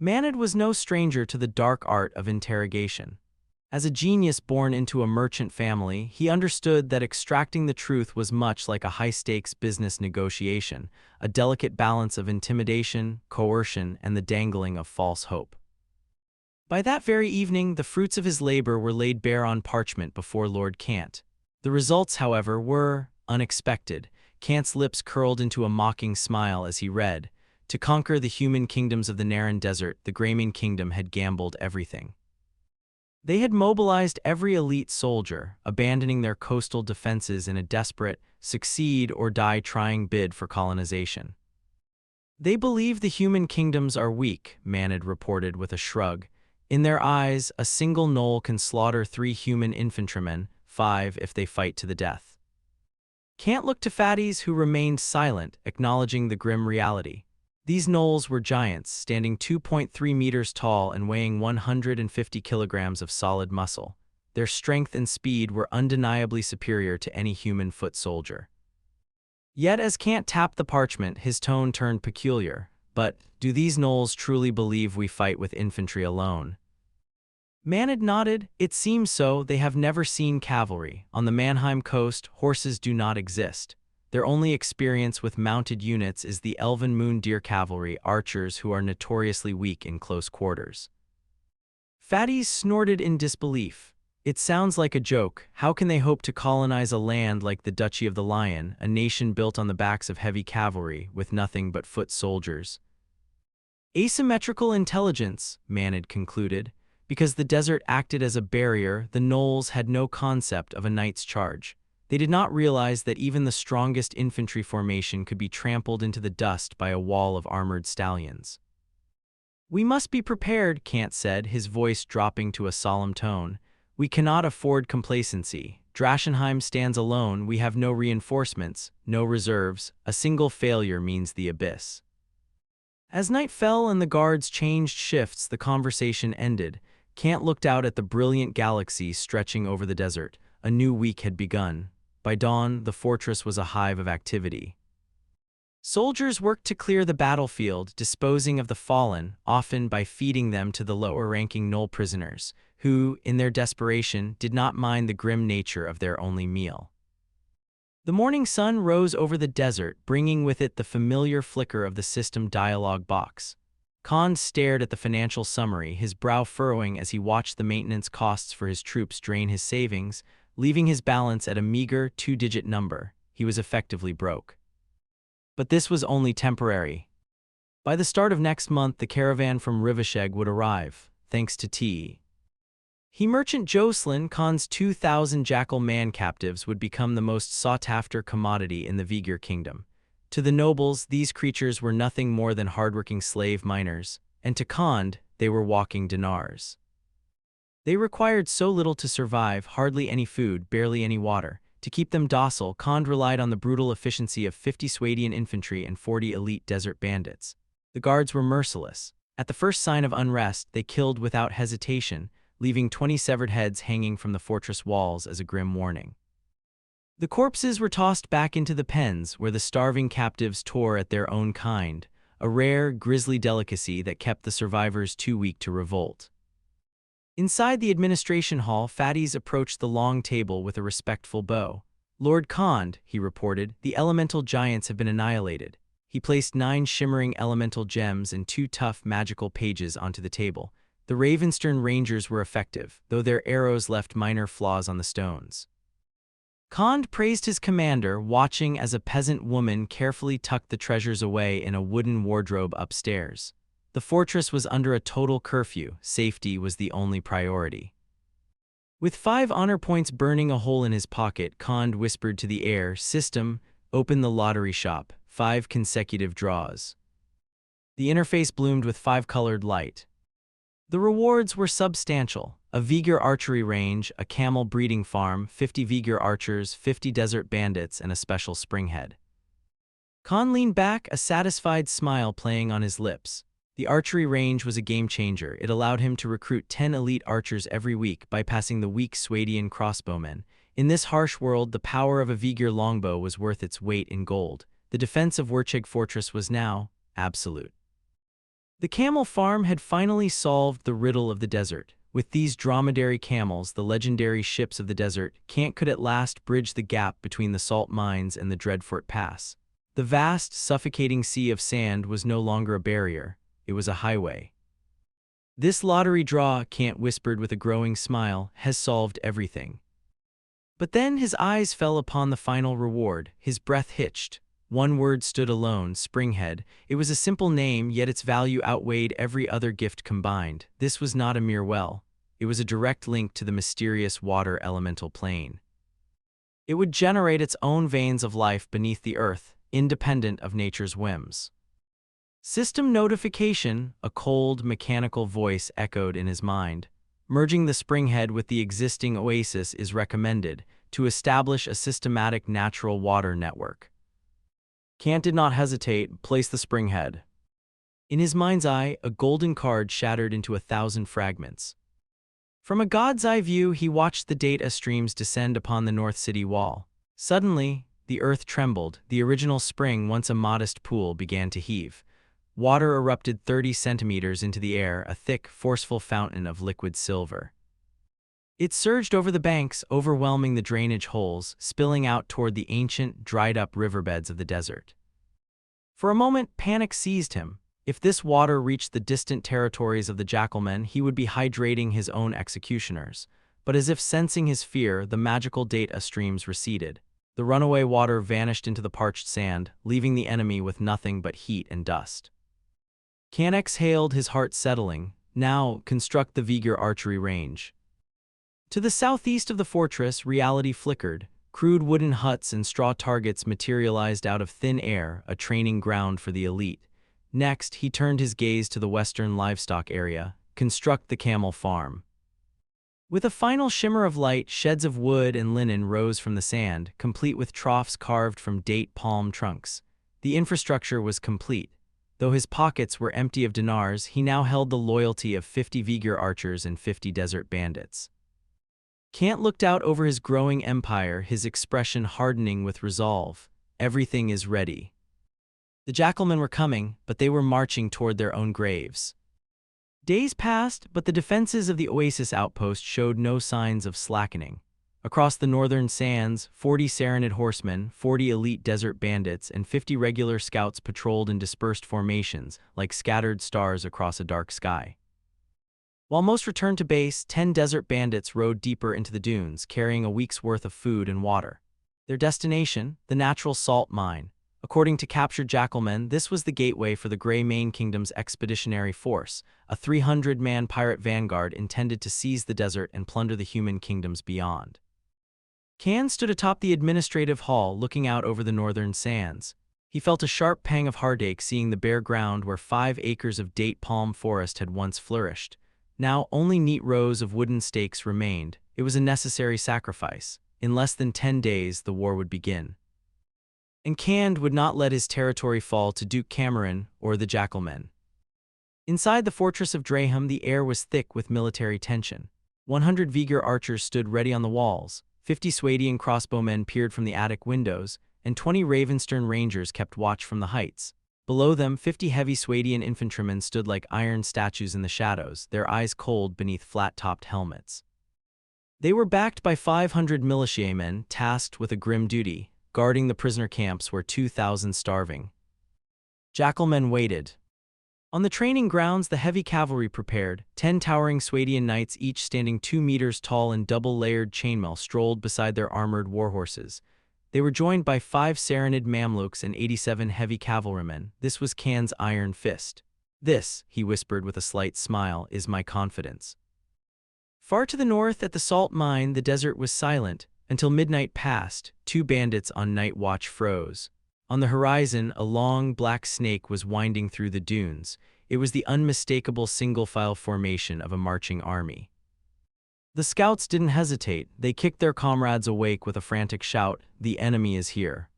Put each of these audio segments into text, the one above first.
Manhwa was no stranger to the dark art of interrogation. As a genius born into a merchant family, he understood that extracting the truth was much like a high-stakes business negotiation, a delicate balance of intimidation, coercion, and the dangling of false hope. By that very evening, the fruits of his labor were laid bare on parchment before Lord Kant. The results, however, were unexpected. Kant's lips curled into a mocking smile as he read, "To conquer the human kingdoms of the Naran Desert, the Grayman Kingdom had gambled everything. They had mobilized every elite soldier, abandoning their coastal defenses in a desperate, succeed-or-die trying bid for colonization. They believe the human kingdoms are weak," Manhwa reported with a shrug. "In their eyes, a single knoll can slaughter 3 human infantrymen, 5 if they fight to the death." Kant looked to Fatties, who remained silent, acknowledging the grim reality. These gnolls were giants, standing 2.3 meters tall and weighing 150 kilograms of solid muscle. Their strength and speed were undeniably superior to any human foot soldier. Yet as Kant tapped the parchment, his tone turned peculiar. "But do these gnolls truly believe we fight with infantry alone?" Manhwa nodded. "It seems so. They have never seen cavalry. On the Mannheim coast, horses do not exist. Their only experience with mounted units is the elven moon deer cavalry archers who are notoriously weak in close quarters." Fatties snorted in disbelief. "It sounds like a joke. How can they hope to colonize a land like the Duchy of the Lion, a nation built on the backs of heavy cavalry, with nothing but foot soldiers?" "Asymmetrical intelligence," Manhwa concluded. "Because the desert acted as a barrier, the gnolls had no concept of a night's charge. They did not realize that even the strongest infantry formation could be trampled into the dust by a wall of armored stallions." "We must be prepared," Kant said, his voice dropping to a solemn tone. "We cannot afford complacency. Drachenheim stands alone. We have no reinforcements, no reserves. A single failure means the abyss." As night fell and the guards changed shifts, the conversation ended. Kant looked out at the brilliant galaxy stretching over the desert. A new week had begun. By dawn, the fortress was a hive of activity. Soldiers worked to clear the battlefield, disposing of the fallen, often by feeding them to the lower-ranking gnoll prisoners, who, in their desperation, did not mind the grim nature of their only meal. The morning sun rose over the desert, bringing with it the familiar flicker of the system dialog box. Khan stared at the financial summary, his brow furrowing as he watched the maintenance costs for his troops drain his savings, leaving his balance at a meager 2-digit number. He was effectively broke. But this was only temporary. By the start of next month, the caravan from Rivasheg would arrive, thanks to T. He merchant Jocelyn, Khan's 2,000 jackal man captives would become the most sought-after commodity in the Vigir kingdom. To the nobles, these creatures were nothing more than hardworking slave miners, and to Khan, they were walking dinars. They required so little to survive, hardly any food, barely any water. To keep them docile, Khan relied on the brutal efficiency of 50 Swadian infantry and 40 elite desert bandits. The guards were merciless. At the first sign of unrest, they killed without hesitation, leaving 20 severed heads hanging from the fortress walls as a grim warning. The corpses were tossed back into the pens, where the starving captives tore at their own kind, a rare, grisly delicacy that kept the survivors too weak to revolt. Inside the administration hall, Fatties approached the long table with a respectful bow. "Lord Khan," he reported, "the elemental giants have been annihilated." He placed 9 shimmering elemental gems and 2 tough magical pages onto the table. The Ravenstern Rangers were effective, though their arrows left minor flaws on the stones. Khan praised his commander, watching as a peasant woman carefully tucked the treasures away in a wooden wardrobe upstairs. The fortress was under a total curfew. Safety was the only priority. With 5 honor points burning a hole in his pocket, Khan whispered to the air, "System, open the lottery shop. 5 consecutive draws." The interface bloomed with 5-colored light. The rewards were substantial. A Vigir archery range, a camel breeding farm, 50 Vigir archers, 50 desert bandits, and a special springhead. Khan leaned back, a satisfied smile playing on his lips. The archery range was a game-changer. It allowed him to recruit 10 elite archers every week, bypassing the weak Swadian crossbowmen. In this harsh world, the power of a Vigir longbow was worth its weight in gold. The defense of Wurcheg Fortress was now absolute. The camel farm had finally solved the riddle of the desert. With these dromedary camels, the legendary ships of the desert, Kant could at last bridge the gap between the salt mines and the Dreadfort Pass. The vast, suffocating sea of sand was no longer a barrier, it was a highway. This lottery draw, Kant whispered with a growing smile, has solved everything. But then his eyes fell upon the final reward. His breath hitched. One word stood alone, Springhead. It was a simple name, yet its value outweighed every other gift combined. This was not a mere well. It was a direct link to the mysterious water elemental plane. It would generate its own veins of life beneath the earth, independent of nature's whims. System notification, a cold, mechanical voice echoed in his mind. Merging the Springhead with the existing Oasis is recommended to establish a systematic natural water network. Kant did not hesitate, place the Springhead. In his mind's eye, a golden card shattered into 1,000 fragments. From a god's eye view, he watched the data streams descend upon the North City wall. Suddenly, the earth trembled. The original spring, once a modest pool, began to heave. Water erupted 30 centimeters into the air, a thick, forceful fountain of liquid silver. It surged over the banks, overwhelming the drainage holes, spilling out toward the ancient, dried-up riverbeds of the desert. For a moment, panic seized him. If this water reached the distant territories of the Jackalmen, he would be hydrating his own executioners. But as if sensing his fear, the magical data streams receded. The runaway water vanished into the parched sand, leaving the enemy with nothing but heat and dust. Kant exhaled, his heart settling. Now, construct the Vigor archery range. To the southeast of the fortress, reality flickered. Crude wooden huts and straw targets materialized out of thin air, a training ground for the elite. Next, he turned his gaze to the western livestock area. Construct the camel farm. With a final shimmer of light, sheds of wood and linen rose from the sand, complete with troughs carved from date palm trunks. The infrastructure was complete. Though his pockets were empty of dinars, he now held the loyalty of 50 Vigor archers and 50 desert bandits. Kant looked out over his growing empire, his expression hardening with resolve. Everything is ready. The Jackalmen were coming, but they were marching toward their own graves. Days passed, but the defenses of the Oasis outpost showed no signs of slackening. Across the northern sands, 40 Serenid horsemen, 40 elite desert bandits, and 50 regular scouts patrolled in dispersed formations, like scattered stars across a dark sky. While most returned to base, 10 desert bandits rode deeper into the dunes, carrying a week's worth of food and water. Their destination, the natural salt mine. According to captured Jackalmen, this was the gateway for the Grey Mane Kingdom's expeditionary force, a 300-man pirate vanguard intended to seize the desert and plunder the human kingdoms beyond. Kant stood atop the administrative hall, looking out over the northern sands. He felt a sharp pang of heartache seeing the bare ground where 5 acres of date palm forest had once flourished. Now only neat rows of wooden stakes remained. It was a necessary sacrifice. In less than 10 days, the war would begin. And Kant would not let his territory fall to Duke Cameron or the Jackalmen. Inside the fortress of Draham, the air was thick with military tension. 100 Vigor archers stood ready on the walls, 50 Swadian crossbowmen peered from the attic windows, and 20 Ravenstern rangers kept watch from the heights. Below them, 50 heavy Swadian infantrymen stood like iron statues in the shadows, their eyes cold beneath flat-topped helmets. They were backed by 500 militiamen tasked with a grim duty, guarding the prisoner camps where 2,000 starving Jackalmen waited. On the training grounds, the heavy cavalry prepared. 10 towering Swadian knights, each standing 2 meters tall in double-layered chainmail, strolled beside their armored warhorses. They were joined by 5 Serenid Mamluks and 87 heavy cavalrymen. This was Khan's iron fist. This, he whispered with a slight smile, is my confidence. Far to the north, at the salt mine, the desert was silent. Until midnight passed, 2 bandits on night watch froze. On the horizon, a long, black snake was winding through the dunes. It was the unmistakable single-file formation of a marching army. The scouts didn't hesitate. They kicked their comrades awake with a frantic shout, "The enemy is here."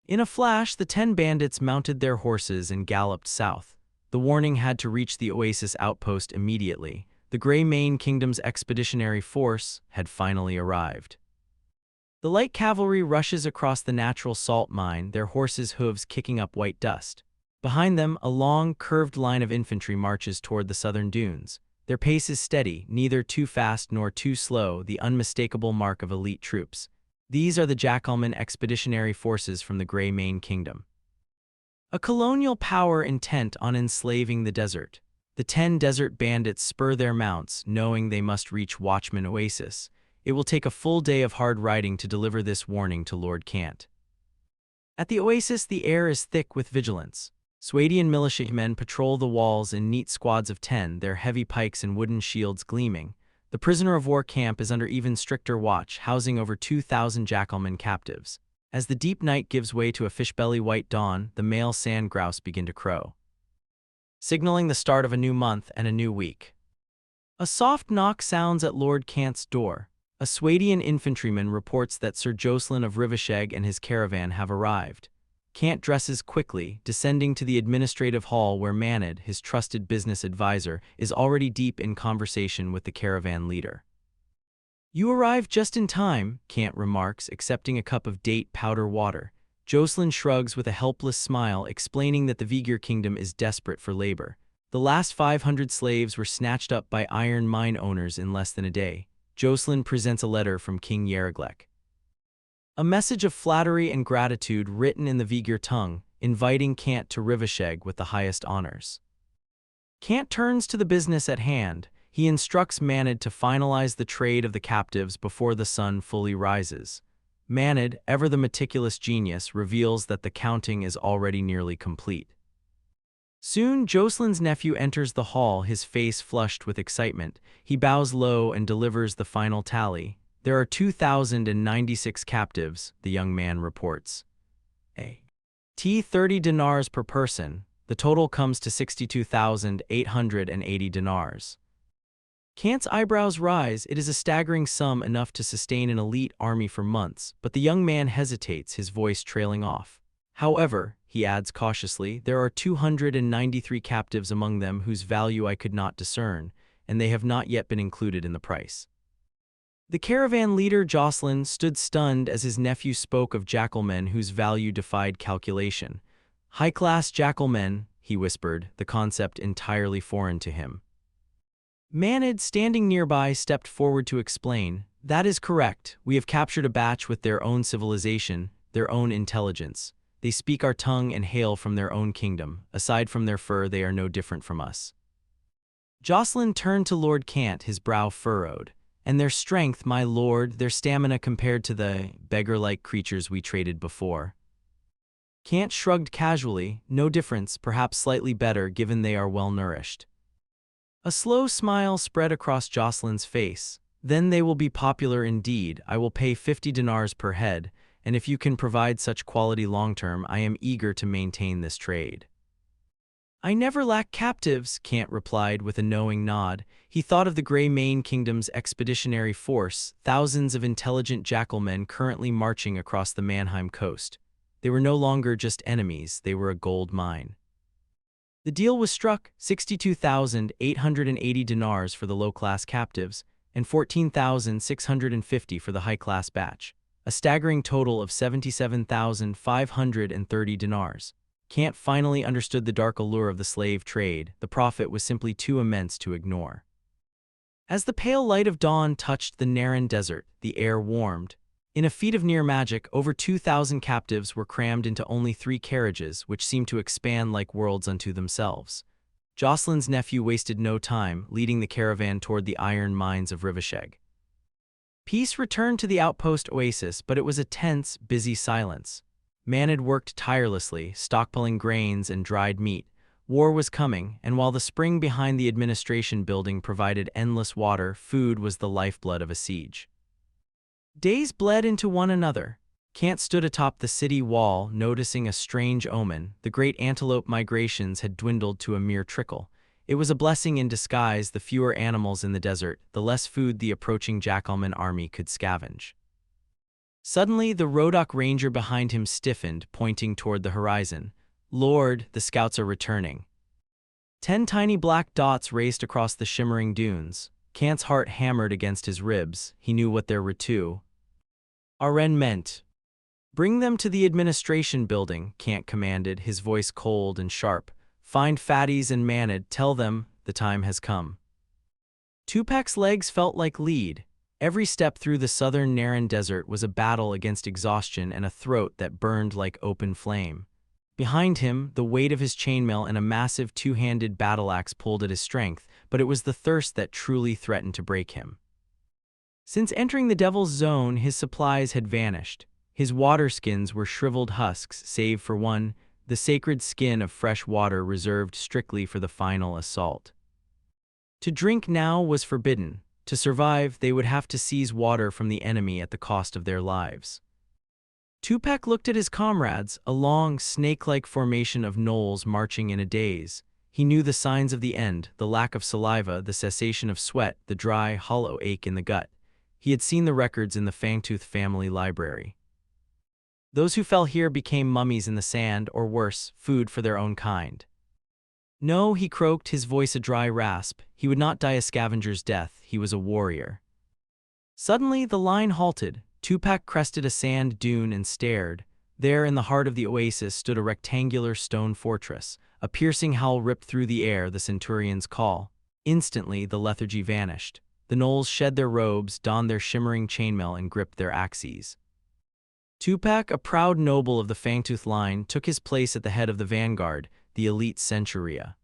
In a flash, the 10 bandits mounted their horses and galloped south. The warning had to reach the Oasis outpost immediately. The Grey Mane Kingdom's expeditionary force had finally arrived. The light cavalry rushes across the natural salt mine, their horses' hooves kicking up white dust. Behind them, a long, curved line of infantry marches toward the southern dunes. Their pace is steady, neither too fast nor too slow, the unmistakable mark of elite troops. These are the Jackalman expeditionary forces from the Grey Mane Kingdom, a colonial power intent on enslaving the desert. The 10 desert bandits spur their mounts, knowing they must reach Watchman Oasis. It will take a full day of hard riding to deliver this warning to Lord Kant. At the Oasis, the air is thick with vigilance. Swadian militiamen patrol the walls in neat squads of 10, their heavy pikes and wooden shields gleaming. The prisoner of war camp is under even stricter watch, housing over 2,000 Jackalman captives. As the deep night gives way to a fishbelly white dawn, the male sand grouse begin to crow, signaling the start of a new month and a new week. A soft knock sounds at Lord Kant's door. A Swadian infantryman reports that Sir Jocelyn of Rivasheg and his caravan have arrived. Kant dresses quickly, descending to the administrative hall where Manhwa, his trusted business advisor, is already deep in conversation with the caravan leader. "You arrived just in time," Kant remarks, accepting a cup of date powder water. Jocelyn shrugs with a helpless smile, explaining that the Vigir kingdom is desperate for labor. The last 500 slaves were snatched up by iron mine owners in less than a day. Jocelyn presents a letter from King Yeraglek, a message of flattery and gratitude written in the Vigir tongue, inviting Kant to Rivasheg with the highest honors. Kant turns to the business at hand. He instructs Manhwa to finalize the trade of the captives before the sun fully rises. Manhwa, ever the meticulous genius, reveals that the counting is already nearly complete. Soon, Jocelyn's nephew enters the hall, his face flushed with excitement. He bows low and delivers the final tally. "There are 2,096 captives," the young man reports. T 30 dinars per person. The total comes to 62,880 dinars. Kant's eyebrows rise. It is a staggering sum, enough to sustain an elite army for months, but the young man hesitates, his voice trailing off. "However," he adds cautiously, "there are 293 captives among them whose value I could not discern, and they have not yet been included in the price." The caravan leader, Jocelyn, stood stunned as his nephew spoke of jackalmen whose value defied calculation. "High-class jackalmen," he whispered, the concept entirely foreign to him. Manhwa, standing nearby, stepped forward to explain. "That is correct. We have captured a batch with their own civilization, their own intelligence. They speak our tongue and hail from their own kingdom. Aside from their fur, they are no different from us." Jocelyn turned to Lord Kant, his brow furrowed. "And their strength, my lord, their stamina compared to the beggar-like creatures we traded before?" Kant shrugged casually. "No difference, perhaps slightly better given they are well-nourished." A slow smile spread across Jocelyn's face. "Then they will be popular indeed. I will pay 50 dinars per head, and if you can provide such quality long-term, I am eager to maintain this trade." "I never lack captives," Kant replied with a knowing nod. He thought of the Grey Mane Kingdom's expeditionary force, thousands of intelligent jackalmen currently marching across the Mannheim coast. They were no longer just enemies, they were a gold mine. The deal was struck: 62,880 dinars for the low-class captives, and 14,650 for the high-class batch, a staggering total of 77,530 dinars. Kant finally understood the dark allure of the slave trade. The profit was simply too immense to ignore. As the pale light of dawn touched the Naran desert, the air warmed. In a feat of near magic, over 2,000 captives were crammed into only 3 carriages, which seemed to expand like worlds unto themselves. Jocelyn's nephew wasted no time, leading the caravan toward the iron mines of Rivasheg. Peace returned to the outpost Oasis, but it was a tense, busy silence. Manhwa worked tirelessly, stockpiling grains and dried meat. War was coming, and while the spring behind the administration building provided endless water, food was the lifeblood of a siege. Days bled into one another. Kant stood atop the city wall, noticing a strange omen. The great antelope migrations had dwindled to a mere trickle. It was a blessing in disguise. The fewer animals in the desert, the less food the approaching jackalman army could scavenge. Suddenly, the Rodok ranger behind him stiffened, pointing toward the horizon. "Lord, the scouts are returning." 10 tiny black dots raced across the shimmering dunes. Kant's heart hammered against his ribs. He knew what their retu Aren meant. Bring them to the administration building, Kant commanded, his voice cold and sharp. Find Fatties and Manid, tell them the time has come. Tupac's legs felt like lead. Every step through the southern Naran desert was a battle against exhaustion and a throat that burned like open flame. Behind him, the weight of his chainmail and a massive two-handed battle-axe pulled at his strength, but it was the thirst that truly threatened to break him. Since entering the Devil's Zone, his supplies had vanished. His water skins were shriveled husks, save for one, the sacred skin of fresh water reserved strictly for the final assault. To drink now was forbidden. To survive, they would have to seize water from the enemy at the cost of their lives. Tupac looked at his comrades, a long, snake-like formation of gnolls marching in a daze. He knew the signs of the end, the lack of saliva, the cessation of sweat, the dry, hollow ache in the gut. He had seen the records in the Fangtooth family library. Those who fell here became mummies in the sand, or worse, food for their own kind. No, he croaked, his voice a dry rasp. He would not die a scavenger's death. He was a warrior. Suddenly, the line halted. Tupac crested a sand dune and stared. There, in the heart of the oasis, stood a rectangular stone fortress. A piercing howl ripped through the air, the centurion's call. Instantly, the lethargy vanished. The gnolls shed their robes, donned their shimmering chainmail, and gripped their axes. Tupac, a proud noble of the Fangtooth line, took his place at the head of the vanguard, the elite centuria.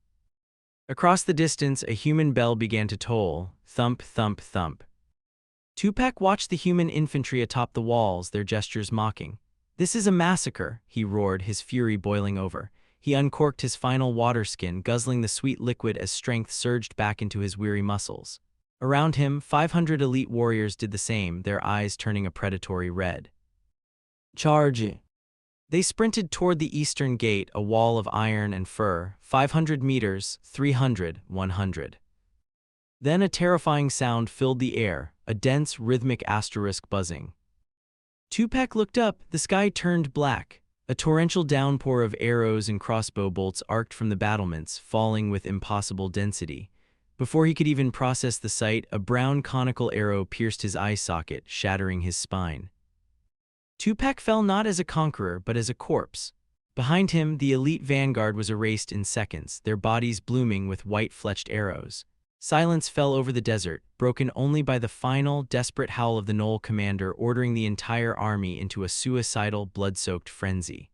Across the distance, a human bell began to toll, thump, thump, thump. Tupac watched the human infantry atop the walls, their gestures mocking. "This is a massacre," he roared, his fury boiling over. He uncorked his final water skin, guzzling the sweet liquid as strength surged back into his weary muscles. Around him, 500 elite warriors did the same, their eyes turning a predatory red. Charge! They sprinted toward the eastern gate, a wall of iron and fur, 500 meters, 300, 100. Then a terrifying sound filled the air, a dense, rhythmic asterisk buzzing. Tupac looked up, the sky turned black. A torrential downpour of arrows and crossbow bolts arced from the battlements, falling with impossible density. Before he could even process the sight, a brown conical arrow pierced his eye socket, shattering his spine. Tupac fell not as a conqueror, but as a corpse. Behind him, the elite vanguard was erased in seconds, their bodies blooming with white-fletched arrows. Silence fell over the desert, broken only by the final, desperate howl of the gnoll commander ordering the entire army into a suicidal, blood-soaked frenzy.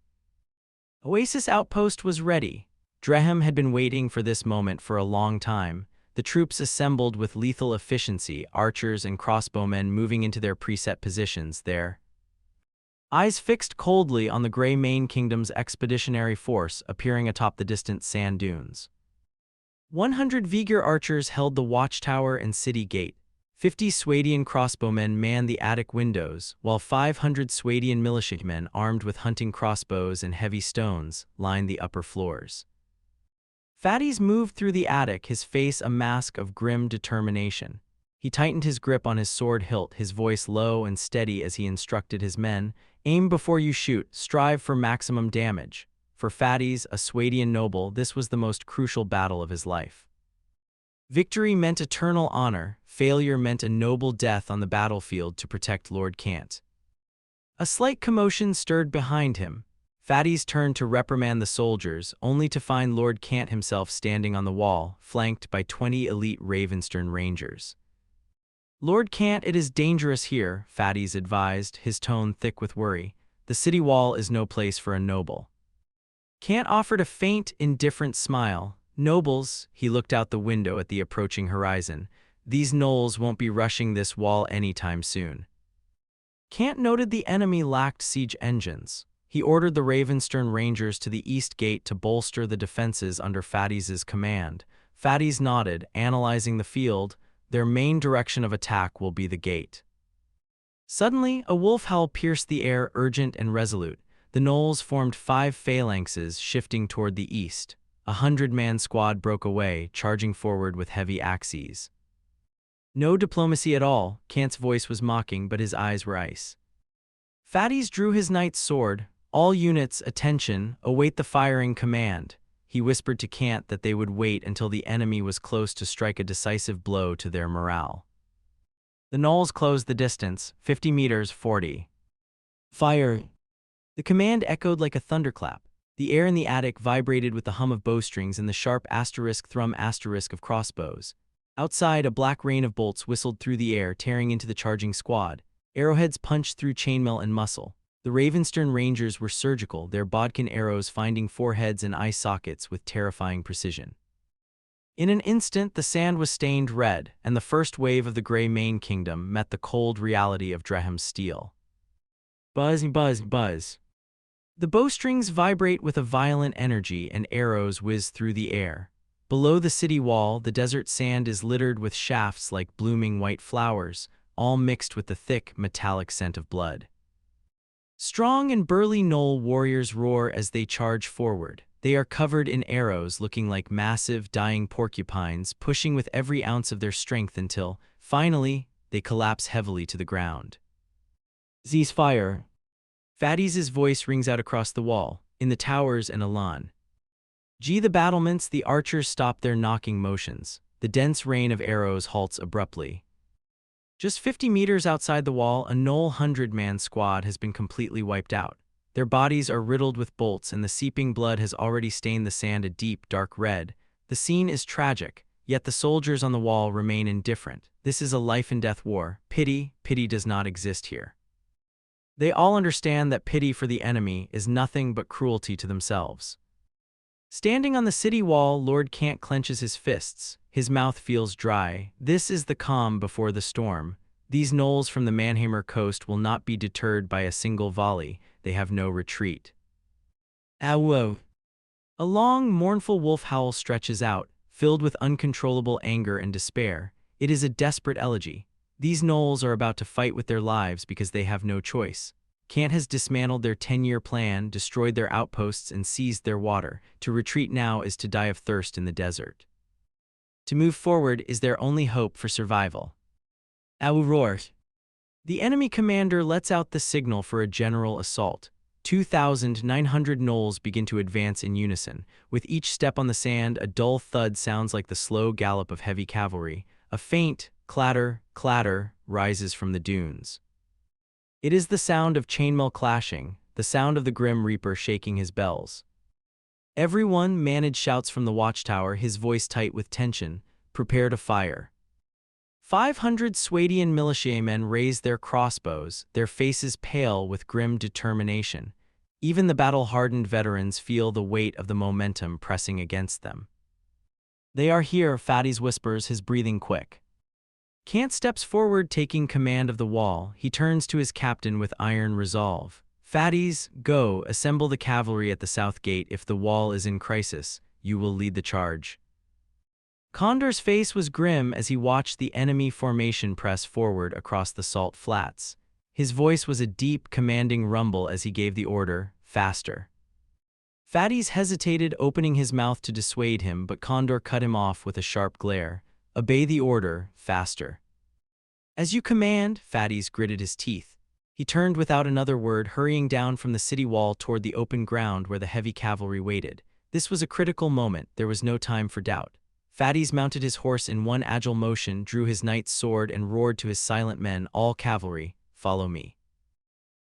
Oasis outpost was ready. Drehem had been waiting for this moment for a long time. The troops assembled with lethal efficiency, archers and crossbowmen moving into their preset positions, their eyes fixed coldly on the Grey Mane Kingdom's expeditionary force appearing atop the distant sand dunes. 100 Vigor archers held the watchtower and city gate. 50 Swadian crossbowmen manned the attic windows, while 500 Swadian militiamen armed with hunting crossbows and heavy stones lined the upper floors. Fatties moved through the attic, his face a mask of grim determination. He tightened his grip on his sword hilt, his voice low and steady as he instructed his men, "Aim before you shoot, strive for maximum damage." For Fatties, a Swadian noble, this was the most crucial battle of his life. Victory meant eternal honor, failure meant a noble death on the battlefield to protect Lord Kant. A slight commotion stirred behind him. Fatties turned to reprimand the soldiers, only to find Lord Kant himself standing on the wall, flanked by 20 elite Ravenstern Rangers. "Lord Kant, it is dangerous here," Fatties advised, his tone thick with worry. "The city wall is no place for a noble." Kant offered a faint, indifferent smile. "Nobles," he looked out the window at the approaching horizon, "these gnolls won't be rushing this wall anytime soon." Kant noted the enemy lacked siege engines. He ordered the Ravenstern Rangers to the east gate to bolster the defenses under Fatties's command. Fatties nodded, analyzing the field. Their main direction of attack will be the gate. Suddenly, a wolf howl pierced the air, urgent and resolute. The gnolls formed 5 phalanxes, shifting toward the east. 100-man squad broke away, charging forward with heavy axes. No diplomacy at all, Kant's voice was mocking, but his eyes were ice. Fatties drew his knight's sword. "All units, attention, await the firing command." He whispered to Kant that they would wait until the enemy was close to strike a decisive blow to their morale. The gnolls closed the distance, 50 meters, 40. "Fire!" The command echoed like a thunderclap. The air in the attic vibrated with the hum of bowstrings and the sharp asterisk thrum asterisk of crossbows. Outside, a black rain of bolts whistled through the air, tearing into the charging squad. Arrowheads punched through chainmail and muscle. The Ravenstern Rangers were surgical, their bodkin arrows finding foreheads and eye sockets with terrifying precision. In an instant, the sand was stained red, and the first wave of the Grey Mane Kingdom met the cold reality of Dreham's steel. Buzz, buzz, buzz. The bowstrings vibrate with a violent energy and arrows whiz through the air. Below the city wall, the desert sand is littered with shafts like blooming white flowers, all mixed with the thick, metallic scent of blood. Strong and burly Knoll warriors roar as they charge forward. They are covered in arrows, looking like massive, dying porcupines, pushing with every ounce of their strength until, finally, they collapse heavily to the ground. Cease fire. Fatty's voice rings out across the wall, in the towers and Elan. The battlements, the archers stop their knocking motions. The dense rain of arrows halts abruptly. Just 50 meters outside the wall, a Knoll 100-man squad has been completely wiped out. Their bodies are riddled with bolts, and the seeping blood has already stained the sand a deep, dark red. The scene is tragic, yet the soldiers on the wall remain indifferent. This is a life-and-death war. Pity does not exist here. They all understand that pity for the enemy is nothing but cruelty to themselves. Standing on the city wall, Lord Cant clenches his fists. His mouth feels dry. This is the calm before the storm. These gnolls from the Manhammer coast will not be deterred by a single volley. They have no retreat. Awo! A long, mournful wolf howl stretches out, filled with uncontrollable anger and despair. It is a desperate elegy. These gnolls are about to fight with their lives because they have no choice. Cant has dismantled their 10-year plan, destroyed their outposts, and seized their water. To retreat now is to die of thirst in the desert. To move forward is their only hope for survival. Aurora. The enemy commander lets out the signal for a general assault. 2,900 gnolls begin to advance in unison. With each step on the sand, a dull thud sounds like the slow gallop of heavy cavalry. A faint clatter, clatter rises from the dunes. It is the sound of chainmail clashing, the sound of the Grim Reaper shaking his bells. Everyone, Manage shouts from the watchtower, his voice tight with tension, prepare to fire. 500 Swadian militiamen raise their crossbows, their faces pale with grim determination. Even the battle-hardened veterans feel the weight of the momentum pressing against them. They are here, Fatty's whispers, his breathing quick. Cant steps forward, taking command of the wall. He turns to his captain with iron resolve. Fatties, go, assemble the cavalry at the south gate. If the wall is in crisis, you will lead the charge. Condor's face was grim as he watched the enemy formation press forward across the salt flats. His voice was a deep, commanding rumble as he gave the order, faster. Fatties hesitated, opening his mouth to dissuade him, but Condor cut him off with a sharp glare. Obey the order, faster. As you command, Fatties gritted his teeth. He turned without another word, hurrying down from the city wall toward the open ground where the heavy cavalry waited. This was a critical moment. There was no time for doubt. Fatties mounted his horse in one agile motion, drew his knight's sword, and roared to his silent men, all cavalry, follow me.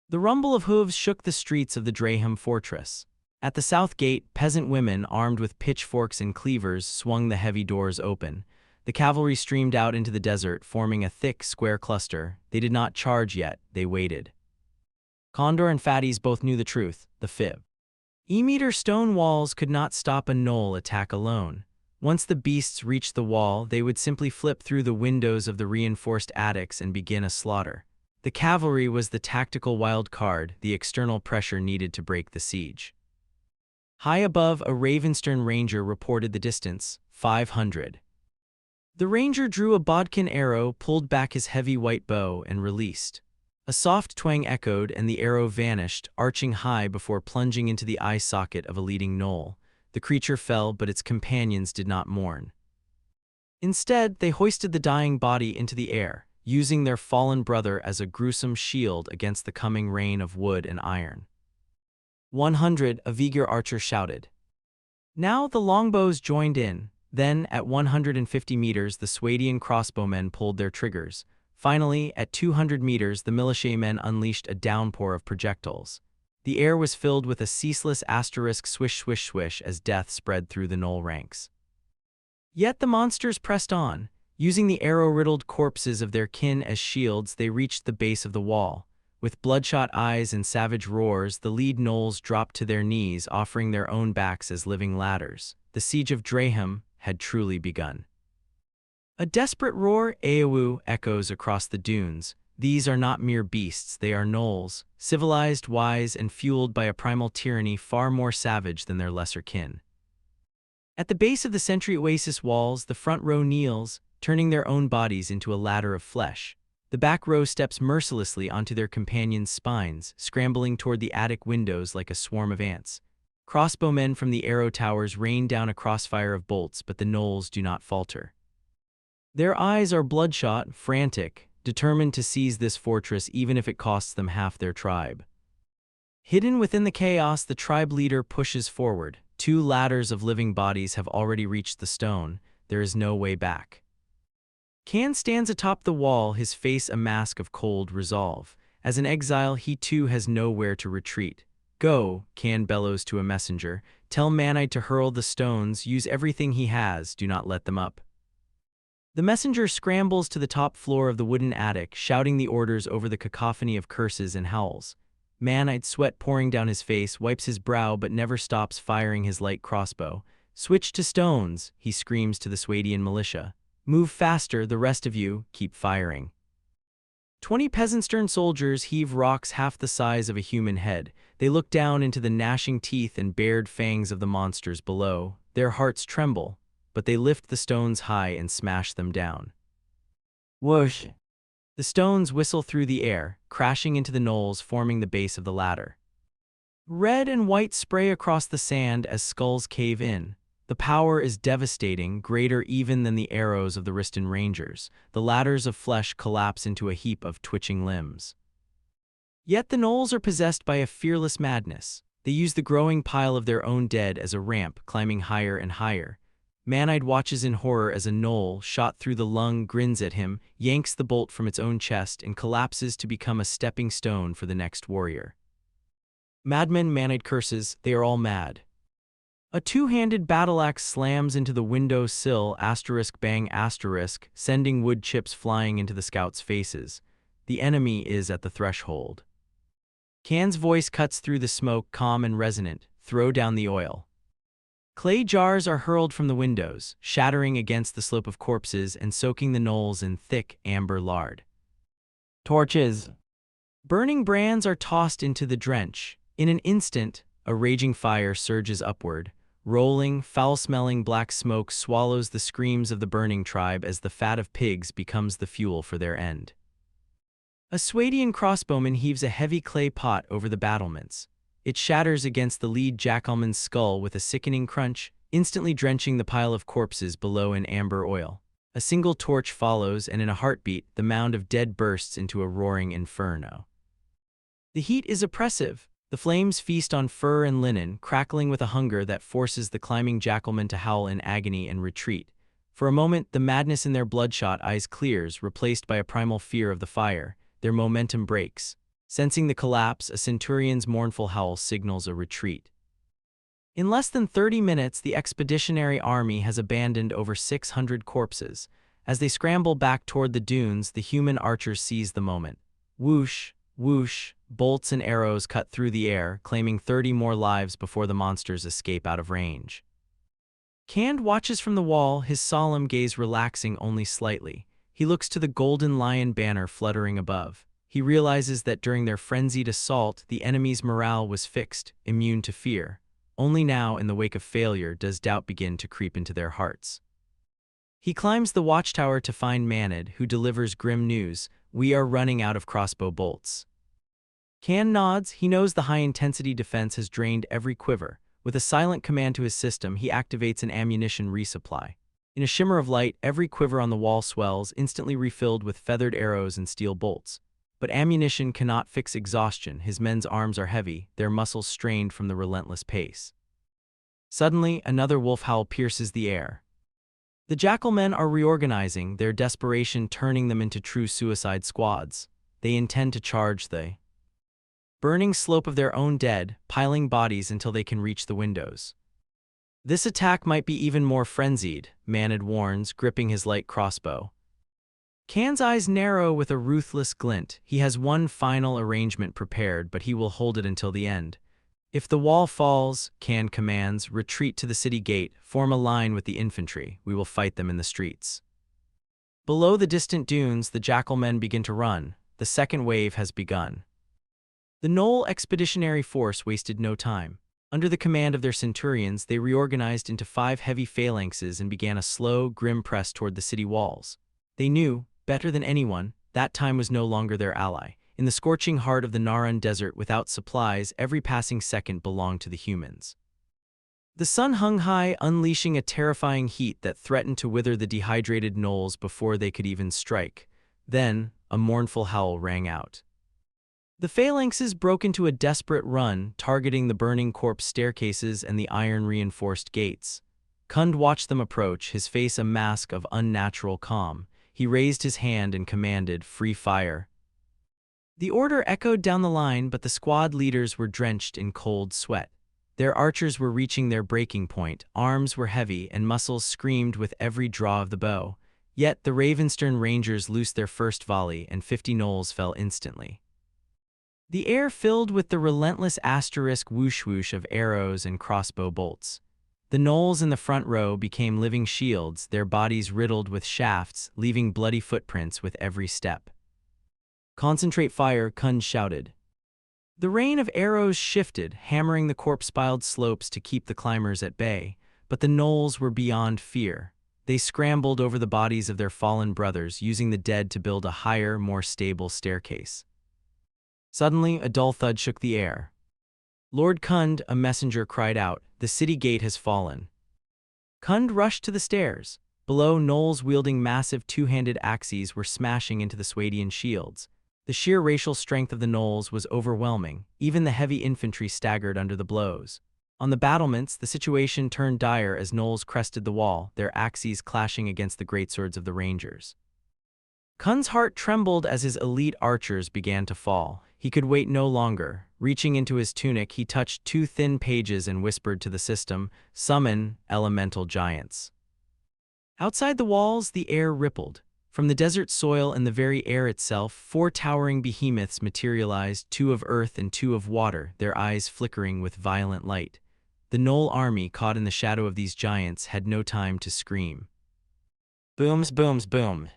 The rumble of hooves shook the streets of the Draham fortress. At the south gate, peasant women, armed with pitchforks and cleavers, swung the heavy doors open. The cavalry streamed out into the desert, forming a thick, square cluster. They did not charge yet, they waited. Condor and Fatties both knew the truth, the fib. E-meter stone walls could not stop a gnoll attack alone. Once the beasts reached the wall, they would simply flip through the windows of the reinforced attics and begin a slaughter. The cavalry was the tactical wild card, the external pressure needed to break the siege. High above, a Ravenstern ranger reported the distance, 500. The ranger drew a bodkin arrow, pulled back his heavy white bow, and released. A soft twang echoed, and the arrow vanished, arching high before plunging into the eye socket of a leading gnoll. The creature fell, but its companions did not mourn. Instead, they hoisted the dying body into the air, using their fallen brother as a gruesome shield against the coming rain of wood and iron. 100, a Vigir archer shouted. Now the longbows joined in. Then, at 150 meters, the Swadian crossbowmen pulled their triggers. Finally, at 200 meters, the militiamen unleashed a downpour of projectiles. The air was filled with a ceaseless asterisk swish swish swish as death spread through the gnoll ranks. Yet the monsters pressed on. Using the arrow-riddled corpses of their kin as shields, they reached the base of the wall. With bloodshot eyes and savage roars, the lead gnolls dropped to their knees, offering their own backs as living ladders. The siege of Draham had truly begun. A desperate roar, Aowu, echoes across the dunes. These are not mere beasts, they are gnolls, civilized, wise, and fueled by a primal tyranny far more savage than their lesser kin. At the base of the Sentry Oasis walls, the front row kneels, turning their own bodies into a ladder of flesh. The back row steps mercilessly onto their companions' spines, scrambling toward the attic windows like a swarm of ants. Crossbowmen from the arrow towers rain down a crossfire of bolts, but the gnolls do not falter. Their eyes are bloodshot, frantic, determined to seize this fortress even if it costs them half their tribe. Hidden within the chaos, the tribe leader pushes forward. 2 ladders of living bodies have already reached the stone. There is no way back. Kan stands atop the wall, his face a mask of cold resolve. As an exile, he too has nowhere to retreat. Go, Kan bellows to a messenger. Tell Manhwa to hurl the stones, use everything he has, do not let them up. The messenger scrambles to the top floor of the wooden attic, shouting the orders over the cacophony of curses and howls. Manhwa, sweat pouring down his face, wipes his brow but never stops firing his light crossbow. Switch to stones, he screams to the Swadian militia. Move faster, the rest of you, keep firing. 20 peasant-stern soldiers heave rocks half the size of a human head. They look down into the gnashing teeth and bared fangs of the monsters below. Their hearts tremble, but they lift the stones high and smash them down. Whoosh! The stones whistle through the air, crashing into the gnolls forming the base of the ladder. Red and white spray across the sand as skulls cave in. The power is devastating, greater even than the arrows of the Riston Rangers. The ladders of flesh collapse into a heap of twitching limbs. Yet the gnolls are possessed by a fearless madness. They use the growing pile of their own dead as a ramp, climbing higher and higher. Manhwa watches in horror as a gnoll, shot through the lung, grins at him, yanks the bolt from its own chest, and collapses to become a stepping stone for the next warrior. Madmen, Manhwa curses, they are all mad. A 2-handed battle-axe slams into the window sill, *bang*, sending wood chips flying into the scouts' faces. The enemy is at the threshold. Kan's voice cuts through the smoke, calm and resonant. Throw down the oil. Clay jars are hurled from the windows, shattering against the slope of corpses and soaking the gnolls in thick, amber lard. Torches. Burning brands are tossed into the drench. In an instant, a raging fire surges upward. Rolling, foul-smelling black smoke swallows the screams of the burning tribe as the fat of pigs becomes the fuel for their end. A Swadian crossbowman heaves a heavy clay pot over the battlements. It shatters against the lead jackalman's skull with a sickening crunch, instantly drenching the pile of corpses below in amber oil. A single torch follows, and in a heartbeat, the mound of dead bursts into a roaring inferno. The heat is oppressive. The flames feast on fur and linen, crackling with a hunger that forces the climbing jackalmen to howl in agony and retreat. For a moment, the madness in their bloodshot eyes clears, replaced by a primal fear of the fire. Their momentum breaks. Sensing the collapse, a centurion's mournful howl signals a retreat. In less than 30 minutes, the expeditionary army has abandoned over 600 corpses. As they scramble back toward the dunes, the human archers seize the moment. Whoosh, whoosh, bolts and arrows cut through the air, claiming 30 more lives before the monsters escape out of range. Kan watches from the wall, his solemn gaze relaxing only slightly. He looks to the golden lion banner fluttering above. He realizes that during their frenzied assault, the enemy's morale was fixed, immune to fear. Only now, in the wake of failure, does doubt begin to creep into their hearts. He climbs the watchtower to find Manhwa, who delivers grim news: "We are running out of crossbow bolts." Kan nods. He knows the high-intensity defense has drained every quiver. With a silent command to his system, he activates an ammunition resupply. In a shimmer of light, every quiver on the wall swells, instantly refilled with feathered arrows and steel bolts. But ammunition cannot fix exhaustion. His men's arms are heavy, their muscles strained from the relentless pace. Suddenly, another wolf howl pierces the air. The jackalmen are reorganizing, their desperation turning them into true suicide squads. They intend to charge the burning slope of their own dead, piling bodies until they can reach the windows. This attack might be even more frenzied, Manhwa warns, gripping his light crossbow. Kan's eyes narrow with a ruthless glint. He has one final arrangement prepared, but he will hold it until the end. If the wall falls, Kan commands, retreat to the city gate, form a line with the infantry. We will fight them in the streets. Below the distant dunes, the jackal men begin to run. The second wave has begun. The Knoll expeditionary force wasted no time. Under the command of their centurions, they reorganized into 5 heavy phalanxes and began a slow, grim press toward the city walls. They knew, better than anyone, that time was no longer their ally. In the scorching heart of the Narun desert without supplies, every passing second belonged to the humans. The sun hung high, unleashing a terrifying heat that threatened to wither the dehydrated gnolls before they could even strike. Then, a mournful howl rang out. The phalanxes broke into a desperate run, targeting the burning corpse staircases and the iron-reinforced gates. Kund watched them approach, his face a mask of unnatural calm. He raised his hand and commanded, "Free fire." The order echoed down the line, but the squad leaders were drenched in cold sweat. Their archers were reaching their breaking point, arms were heavy, and muscles screamed with every draw of the bow. Yet the Ravenstern Rangers loosed their first volley, and 50 gnolls fell instantly. The air filled with the relentless asterisk whoosh-whoosh of arrows and crossbow bolts. The gnolls in the front row became living shields, their bodies riddled with shafts, leaving bloody footprints with every step. "Concentrate fire," Kund shouted. The rain of arrows shifted, hammering the corpse-piled slopes to keep the climbers at bay, but the gnolls were beyond fear. They scrambled over the bodies of their fallen brothers, using the dead to build a higher, more stable staircase. Suddenly, a dull thud shook the air. "Lord Kund," a messenger cried out, "the city gate has fallen." Kund rushed to the stairs. Below, gnolls wielding massive two-handed axes were smashing into the Swadian shields. The sheer racial strength of the gnolls was overwhelming. Even the heavy infantry staggered under the blows. On the battlements, the situation turned dire as gnolls crested the wall, their axes clashing against the greatswords of the rangers. Kund's heart trembled as his elite archers began to fall. He could wait no longer. Reaching into his tunic, he touched 2 thin pages and whispered to the system, "Summon elemental giants." Outside the walls, the air rippled. From the desert soil and the very air itself, 4 towering behemoths materialized, 2 of earth and 2 of water, their eyes flickering with violent light. The Gnoll army, caught in the shadow of these giants, had no time to scream. Booms, booms, boom.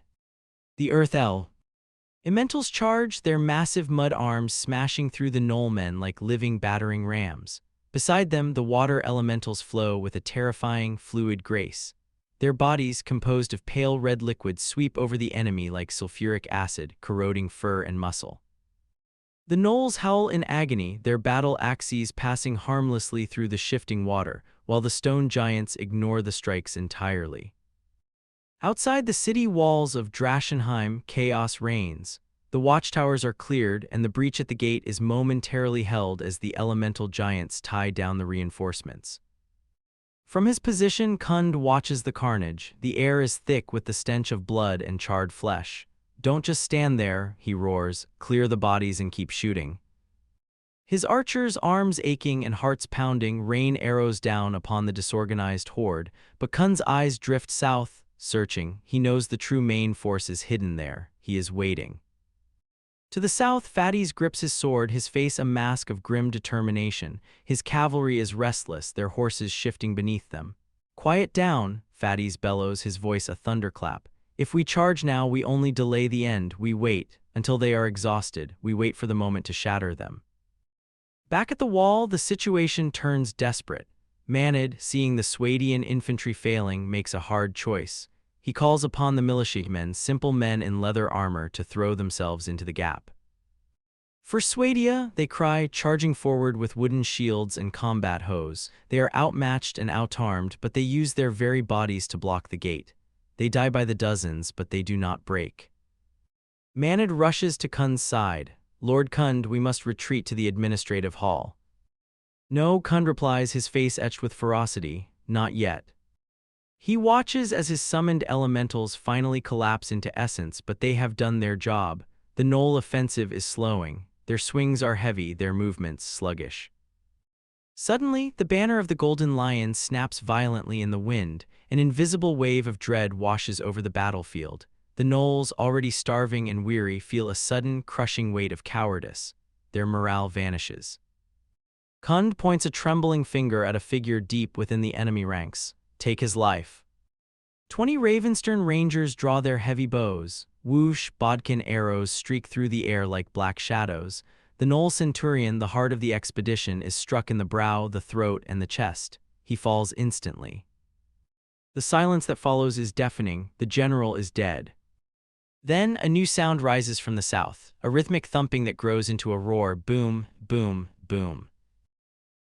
The earth elementals charged, their massive mud arms smashing through the Gnoll men like living battering rams. Beside them, the water elementals flow with a terrifying, fluid grace. Their bodies, composed of pale red liquid, sweep over the enemy like sulfuric acid, corroding fur and muscle. The gnolls howl in agony, their battle axes passing harmlessly through the shifting water, while the stone giants ignore the strikes entirely. Outside the city walls of Drachenheim, chaos reigns. The watchtowers are cleared, and the breach at the gate is momentarily held as the elemental giants tie down the reinforcements. From his position, Kund watches the carnage. The air is thick with the stench of blood and charred flesh. "Don't just stand there," he roars. "Clear the bodies and keep shooting." His archers, arms aching and hearts pounding, rain arrows down upon the disorganized horde, but Kund's eyes drift south, searching. He knows the true main force is hidden there. He is waiting. To the south, Fatties grips his sword, his face a mask of grim determination. His cavalry is restless, their horses shifting beneath them. "Quiet down," Fatties bellows, his voice a thunderclap. "If we charge now, we only delay the end. We wait until they are exhausted. We wait for the moment to shatter them." Back at the wall, the situation turns desperate. Manhwa, seeing the Swadian infantry failing, makes a hard choice. He calls upon the militiamen, simple men in leather armor, to throw themselves into the gap. "For Swadia," they cry, charging forward with wooden shields and combat hoes. They are outmatched and outarmed, but they use their very bodies to block the gate. They die by the dozens, but they do not break. Manhwa rushes to Kund's side. "Lord Kund, we must retreat to the administrative hall." "No," Kund replies, his face etched with ferocity. "Not yet." He watches as his summoned elementals finally collapse into essence, but they have done their job. The Gnoll offensive is slowing. Their swings are heavy, their movements sluggish. Suddenly, the banner of the Golden Lion snaps violently in the wind. An invisible wave of dread washes over the battlefield. The gnolls, already starving and weary, feel a sudden, crushing weight of cowardice. Their morale vanishes. Kund points a trembling finger at a figure deep within the enemy ranks. Take his life. 20 Ravenstern Rangers draw their heavy bows. Whoosh, bodkin arrows streak through the air like black shadows. The Gnoll Centurion, the heart of the expedition, is struck in the brow, the throat, and the chest. He falls instantly. The silence that follows is deafening. The general is dead. Then a new sound rises from the south, a rhythmic thumping that grows into a roar. Boom, boom, boom.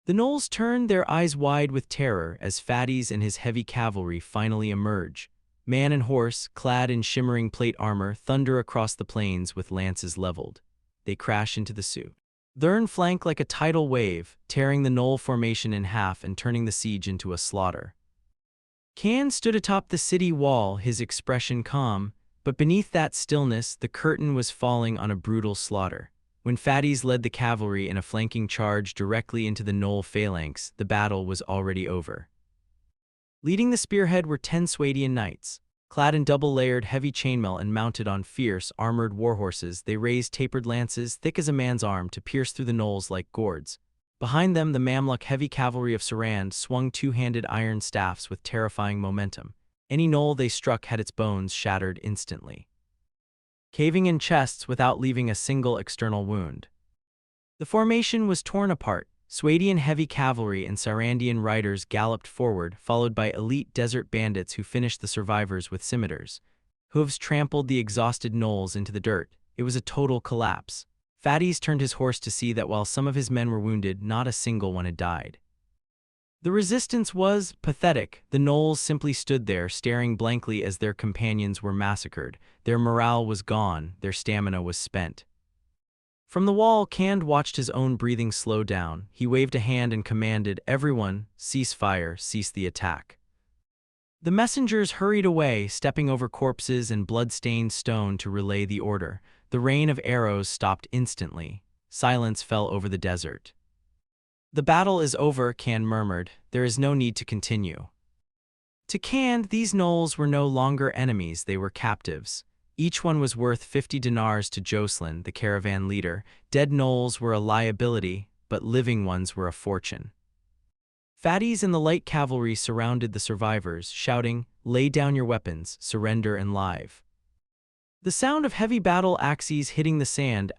The gnolls turn, their eyes wide with terror, as Fatties and his heavy cavalry finally emerge. Man and horse, clad in shimmering plate armor, thunder across the plains with lances leveled. They crash into the Sioux. Thurn flank like a tidal wave, tearing the gnoll formation in half and turning the siege into a slaughter. Can stood atop the city wall, his expression calm, but beneath that stillness, the curtain was falling on a brutal slaughter. When Fatties led the cavalry in a flanking charge directly into the gnoll phalanx, the battle was already over. Leading the spearhead were 10 Swadian knights. Clad in double-layered heavy chainmail and mounted on fierce, armored warhorses, they raised tapered lances thick as a man's arm to pierce through the gnolls like gourds. Behind them, the Mamluk heavy cavalry of Sarand swung two-handed iron staffs with terrifying momentum. Any gnoll they struck had its bones shattered instantly, caving in chests without leaving a single external wound. The formation was torn apart. Swadian heavy cavalry and Sarandian riders galloped forward, followed by elite desert bandits who finished the survivors with scimitars. Hooves trampled the exhausted gnolls into the dirt. It was a total collapse. Fatties turned his horse to see that while some of his men were wounded, not a single one had died. The resistance was pathetic. The gnolls simply stood there, staring blankly as their companions were massacred. Their morale was gone, their stamina was spent. From the wall, Kand watched his own breathing slow down. He waved a hand and commanded, "Everyone, cease fire, cease the attack." The messengers hurried away, stepping over corpses and blood-stained stone to relay the order. The rain of arrows stopped instantly. Silence fell over the desert. "The battle is over," Kand murmured. "There is no need to continue." To Kand, these gnolls were no longer enemies, they were captives. Each one was worth 50 dinars to Jocelyn, the caravan leader. Dead gnolls were a liability, but living ones were a fortune. Fatties and the light cavalry surrounded the survivors, shouting, "Lay down your weapons, surrender and live." The sound of heavy battle axes hitting the sand,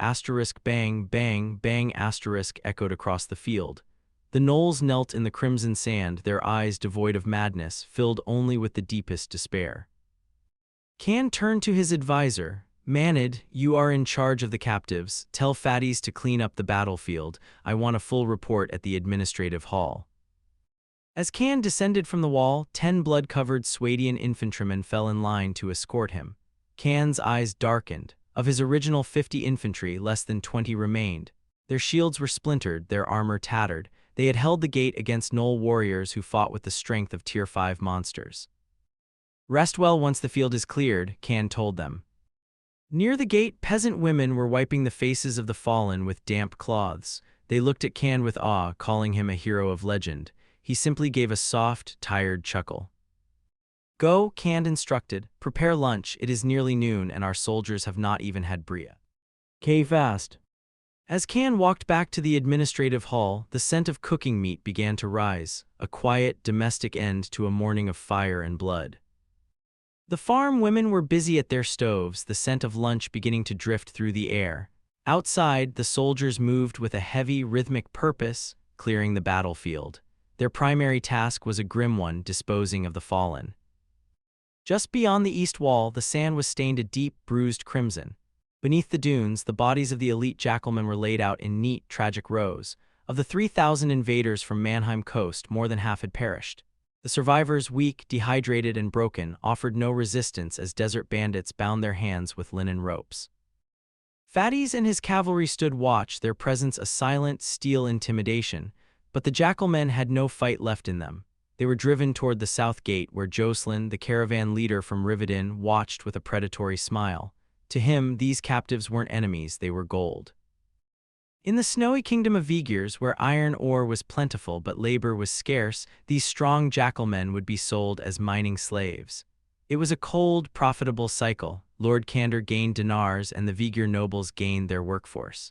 *bang, bang, bang, echoed across the field. The gnolls knelt in the crimson sand, their eyes devoid of madness, filled only with the deepest despair. Kand turned to his advisor. "Manid, you are in charge of the captives. Tell Fatties to clean up the battlefield. I want a full report at the administrative hall." As Kand descended from the wall, 10 blood-covered Swadian infantrymen fell in line to escort him. Kand's eyes darkened. Of his original 50 infantry, less than 20 remained. Their shields were splintered, their armor tattered. They had held the gate against gnoll warriors who fought with the strength of Tier 5 monsters. "Rest well once the field is cleared," Kand told them. Near the gate, peasant women were wiping the faces of the fallen with damp cloths. They looked at Kand with awe, calling him a hero of legend. He simply gave a soft, tired chuckle. "Go," Kand instructed. "Prepare lunch. It is nearly noon and our soldiers have not even had bria. K fast." As Kand walked back to the administrative hall, the scent of cooking meat began to rise, a quiet, domestic end to a morning of fire and blood. The farm women were busy at their stoves, the scent of lunch beginning to drift through the air. Outside, the soldiers moved with a heavy, rhythmic purpose, clearing the battlefield. Their primary task was a grim one, disposing of the fallen. Just beyond the east wall, the sand was stained a deep, bruised crimson. Beneath the dunes, the bodies of the elite jackalmen were laid out in neat, tragic rows. Of the 3,000 invaders from Mannheim coast, more than half had perished. The survivors, weak, dehydrated, and broken, offered no resistance as desert bandits bound their hands with linen ropes. Fatties and his cavalry stood watch, their presence a silent, steel intimidation, but the jackalmen had no fight left in them. They were driven toward the south gate, where Jocelyn, the caravan leader from Rivendell, watched with a predatory smile. To him, these captives weren't enemies, they were gold. In the snowy kingdom of Vigirs, where iron ore was plentiful but labor was scarce, these strong jackalmen would be sold as mining slaves. It was a cold, profitable cycle. Lord Kandor gained dinars and the Vigir nobles gained their workforce.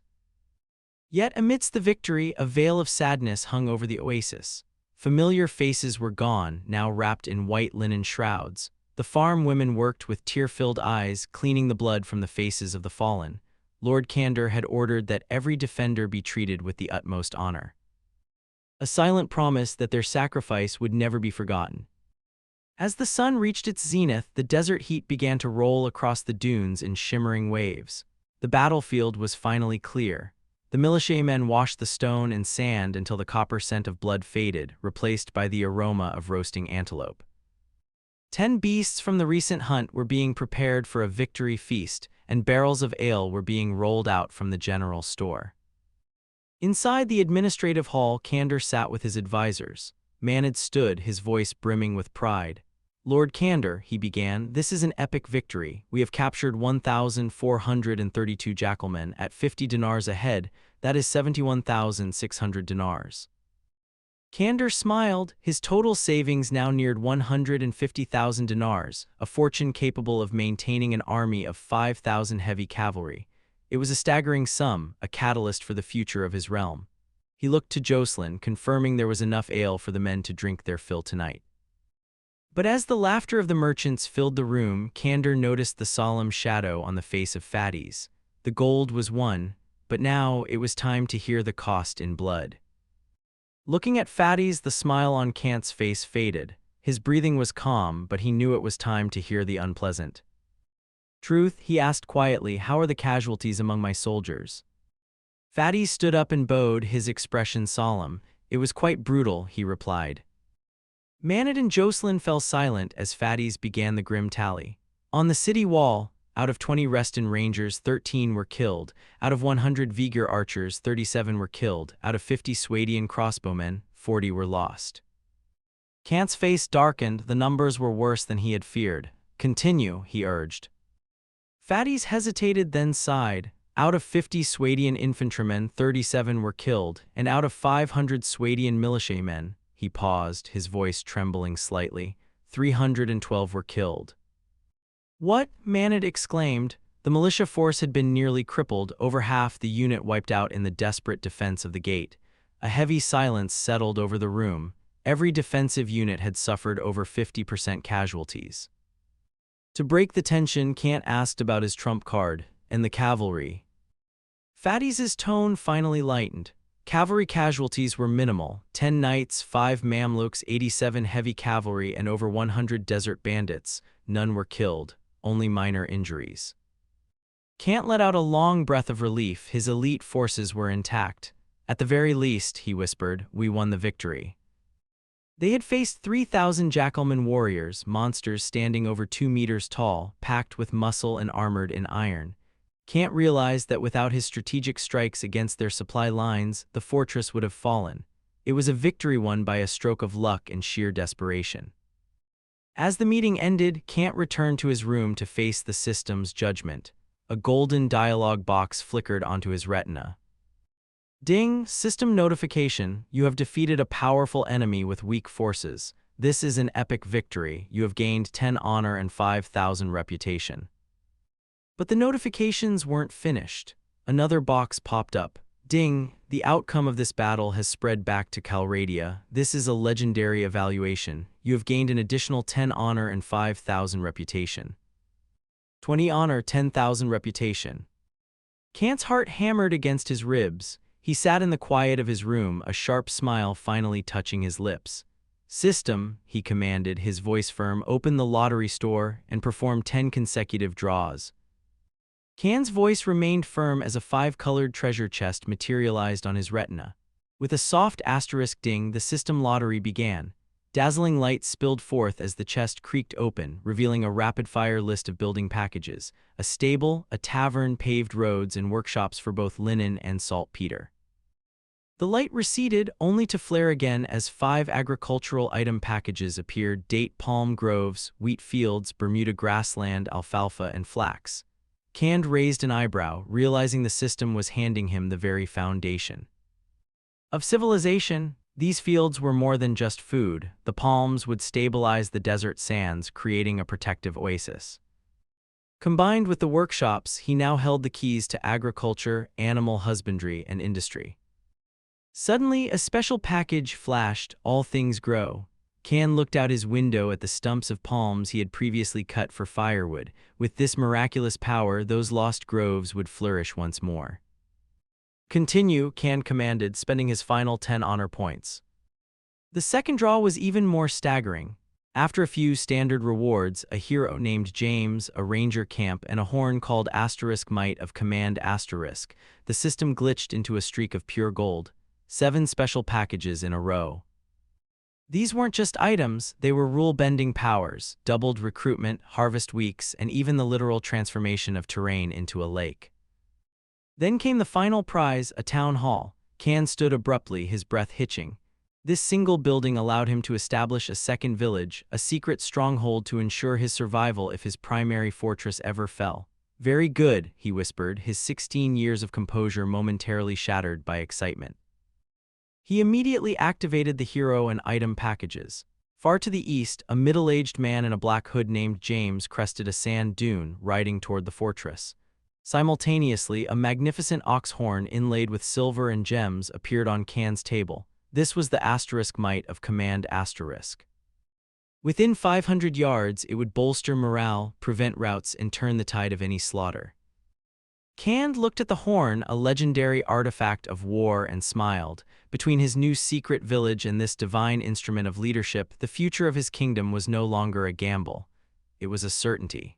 Yet amidst the victory, a veil of sadness hung over the oasis. Familiar faces were gone, now wrapped in white linen shrouds. The farm women worked with tear-filled eyes, cleaning the blood from the faces of the fallen. Lord Kandor had ordered that every defender be treated with the utmost honor. A silent promise that their sacrifice would never be forgotten. As the sun reached its zenith, the desert heat began to roll across the dunes in shimmering waves. The battlefield was finally clear. The militiamen washed the stone and sand until the copper scent of blood faded, replaced by the aroma of roasting antelope. 10 beasts from the recent hunt were being prepared for a victory feast, and barrels of ale were being rolled out from the general store. Inside the administrative hall, Kandor sat with his advisors. Manhwa stood, his voice brimming with pride. "Lord Kandor," he began, "this is an epic victory. We have captured 1,432 jackalmen at 50 dinars a head, that is 71,600 dinars. Kandor smiled, his total savings now neared 150,000 dinars, a fortune capable of maintaining an army of 5,000 heavy cavalry. It was a staggering sum, a catalyst for the future of his realm. He looked to Jocelyn, confirming there was enough ale for the men to drink their fill tonight. But as the laughter of the merchants filled the room, Kandor noticed the solemn shadow on the face of Fatties. The gold was won, but now it was time to hear the cost in blood. Looking at Fatties, the smile on Kant's face faded. His breathing was calm, but he knew it was time to hear the unpleasant truth. He asked quietly, "How are the casualties among my soldiers?" Fatties stood up and bowed, his expression solemn. "It was quite brutal," he replied. Manhwa and Jocelyn fell silent as Fatties began the grim tally. On the city wall, out of 20 Reston Rangers, 13 were killed. Out of 100 Vigir archers, 37 were killed. Out of 50 Swadian crossbowmen, 40 were lost. Kant's face darkened. The numbers were worse than he had feared. "Continue," he urged. Fatties hesitated, then sighed. Out of 50 Swadian infantrymen, 37 were killed, and out of 500 Swadian militiamen, he paused, his voice trembling slightly, 312 were killed. "What?" Manhwa exclaimed. The militia force had been nearly crippled, over half the unit wiped out in the desperate defense of the gate. A heavy silence settled over the room. Every defensive unit had suffered over 50% casualties. To break the tension, Kant asked about his trump card, and the cavalry. Fatties' tone finally lightened. Cavalry casualties were minimal: 10 knights, 5 Mamluks, 87 heavy cavalry, and over 100 desert bandits. None were killed, only minor injuries. Kant let out a long breath of relief. His elite forces were intact. "At the very least," he whispered, "we won the victory." They had faced 3,000 jackalman warriors, monsters standing over 2 meters tall, packed with muscle and armored in iron. Kant realized that without his strategic strikes against their supply lines, the fortress would have fallen. It was a victory won by a stroke of luck and sheer desperation. As the meeting ended, Kant returned to his room to face the system's judgment. A golden dialogue box flickered onto his retina. "Ding, system notification. You have defeated a powerful enemy with weak forces. This is an epic victory. You have gained 10 honor and 5,000 reputation." But the notifications weren't finished. Another box popped up. "Ding, the outcome of this battle has spread back to Calradia. This is a legendary evaluation. You have gained an additional 10 honor and 5,000 reputation. 20 honor, 10,000 reputation." Kant's heart hammered against his ribs. He sat in the quiet of his room, a sharp smile finally touching his lips. "System," he commanded, his voice firm, "open the lottery store and perform 10 consecutive draws." Kant's voice remained firm as a 5-colored treasure chest materialized on his retina. With a soft asterisk ding, the system lottery began. Dazzling light spilled forth as the chest creaked open, revealing a rapid-fire list of building packages: a stable, a tavern, paved roads, and workshops for both linen and saltpeter. The light receded, only to flare again as 5 agricultural item packages appeared: date palm groves, wheat fields, Bermuda grassland, alfalfa, and flax. Cand raised an eyebrow, realizing the system was handing him the very foundation of civilization. These fields were more than just food. The palms would stabilize the desert sands, creating a protective oasis. Combined with the workshops, he now held the keys to agriculture, animal husbandry, and industry. Suddenly, a special package flashed. All things grow. Can looked out his window at the stumps of palms he had previously cut for firewood. With this miraculous power, those lost groves would flourish once more. Continue, Can commanded, spending his final 10 honor points. The second draw was even more staggering. After a few standard rewards, a hero named James, a ranger camp, and a horn called *might of command*, the system glitched into a streak of pure gold. 7 special packages in a row. These weren't just items, they were rule-bending powers, doubled recruitment, harvest weeks, and even the literal transformation of terrain into a lake. Then came the final prize, a town hall. Can stood abruptly, his breath hitching. This single building allowed him to establish a second village, a secret stronghold to ensure his survival if his primary fortress ever fell. Very good, he whispered, his 16 years of composure momentarily shattered by excitement. He immediately activated the hero and item packages. Far to the east, a middle-aged man in a black hood named James crested a sand dune, riding toward the fortress. Simultaneously, a magnificent ox horn inlaid with silver and gems appeared on Can's table. This was the *might of command*. Within 500 yards, it would bolster morale, prevent routes, and turn the tide of any slaughter. Can looked at the horn, a legendary artifact of war, and smiled. Between his new secret village and this divine instrument of leadership, the future of his kingdom was no longer a gamble. It was a certainty.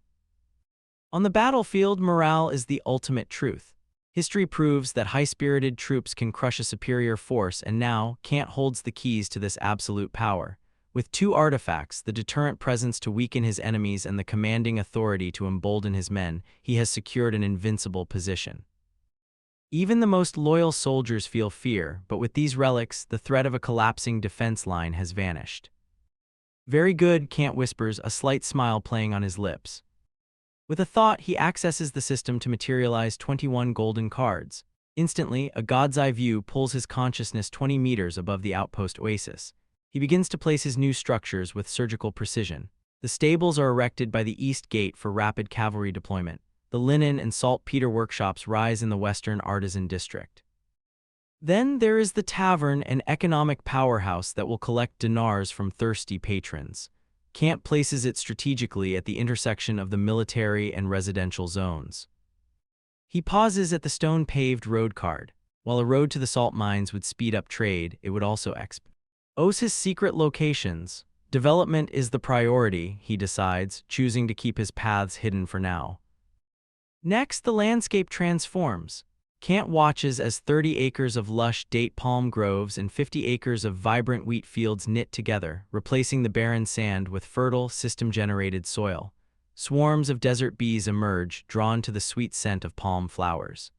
On the battlefield, morale is the ultimate truth. History proves that high-spirited troops can crush a superior force, and now Kant holds the keys to this absolute power. With 2 artifacts, the deterrent presence to weaken his enemies and the commanding authority to embolden his men, he has secured an invincible position. Even the most loyal soldiers feel fear, but with these relics, the threat of a collapsing defense line has vanished. Very good, Kant whispers, a slight smile playing on his lips. With a thought, he accesses the system to materialize 21 golden cards. Instantly, a god's eye view pulls his consciousness 20 meters above the outpost Oasis. He begins to place his new structures with surgical precision. The stables are erected by the east gate for rapid cavalry deployment. The linen and saltpeter workshops rise in the western artisan district. Then there is the tavern, an economic powerhouse that will collect dinars from thirsty patrons. Kant places it strategically at the intersection of the military and residential zones. He pauses at the stone-paved road card. While a road to the salt mines would speed up trade, it would also expedite Oasis' secret locations. Development is the priority, he decides, choosing to keep his paths hidden for now. Next, the landscape transforms. Kant watches as 30 acres of lush date palm groves and 50 acres of vibrant wheat fields knit together, replacing the barren sand with fertile, system-generated soil. Swarms of desert bees emerge, drawn to the sweet scent of palm flowers.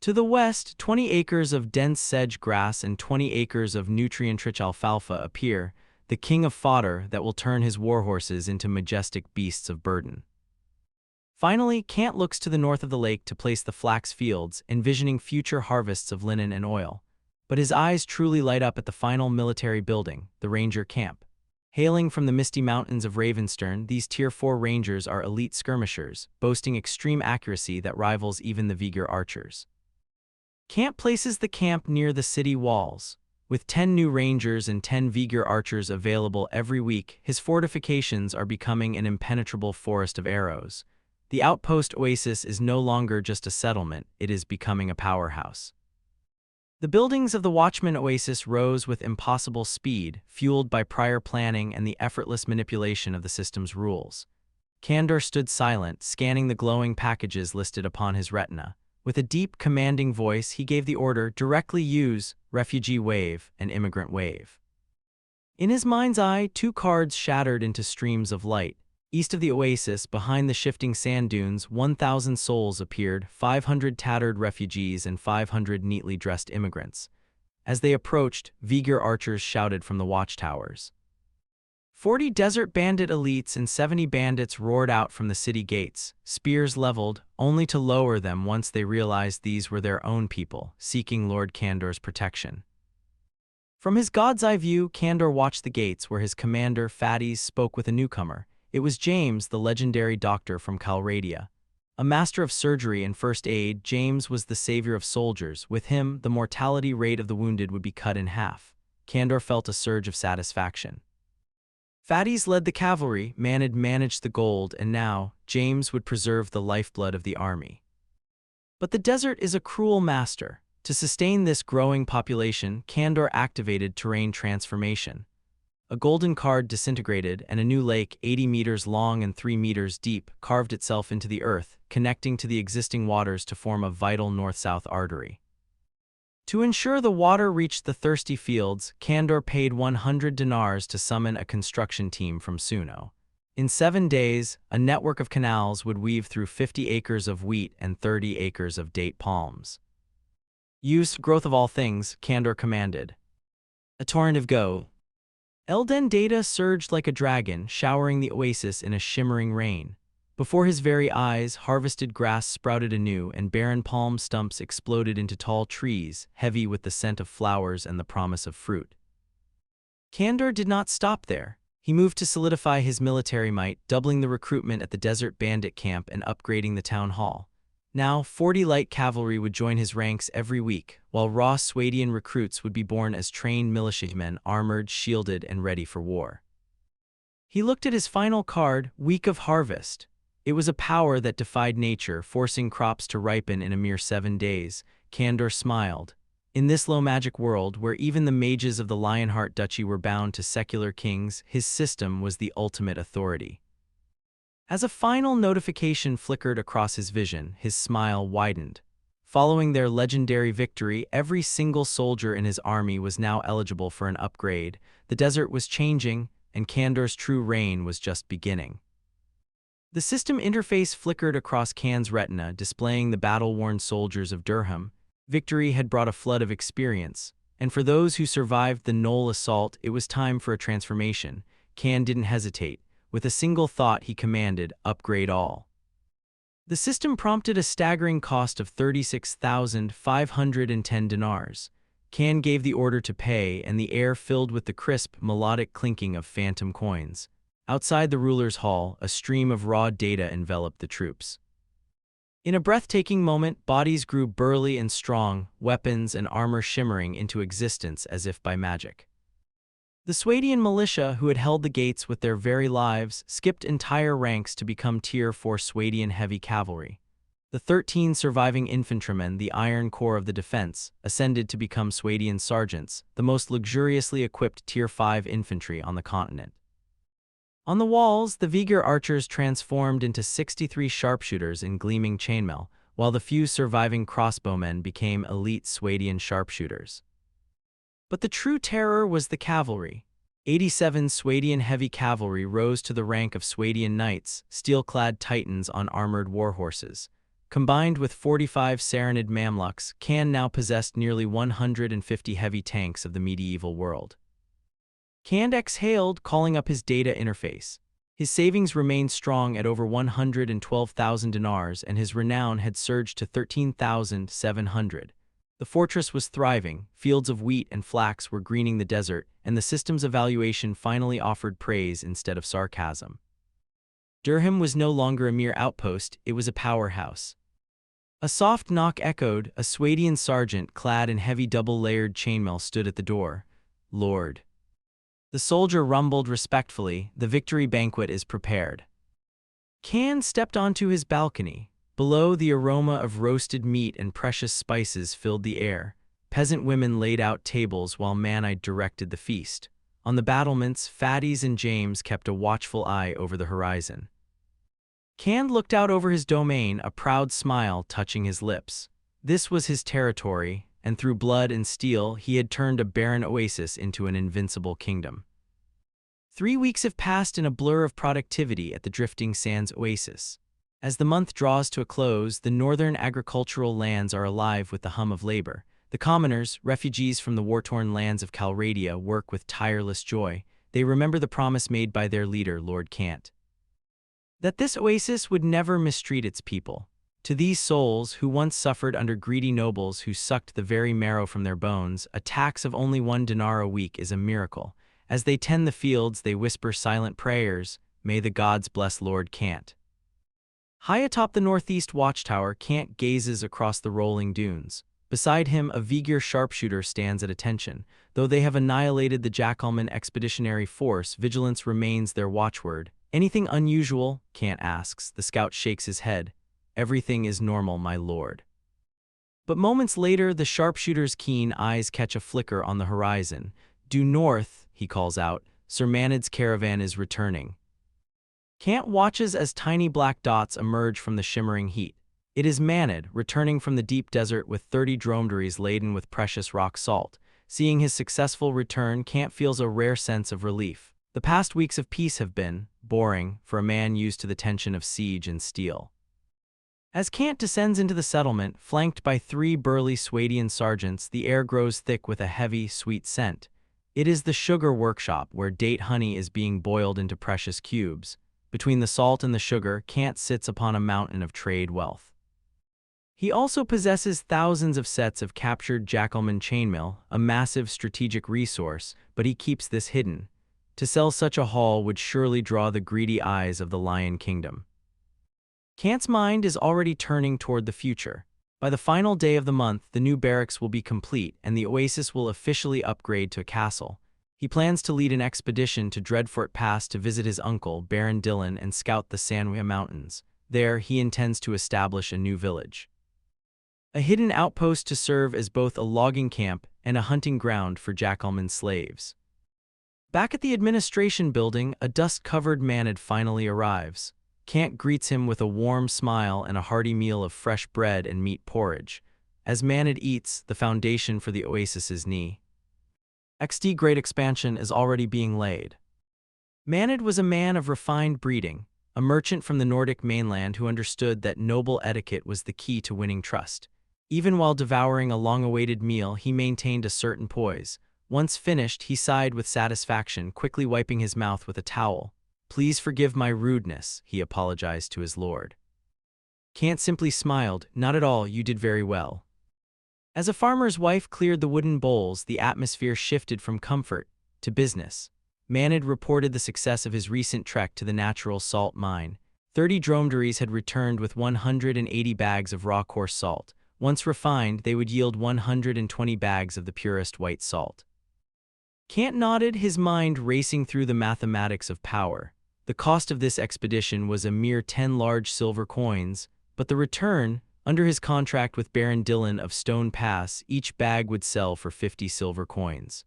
To the west, 20 acres of dense sedge grass and 20 acres of nutrient-rich alfalfa appear, the king of fodder that will turn his warhorses into majestic beasts of burden. Finally, Kant looks to the north of the lake to place the flax fields, envisioning future harvests of linen and oil. But his eyes truly light up at the final military building, the Ranger Camp. Hailing from the misty mountains of Ravenstern, these Tier 4 Rangers are elite skirmishers, boasting extreme accuracy that rivals even the Vigor archers. Kant places the camp near the city walls. With 10 new Rangers and 10 Vigor archers available every week, his fortifications are becoming an impenetrable forest of arrows. The outpost Oasis is no longer just a settlement, it is becoming a powerhouse. The buildings of the Watchman Oasis rose with impossible speed, fueled by prior planning and the effortless manipulation of the system's rules. Kandor stood silent, scanning the glowing packages listed upon his retina. With a deep, commanding voice, he gave the order, directly use Refugee Wave and Immigrant Wave. In his mind's eye, 2 cards shattered into streams of light. East of the Oasis, behind the shifting sand dunes, 1,000 souls appeared, 500 tattered refugees and 500 neatly dressed immigrants. As they approached, Vigor archers shouted from the watchtowers. 40 desert bandit elites and 70 bandits roared out from the city gates, spears leveled, only to lower them once they realized these were their own people, seeking Lord Kandor's protection. From his god's eye view, Kandor watched the gates where his commander, Fatties, spoke with a newcomer. It was James, the legendary doctor from Calradia. A master of surgery and first aid, James was the savior of soldiers. With him, the mortality rate of the wounded would be cut in half. Kandor felt a surge of satisfaction. Fatties led the cavalry, Manad managed the gold, and now, James would preserve the lifeblood of the army. But the desert is a cruel master. To sustain this growing population, Kandor activated terrain transformation. A golden card disintegrated, and a new lake 80 meters long and 3 meters deep carved itself into the earth, connecting to the existing waters to form a vital north-south artery. To ensure the water reached the thirsty fields, Kandor paid 100 dinars to summon a construction team from Suno. In 7 days, a network of canals would weave through 50 acres of wheat and 30 acres of date palms. Use growth of all things, Kandor commanded. A torrent of go. Elden data surged like a dragon, showering the oasis in a shimmering rain. Before his very eyes, harvested grass sprouted anew, and barren palm stumps exploded into tall trees, heavy with the scent of flowers and the promise of fruit. Kandor did not stop there. He moved to solidify his military might, doubling the recruitment at the desert bandit camp and upgrading the town hall. Now, 40 light cavalry would join his ranks every week, while raw Swadian recruits would be born as trained militiamen, armored, shielded, and ready for war. He looked at his final card, Week of Harvest. It was a power that defied nature, forcing crops to ripen in a mere 7 days. Kandor smiled. In this low-magic world, where even the mages of the Lionheart Duchy were bound to secular kings, his system was the ultimate authority. As a final notification flickered across his vision, his smile widened. Following their legendary victory, every single soldier in his army was now eligible for an upgrade. The desert was changing, and Kandor's true reign was just beginning. The system interface flickered across Khan's retina, displaying the battle-worn soldiers of Durham. Victory had brought a flood of experience, and for those who survived the Knoll assault, it was time for a transformation. Khan didn't hesitate. With a single thought, he commanded, upgrade all. The system prompted a staggering cost of 36,510 dinars. Khan gave the order to pay, and the air filled with the crisp, melodic clinking of phantom coins. Outside the ruler's hall, a stream of raw data enveloped the troops. In a breathtaking moment, bodies grew burly and strong, weapons and armor shimmering into existence as if by magic. The Swadian militia, who had held the gates with their very lives, skipped entire ranks to become Tier 4 Swadian heavy cavalry. The 13 surviving infantrymen, the iron core of the defense, ascended to become Swadian sergeants, the most luxuriously equipped Tier 5 infantry on the continent. On the walls, the Vigor archers transformed into 63 sharpshooters in gleaming chainmail, while the few surviving crossbowmen became elite Swadian sharpshooters. But the true terror was the cavalry. 87 Swadian heavy cavalry rose to the rank of Swadian knights, steel-clad titans on armored warhorses. Combined with 45 Saranid Mamluks, Khan now possessed nearly 150 heavy tanks of the medieval world. Khan exhaled, calling up his data interface. His savings remained strong at over 112,000 dinars, and his renown had surged to 13,700. The fortress was thriving, fields of wheat and flax were greening the desert, and the system's evaluation finally offered praise instead of sarcasm. Durham was no longer a mere outpost, it was a powerhouse. A soft knock echoed, a Swadian sergeant clad in heavy double-layered chainmail stood at the door. Lord. The soldier rumbled respectfully, the victory banquet is prepared. Khan stepped onto his balcony. Below, the aroma of roasted meat and precious spices filled the air. Peasant women laid out tables while Manhwa directed the feast. On the battlements, Fatties and James kept a watchful eye over the horizon. Khan looked out over his domain, a proud smile touching his lips. This was his territory, and through blood and steel he had turned a barren oasis into an invincible kingdom. 3 weeks have passed in a blur of productivity at the Drifting Sands Oasis. As the month draws to a close, the northern agricultural lands are alive with the hum of labor. The commoners, refugees from the war-torn lands of Calradia, work with tireless joy. they remember the promise made by their leader, Lord Kant, that this oasis would never mistreat its people. To these souls, who once suffered under greedy nobles who sucked the very marrow from their bones, a tax of only 1 dinar a week is a miracle. As they tend the fields, they whisper silent prayers, "May the gods bless Lord Kant." High atop the northeast watchtower, Kant gazes across the rolling dunes. Beside him, a Vigir sharpshooter stands at attention. Though they have annihilated the Jackalman expeditionary force, vigilance remains their watchword. "Anything unusual?" Kant asks. The scout shakes his head. "Everything is normal, my lord." But moments later, the sharpshooter's keen eyes catch a flicker on the horizon. "Due north," he calls out. "Sir Maned's caravan is returning." Kant watches as tiny black dots emerge from the shimmering heat. It is Maned, returning from the deep desert with 30 dromedaries laden with precious rock salt. Seeing his successful return, Kant feels a rare sense of relief. The past weeks of peace have been boring for a man used to the tension of siege and steel. As Kant descends into the settlement, flanked by 3 burly Swadian sergeants, the air grows thick with a heavy, sweet scent. It is the sugar workshop, where date honey is being boiled into precious cubes. Between the salt and the sugar, Kant sits upon a mountain of trade wealth. He also possesses thousands of sets of captured Jackalman chainmail, a massive strategic resource, but he keeps this hidden. To sell such a haul would surely draw the greedy eyes of the Lion Kingdom. Kant's mind is already turning toward the future. By the final day of the month, the new barracks will be complete, and the oasis will officially upgrade to a castle. He plans to lead an expedition to Dreadfort Pass to visit his uncle, Baron Dillon, and scout the Manhwa Mountains. There, he intends to establish a new village, a hidden outpost to serve as both a logging camp and a hunting ground for Jackalman slaves. Back at the administration building, a dust-covered Maned finally arrives. Kant greets him with a warm smile and a hearty meal of fresh bread and meat porridge. As Maned eats, the foundation for the oasis's next great expansion is already being laid. Maned was a man of refined breeding, a merchant from the Nordic mainland who understood that noble etiquette was the key to winning trust. Even while devouring a long-awaited meal, he maintained a certain poise. Once finished, he sighed with satisfaction, quickly wiping his mouth with a towel. "Please forgive my rudeness," he apologized to his lord. Kant simply smiled. "Not at all, you did very well." As a farmer's wife cleared the wooden bowls, the atmosphere shifted from comfort to business. Maned reported the success of his recent trek to the natural salt mine. 30 dromedaries had returned with 180 bags of raw coarse salt. Once refined, they would yield 120 bags of the purest white salt. Kant nodded, his mind racing through the mathematics of power. The cost of this expedition was a mere 10 large silver coins, but the return, under his contract with Baron Dillon of Stone Pass, each bag would sell for 50 silver coins.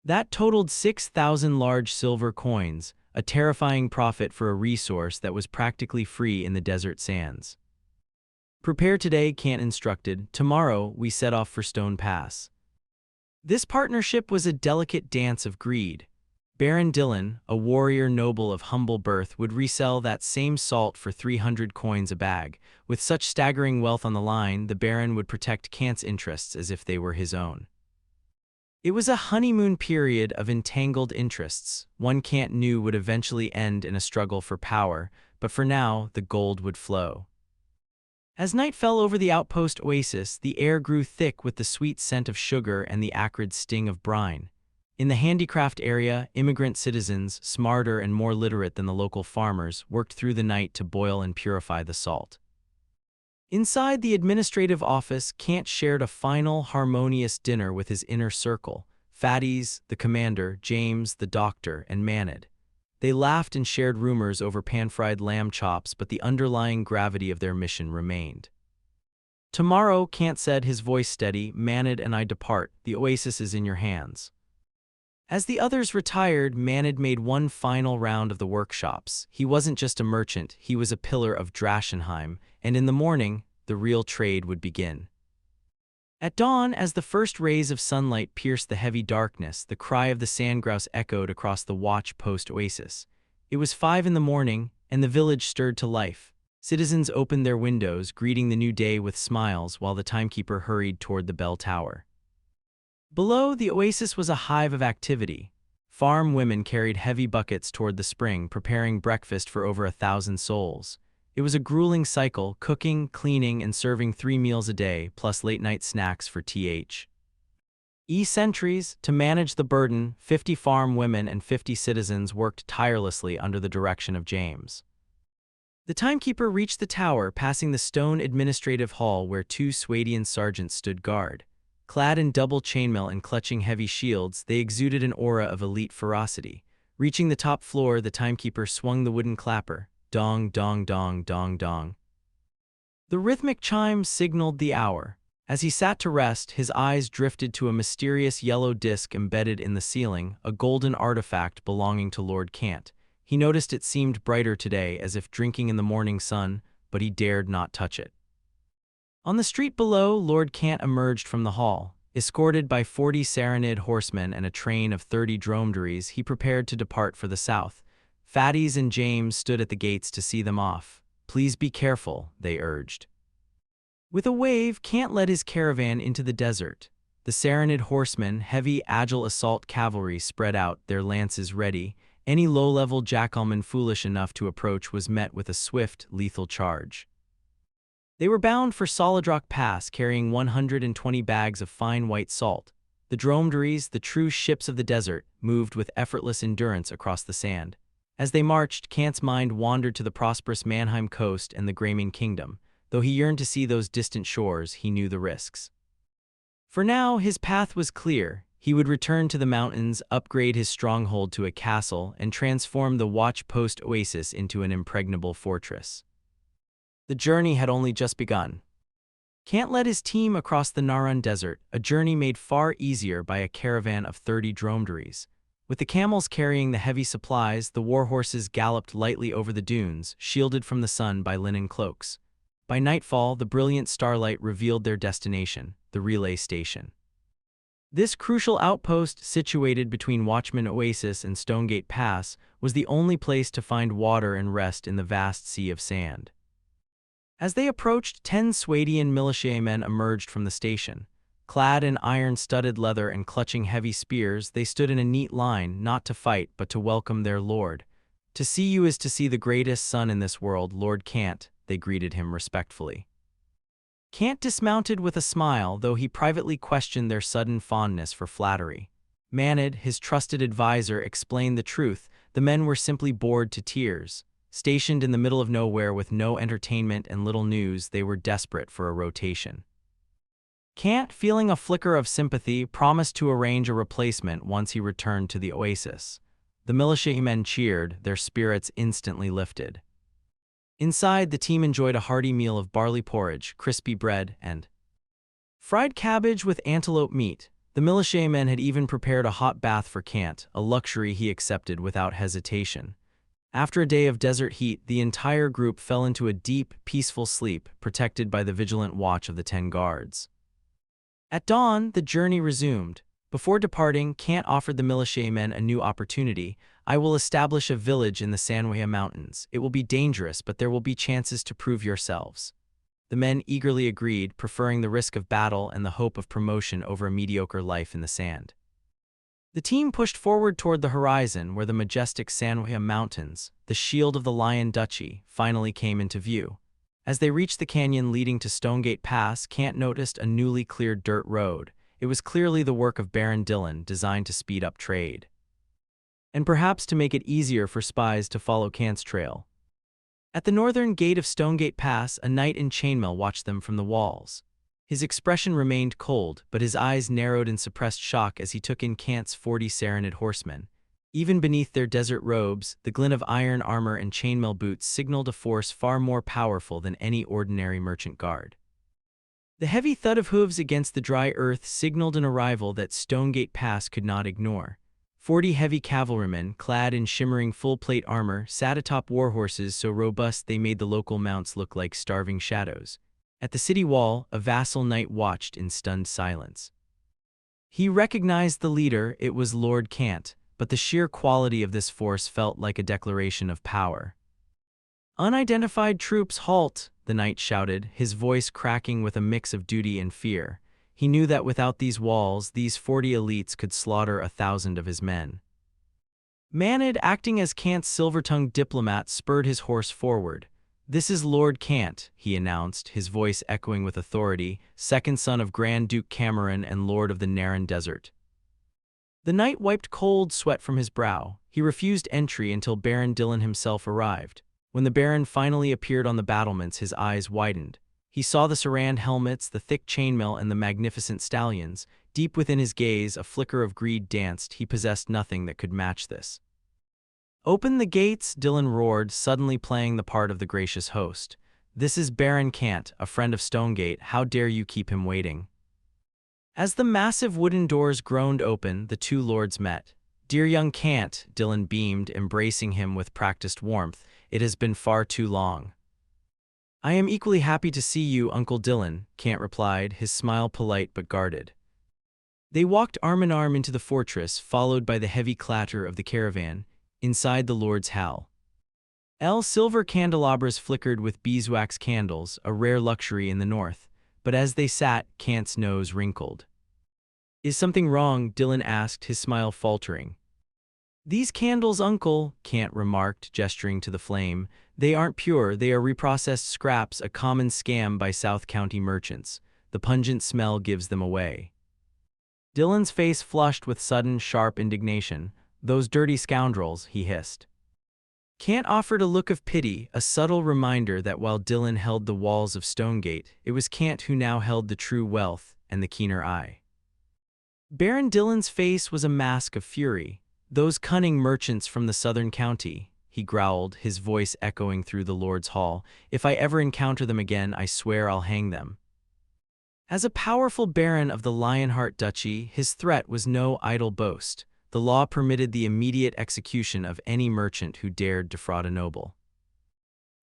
That totaled 6,000 large silver coins, a terrifying profit for a resource that was practically free in the desert sands. "Prepare today," Kant instructed. "Tomorrow, we set off for Stone Pass." This partnership was a delicate dance of greed. Baron Dillon, a warrior noble of humble birth, would resell that same salt for 300 coins a bag. With such staggering wealth on the line, the Baron would protect Kant's interests as if they were his own. It was a honeymoon period of entangled interests. One Kant knew would eventually end in a struggle for power, but for now, the gold would flow. As night fell over the outpost oasis, the air grew thick with the sweet scent of sugar and the acrid sting of brine. In the handicraft area, immigrant citizens, smarter and more literate than the local farmers, worked through the night to boil and purify the salt. Inside the administrative office, Kant shared a final, harmonious dinner with his inner circle: Fatties, the commander, James, the doctor, and Maned. They laughed and shared rumors over pan-fried lamb chops, but the underlying gravity of their mission remained. "Tomorrow," Kant said, his voice steady, "Maned and I depart. The oasis is in your hands." As the others retired, Maned made one final round of the workshops. He wasn't just a merchant, he was a pillar of Drachenheim, and in the morning, the real trade would begin. At dawn, as the first rays of sunlight pierced the heavy darkness, the cry of the sandgrouse echoed across the watch-post oasis. It was 5 in the morning, and the village stirred to life. Citizens opened their windows, greeting the new day with smiles, while the timekeeper hurried toward the bell tower. Below, the oasis was a hive of activity. Farm women carried heavy buckets toward the spring, preparing breakfast for over 1,000 souls. It was a grueling cycle, cooking, cleaning, and serving 3 meals a day, plus late-night snacks for sentries. To manage the burden, 50 farm women and 50 citizens worked tirelessly under the direction of James. The timekeeper reached the tower, passing the stone administrative hall where 2 Swadian sergeants stood guard. Clad in double chainmail and clutching heavy shields, they exuded an aura of elite ferocity. Reaching the top floor, the timekeeper swung the wooden clapper. Dong, dong, dong, dong, dong. The rhythmic chime signaled the hour. As he sat to rest, his eyes drifted to a mysterious yellow disc embedded in the ceiling, a golden artifact belonging to Lord Cant. He noticed it seemed brighter today, as if drinking in the morning sun, but he dared not touch it. On the street below, Lord Cant emerged from the hall. Escorted by 40 serenade horsemen and a train of 30 dromedaries, he prepared to depart for the south. Fatties and James stood at the gates to see them off. "Please be careful," they urged. With a wave, Cant led his caravan into the desert. The serenade horsemen, heavy, agile assault cavalry, spread out, their lances ready. Any low-level jackalman foolish enough to approach was met with a swift, lethal charge. They were bound for Solid Rock Pass, carrying 120 bags of fine white salt. The dromedaries, the true ships of the desert, moved with effortless endurance across the sand. As they marched, Cant's mind wandered to the prosperous Mannheim coast and the Grayman Kingdom. Though he yearned to see those distant shores, he knew the risks. For now, his path was clear. He would return to the mountains, upgrade his stronghold to a castle, and transform the watch post Oasis into an impregnable fortress. The journey had only just begun. Cant led his team across the Narun Desert, a journey made far easier by a caravan of 30 dromedaries. With the camels carrying the heavy supplies, the warhorses galloped lightly over the dunes, shielded from the sun by linen cloaks. By nightfall, the brilliant starlight revealed their destination, the relay station. This crucial outpost, situated between Watchman Oasis and Stonegate Pass, was the only place to find water and rest in the vast sea of sand. As they approached, 10 Swadian militiamen emerged from the station. Clad in iron-studded leather and clutching heavy spears, they stood in a neat line, not to fight but to welcome their lord. "To see you is to see the greatest son in this world, Lord Cant," they greeted him respectfully. Cant dismounted with a smile, though he privately questioned their sudden fondness for flattery. Manhwa, his trusted advisor, explained the truth. The men were simply bored to tears. Stationed in the middle of nowhere with no entertainment and little news, they were desperate for a rotation. Cant, feeling a flicker of sympathy, promised to arrange a replacement once he returned to the Oasis. The militiamen cheered, their spirits instantly lifted. Inside, the team enjoyed a hearty meal of barley porridge, crispy bread, and fried cabbage with antelope meat. The militiamen had even prepared a hot bath for Cant, a luxury he accepted without hesitation. After a day of desert heat, the entire group fell into a deep, peaceful sleep, protected by the vigilant watch of the 10 guards. At dawn, the journey resumed. Before departing, Cant offered the militiamen a new opportunity. "I will establish a village in the Manhwa Mountains. It will be dangerous, but there will be chances to prove yourselves." The men eagerly agreed, preferring the risk of battle and the hope of promotion over a mediocre life in the sand. The team pushed forward toward the horizon, where the majestic Manhwa Mountains, the shield of the Lion Duchy, finally came into view. As they reached the canyon leading to Stonegate Pass, Cant noticed a newly cleared dirt road. It was clearly the work of Baron Dillon, designed to speed up trade, and perhaps to make it easier for spies to follow Cant's trail. At the northern gate of Stonegate Pass, a knight in chainmail watched them from the walls. His expression remained cold, but his eyes narrowed in suppressed shock as he took in Cant's 40 serenade horsemen. Even beneath their desert robes, the glint of iron armor and chainmail boots signaled a force far more powerful than any ordinary merchant guard. The heavy thud of hooves against the dry earth signaled an arrival that Stonegate Pass could not ignore. 40 heavy cavalrymen, clad in shimmering full-plate armor, sat atop warhorses so robust they made the local mounts look like starving shadows. At the city wall, a vassal knight watched in stunned silence. He recognized the leader. It was Lord Cant, but the sheer quality of this force felt like a declaration of power. "Unidentified troops, halt!" the knight shouted, his voice cracking with a mix of duty and fear. He knew that without these walls, these 40 elites could slaughter 1,000 of his men. Manhwa, acting as Kant's silver-tongued diplomat, spurred his horse forward. "This is Lord Kant," he announced, his voice echoing with authority, second son of Grand Duke Cameron and Lord of the Narran Desert. The knight wiped cold sweat from his brow. He refused entry until Baron Dillon himself arrived. When the Baron finally appeared on the battlements, his eyes widened. He saw the Saran helmets, the thick chainmail, and the magnificent stallions. Deep within his gaze, a flicker of greed danced. He possessed nothing that could match this. "Open the gates," Dillon roared, suddenly playing the part of the gracious host. "This is Baron Kant, a friend of Stonegate. How dare you keep him waiting?" As the massive wooden doors groaned open, the two lords met. "Dear young Kant," Dillon beamed, embracing him with practiced warmth, "it has been far too long." "I am equally happy to see you, Uncle Dillon," Kant replied, his smile polite but guarded. They walked arm in arm into the fortress, followed by the heavy clatter of the caravan. Inside the lord's hall, silver candelabras flickered with beeswax candles, a rare luxury in the north. But as they sat, Kant's nose wrinkled. "Is something wrong?" Dillon asked, his smile faltering. "These candles, Uncle," Kant remarked, gesturing to the flame, "they aren't pure, they are reprocessed scraps, a common scam by South County merchants. The pungent smell gives them away." Dillon's face flushed with sudden, sharp indignation. "Those dirty scoundrels," he hissed. Kant offered a look of pity, a subtle reminder that while Dillon held the walls of Stonegate, it was Kant who now held the true wealth and the keener eye. Baron Dillon's face was a mask of fury. "Those cunning merchants from the southern county," he growled, his voice echoing through the Lord's hall. "If I ever encounter them again, I swear I'll hang them." As a powerful baron of the Lionheart Duchy, his threat was no idle boast. The law permitted the immediate execution of any merchant who dared defraud a noble.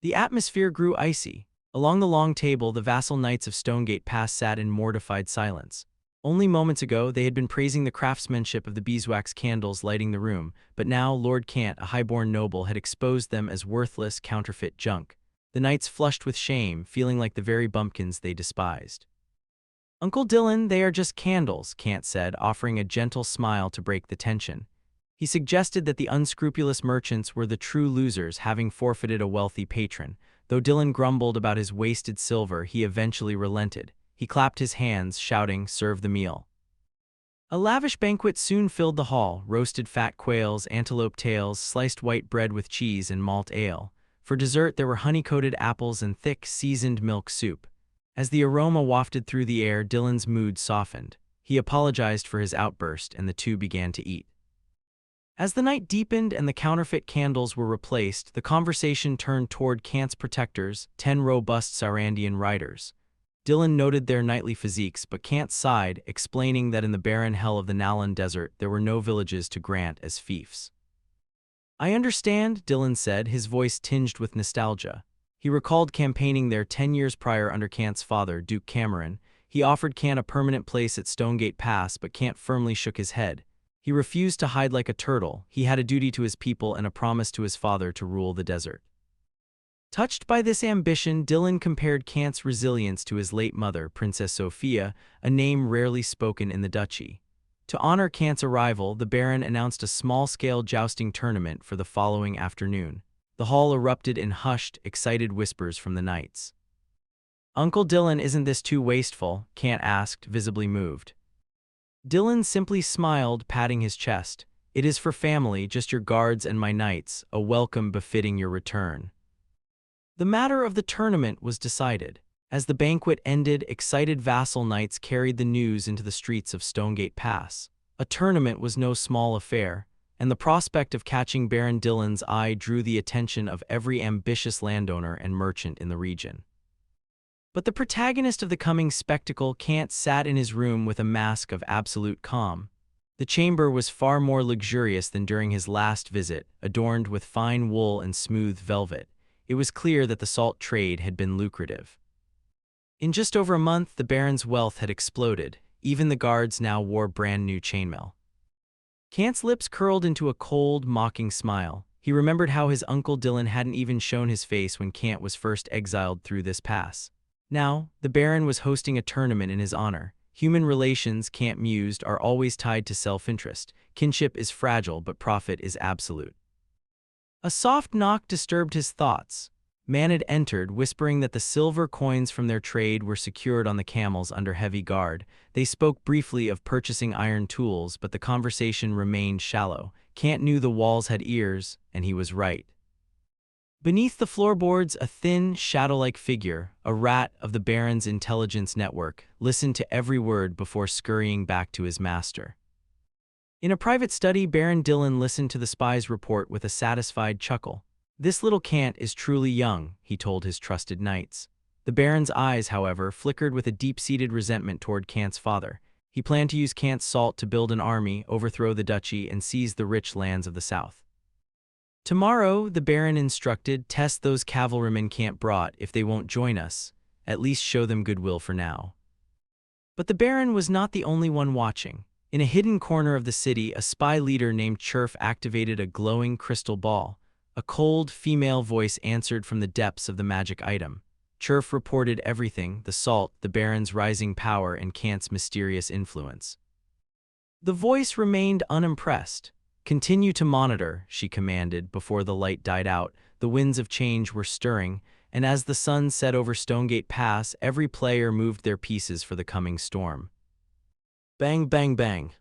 The atmosphere grew icy. Along the long table, the vassal knights of Stonegate Pass sat in mortified silence. Only moments ago, they had been praising the craftsmanship of the beeswax candles lighting the room, but now Lord Kant, a high-born noble, had exposed them as worthless, counterfeit junk. The knights flushed with shame, feeling like the very bumpkins they despised. "Uncle Dillon, they are just candles," Kant said, offering a gentle smile to break the tension. He suggested that the unscrupulous merchants were the true losers, having forfeited a wealthy patron. Though Dillon grumbled about his wasted silver, he eventually relented. He clapped his hands, shouting, "Serve the meal." A lavish banquet soon filled the hall: roasted fat quails, antelope tails, sliced white bread with cheese, and malt ale. For dessert, there were honey-coated apples and thick, seasoned milk soup. As the aroma wafted through the air, Dillon's mood softened. He apologized for his outburst, and the two began to eat. As the night deepened and the counterfeit candles were replaced, the conversation turned toward Kant's protectors, 10 robust Sarandian riders. Dillon noted their knightly physiques, but Kant sighed, explaining that in the barren hell of the Narran Desert there were no villages to grant as fiefs. "I understand," Dillon said, his voice tinged with nostalgia. He recalled campaigning there 10 years prior under Kant's father, Duke Cameron. He offered Kant a permanent place at Stonegate Pass, but Kant firmly shook his head. He refused to hide like a turtle. He had a duty to his people and a promise to his father to rule the desert. Touched by this ambition, Dillon compared Kant's resilience to his late mother, Princess Sophia, a name rarely spoken in the duchy. To honor Kant's arrival, the Baron announced a small-scale jousting tournament for the following afternoon. The hall erupted in hushed, excited whispers from the knights. "Uncle Dillon, isn't this too wasteful?" Kant asked, visibly moved. Dillon simply smiled, patting his chest. "It is for family, just your guards and my knights, a welcome befitting your return." The matter of the tournament was decided. As the banquet ended, excited vassal knights carried the news into the streets of Stonegate Pass. A tournament was no small affair, and the prospect of catching Baron Dillon's eye drew the attention of every ambitious landowner and merchant in the region. But the protagonist of the coming spectacle, Kant, sat in his room with a mask of absolute calm. The chamber was far more luxurious than during his last visit, adorned with fine wool and smooth velvet. It was clear that the salt trade had been lucrative. In just over a month, the Baron's wealth had exploded. Even the guards now wore brand-new chainmail. Kant's lips curled into a cold, mocking smile. He remembered how his Uncle Dillon hadn't even shown his face when Kant was first exiled through this pass. Now, the Baron was hosting a tournament in his honor. Human relations, Kant mused, are always tied to self-interest. Kinship is fragile, but profit is absolute. A soft knock disturbed his thoughts. Manhwa entered, whispering that the silver coins from their trade were secured on the camels under heavy guard. They spoke briefly of purchasing iron tools, but the conversation remained shallow. Kant knew the walls had ears, and he was right. Beneath the floorboards, a thin, shadow-like figure, a rat of the Baron's intelligence network, listened to every word before scurrying back to his master. In a private study, Baron Dillon listened to the spy's report with a satisfied chuckle. "This little Kant is truly young," he told his trusted knights. The Baron's eyes, however, flickered with a deep-seated resentment toward Kant's father. He planned to use Kant's salt to build an army, overthrow the duchy, and seize the rich lands of the south. "Tomorrow," the Baron instructed, "test those cavalrymen Kant brought. If they won't join us, at least show them goodwill for now." But the Baron was not the only one watching. In a hidden corner of the city, a spy leader named Cherf activated a glowing crystal ball. A cold, female voice answered from the depths of the magic item. Cherf reported everything: the salt, the Baron's rising power, and Kant's mysterious influence. The voice remained unimpressed. "Continue to monitor," she commanded. Before the light died out, the winds of change were stirring, and as the sun set over Stonegate Pass, every player moved their pieces for the coming storm. Bang, bang, bang.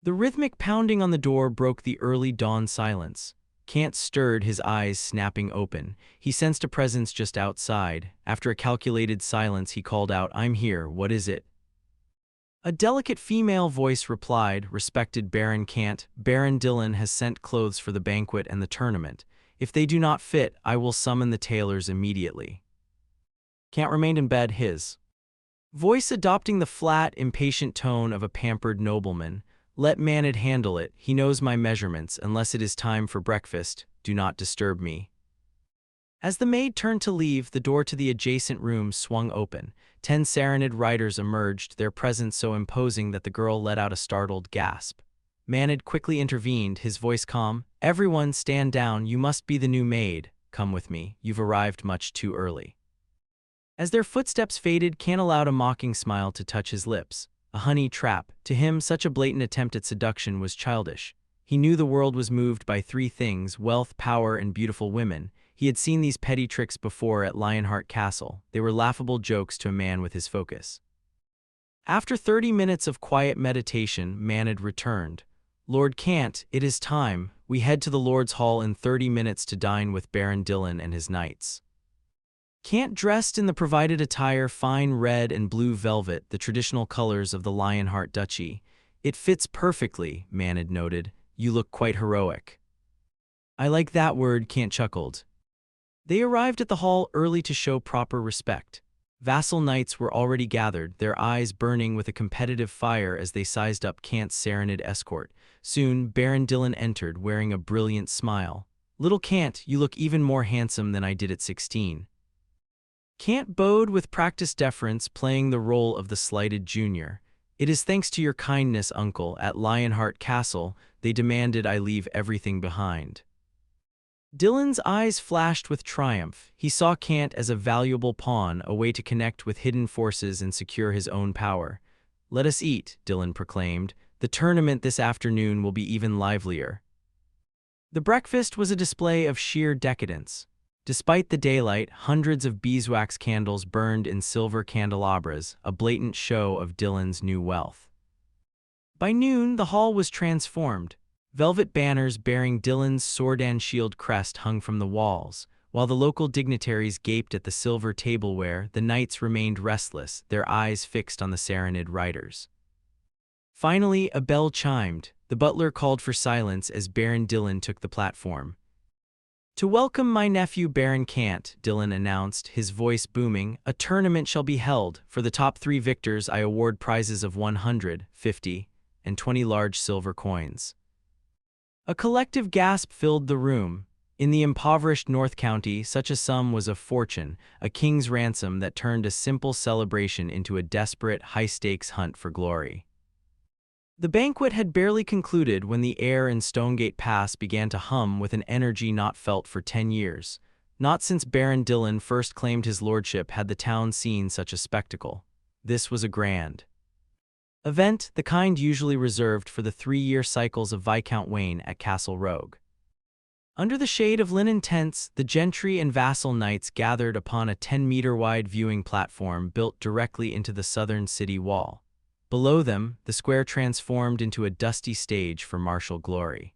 The rhythmic pounding on the door broke the early dawn silence. Kant stirred, his eyes snapping open. He sensed a presence just outside. After a calculated silence, he called out, "I'm here, what is it?" A delicate female voice replied, "Respected Baron Kant, Baron Dillon has sent clothes for the banquet and the tournament. If they do not fit, I will summon the tailors immediately." Kant remained in bed, his voice adopting the flat, impatient tone of a pampered nobleman. "Let Manhwa handle it. He knows my measurements. Unless it is time for breakfast, do not disturb me." As the maid turned to leave, the door to the adjacent room swung open. 10 Saranid riders emerged, their presence so imposing that the girl let out a startled gasp. Manhwa quickly intervened, his voice calm. "Everyone, stand down. You must be the new maid. Come with me. You've arrived much too early." As their footsteps faded, Kant allowed a mocking smile to touch his lips. A honey trap. To him, such a blatant attempt at seduction was childish. He knew the world was moved by 3 things: wealth, power, and beautiful women. He had seen these petty tricks before at Lionheart Castle. They were laughable jokes to a man with his focus. After 30 minutes of quiet meditation, Manhwa returned. "Lord Kant, it is time. We head to the Lord's Hall in 30 minutes to dine with Baron Dillon and his knights." Kant, dressed in the provided attire, fine red and blue velvet, the traditional colors of the Lionheart Duchy. "It fits perfectly," Manhwa noted. "You look quite heroic." "I like that word," Kant chuckled. They arrived at the hall early to show proper respect. Vassal knights were already gathered, their eyes burning with a competitive fire as they sized up Kant's Saranid escort. Soon, Baron Dillon entered, wearing a brilliant smile. "Little Kant, you look even more handsome than I did at 16. Kant bowed with practiced deference, playing the role of the slighted junior. "It is thanks to your kindness, uncle. At Lionheart Castle, they demanded I leave everything behind." Dillon's eyes flashed with triumph. He saw Kant as a valuable pawn, a way to connect with hidden forces and secure his own power. "Let us eat," Dillon proclaimed. "The tournament this afternoon will be even livelier." The breakfast was a display of sheer decadence. Despite the daylight, hundreds of beeswax candles burned in silver candelabras, a blatant show of Dillon's new wealth. By noon, the hall was transformed. Velvet banners bearing Dillon's sword and shield crest hung from the walls. While the local dignitaries gaped at the silver tableware, the knights remained restless, their eyes fixed on the Saranid riders. Finally, a bell chimed. The butler called for silence as Baron Dillon took the platform. "To welcome my nephew Baron Kant," Dillon announced, his voice booming, "a tournament shall be held. For the top 3 victors, I award prizes of 100, 50, and 20 large silver coins." A collective gasp filled the room. In the impoverished North County, such a sum was a fortune, a king's ransom that turned a simple celebration into a desperate, high-stakes hunt for glory. The banquet had barely concluded when the air in Stonegate Pass began to hum with an energy not felt for 10 years. Not since Baron Dillon first claimed his lordship had the town seen such a spectacle. This was a grand Event, the kind usually reserved for the 3-year cycles of Viscount Wayne at Castle Rogue. Under the shade of linen tents, the gentry and vassal knights gathered upon a 10-meter-wide viewing platform built directly into the southern city wall. Below them, the square transformed into a dusty stage for martial glory.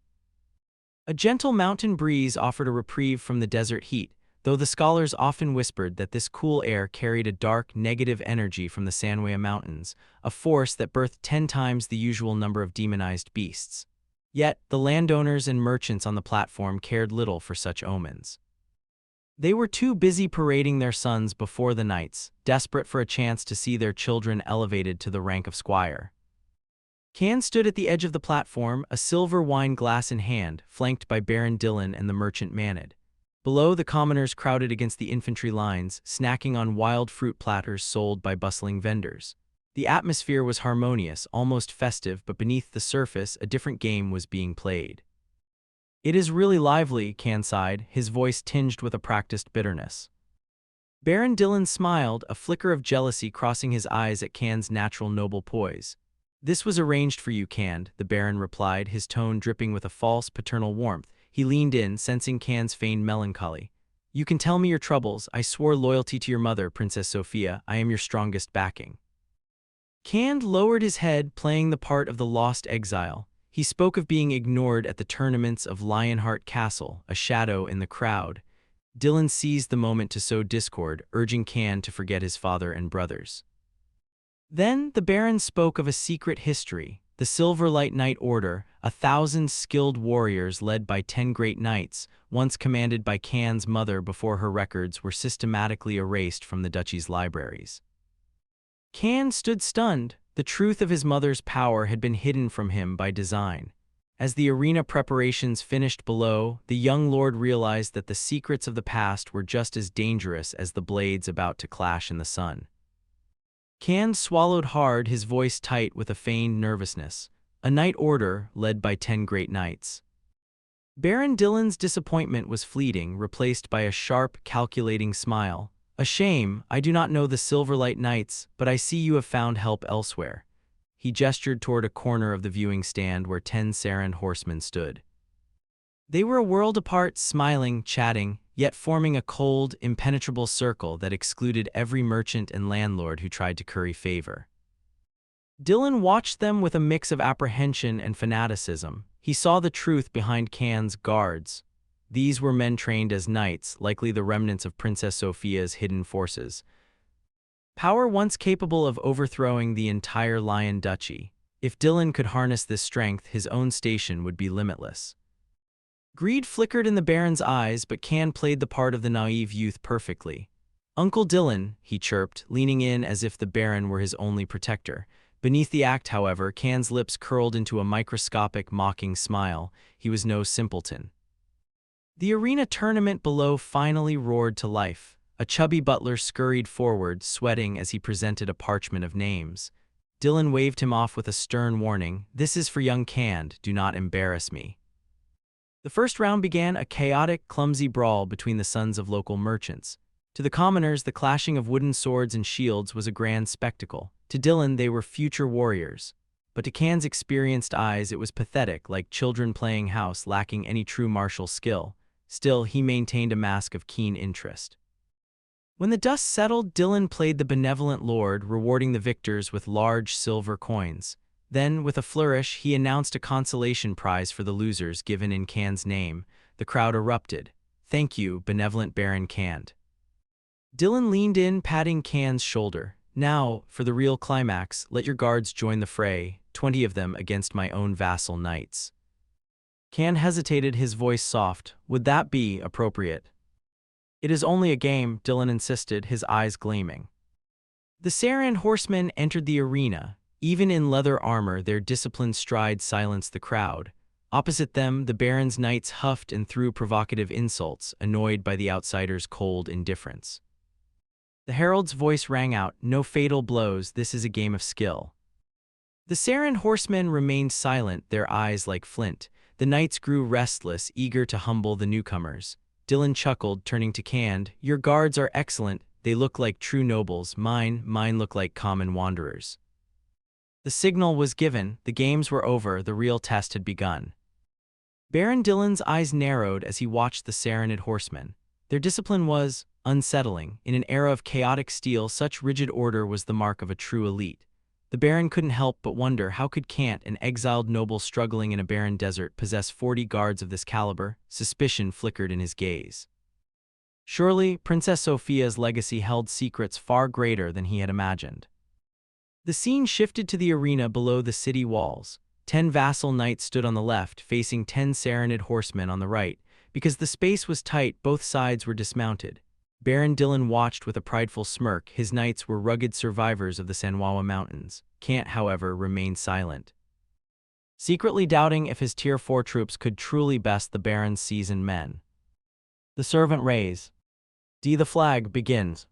A gentle mountain breeze offered a reprieve from the desert heat, though the scholars often whispered that this cool air carried a dark, negative energy from the Sanwea Mountains, a force that birthed 10 times the usual number of demonized beasts. Yet, the landowners and merchants on the platform cared little for such omens. They were too busy parading their sons before the knights, desperate for a chance to see their children elevated to the rank of squire. Can stood at the edge of the platform, a silver wine glass in hand, flanked by Baron Dillon and the merchant Manhwa. Below, the commoners crowded against the infantry lines, snacking on wild fruit platters sold by bustling vendors. The atmosphere was harmonious, almost festive, but beneath the surface, a different game was being played. "It is really lively," Can sighed, his voice tinged with a practiced bitterness. Baron Dillon smiled, a flicker of jealousy crossing his eyes at Can's natural noble poise. "This was arranged for you, Can," the Baron replied, his tone dripping with a false paternal warmth. He leaned in, sensing Can's feigned melancholy. "You can tell me your troubles. I swore loyalty to your mother, Princess Sophia. I am your strongest backing." Can lowered his head, playing the part of the lost exile. He spoke of being ignored at the tournaments of Lionheart Castle, a shadow in the crowd. Dillon seized the moment to sow discord, urging Can to forget his father and brothers. Then the Baron spoke of a secret history, the Silverlight Knight Order, 1,000 skilled warriors led by 10 great knights, once commanded by Can's mother before her records were systematically erased from the duchy's libraries. Can stood stunned. The truth of his mother's power had been hidden from him by design. As the arena preparations finished below, the young lord realized that the secrets of the past were just as dangerous as the blades about to clash in the sun. Can swallowed hard, his voice tight with a feigned nervousness. A knight order, led by 10 great knights. Baron Dillon's disappointment was fleeting, replaced by a sharp, calculating smile. "A shame, I do not know the Silverlight Knights, but I see you have found help elsewhere." He gestured toward a corner of the viewing stand where 10 Saran horsemen stood. They were a world apart, smiling, chatting, yet forming a cold, impenetrable circle that excluded every merchant and landlord who tried to curry favor. Dillon watched them with a mix of apprehension and fanaticism. He saw the truth behind Can's guards. These were men trained as knights, likely the remnants of Princess Sophia's hidden forces. Power once capable of overthrowing the entire Lion Duchy. If Dillon could harness this strength, his own station would be limitless. Greed flickered in the Baron's eyes, but Can played the part of the naive youth perfectly. "Uncle Dillon," he chirped, leaning in as if the Baron were his only protector. Beneath the act, however, Can's lips curled into a microscopic, mocking smile. He was no simpleton. The arena tournament below finally roared to life. A chubby butler scurried forward, sweating as he presented a parchment of names. Dillon waved him off with a stern warning. "This is for young Can, do not embarrass me." The first round began, a chaotic, clumsy brawl between the sons of local merchants. To the commoners, the clashing of wooden swords and shields was a grand spectacle. To Dillon, they were future warriors. But to Can's experienced eyes, it was pathetic, like children playing house, lacking any true martial skill. Still, he maintained a mask of keen interest. When the dust settled, Dillon played the benevolent lord, rewarding the victors with large silver coins. Then, with a flourish, he announced a consolation prize for the losers given in Can's name. The crowd erupted. "Thank you, benevolent Baron Can." Dillon leaned in, patting Can's shoulder. "Now, for the real climax, let your guards join the fray, 20 of them against my own vassal knights." Can hesitated, his voice soft. "Would that be appropriate?" "It is only a game," Dillon insisted, his eyes gleaming. The Saran horsemen entered the arena. Even in leather armor, their disciplined stride silenced the crowd. Opposite them, the Baron's knights huffed and threw provocative insults, annoyed by the outsiders' cold indifference. The herald's voice rang out, "No fatal blows, this is a game of skill." The Saran horsemen remained silent, their eyes like flint. The knights grew restless, eager to humble the newcomers. Dillon chuckled, turning to Can. "Your guards are excellent. They look like true nobles. Mine look like common wanderers." The signal was given, the games were over, the real test had begun. Baron Dylan's eyes narrowed as he watched the Serenade horsemen. Their discipline was unsettling. In an era of chaotic steel, such rigid order was the mark of a true elite. The Baron couldn't help but wonder, how could Kant, an exiled noble struggling in a barren desert, possess 40 guards of this caliber? Suspicion flickered in his gaze. Surely, Princess Sophia's legacy held secrets far greater than he had imagined. The scene shifted to the arena below the city walls. 10 vassal knights stood on the left, facing 10 Serenade horsemen on the right. Because the space was tight, both sides were dismounted. Baron Dylan watched with a prideful smirk. His knights were rugged survivors of the Manhwa mountains. Kant, however, remained silent, secretly doubting if his Tier 4 troops could truly best the Baron's seasoned men. The servant raise. The flag begins.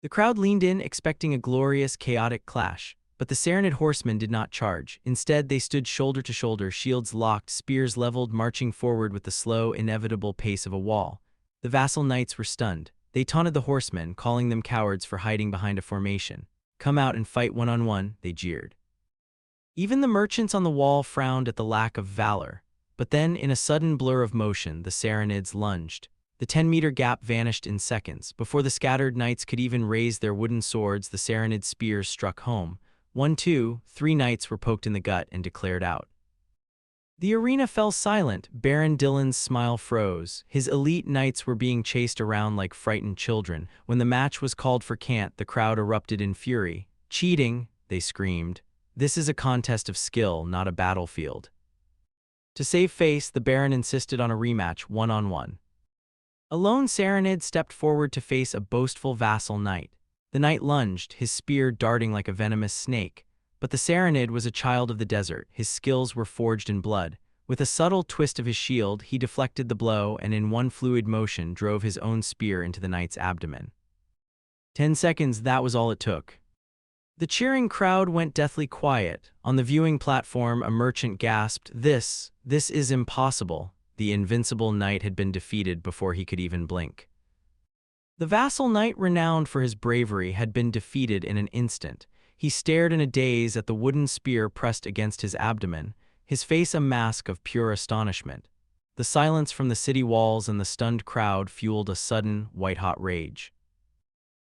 The crowd leaned in, expecting a glorious, chaotic clash. But the Serenade horsemen did not charge. Instead, they stood shoulder to shoulder, shields locked, spears leveled, marching forward with the slow, inevitable pace of a wall. The vassal knights were stunned. They taunted the horsemen, calling them cowards for hiding behind a formation. "Come out and fight one-on-one," they jeered. Even the merchants on the wall frowned at the lack of valor. But then, in a sudden blur of motion, the Serenades lunged. The 10-meter gap vanished in seconds. Before the scattered knights could even raise their wooden swords, the Serenade spears struck home. 1, 2, 3 knights were poked in the gut and declared out. The arena fell silent. Baron Dylan's smile froze. His elite knights were being chased around like frightened children. When the match was called for Kant, the crowd erupted in fury. "Cheating!" they screamed. "This is a contest of skill, not a battlefield." To save face, the Baron insisted on a rematch, one-on-one. A lone Serenade stepped forward to face a boastful vassal knight. The knight lunged, his spear darting like a venomous snake. But the Serenade was a child of the desert. His skills were forged in blood. With a subtle twist of his shield, he deflected the blow and in one fluid motion drove his own spear into the knight's abdomen. 10 seconds, that was all it took. The cheering crowd went deathly quiet. On the viewing platform, a merchant gasped, This is impossible." The invincible knight had been defeated before he could even blink. The vassal knight, renowned for his bravery, had been defeated in an instant. He stared in a daze at the wooden spear pressed against his abdomen, his face a mask of pure astonishment. The silence from the city walls and the stunned crowd fueled a sudden, white-hot rage.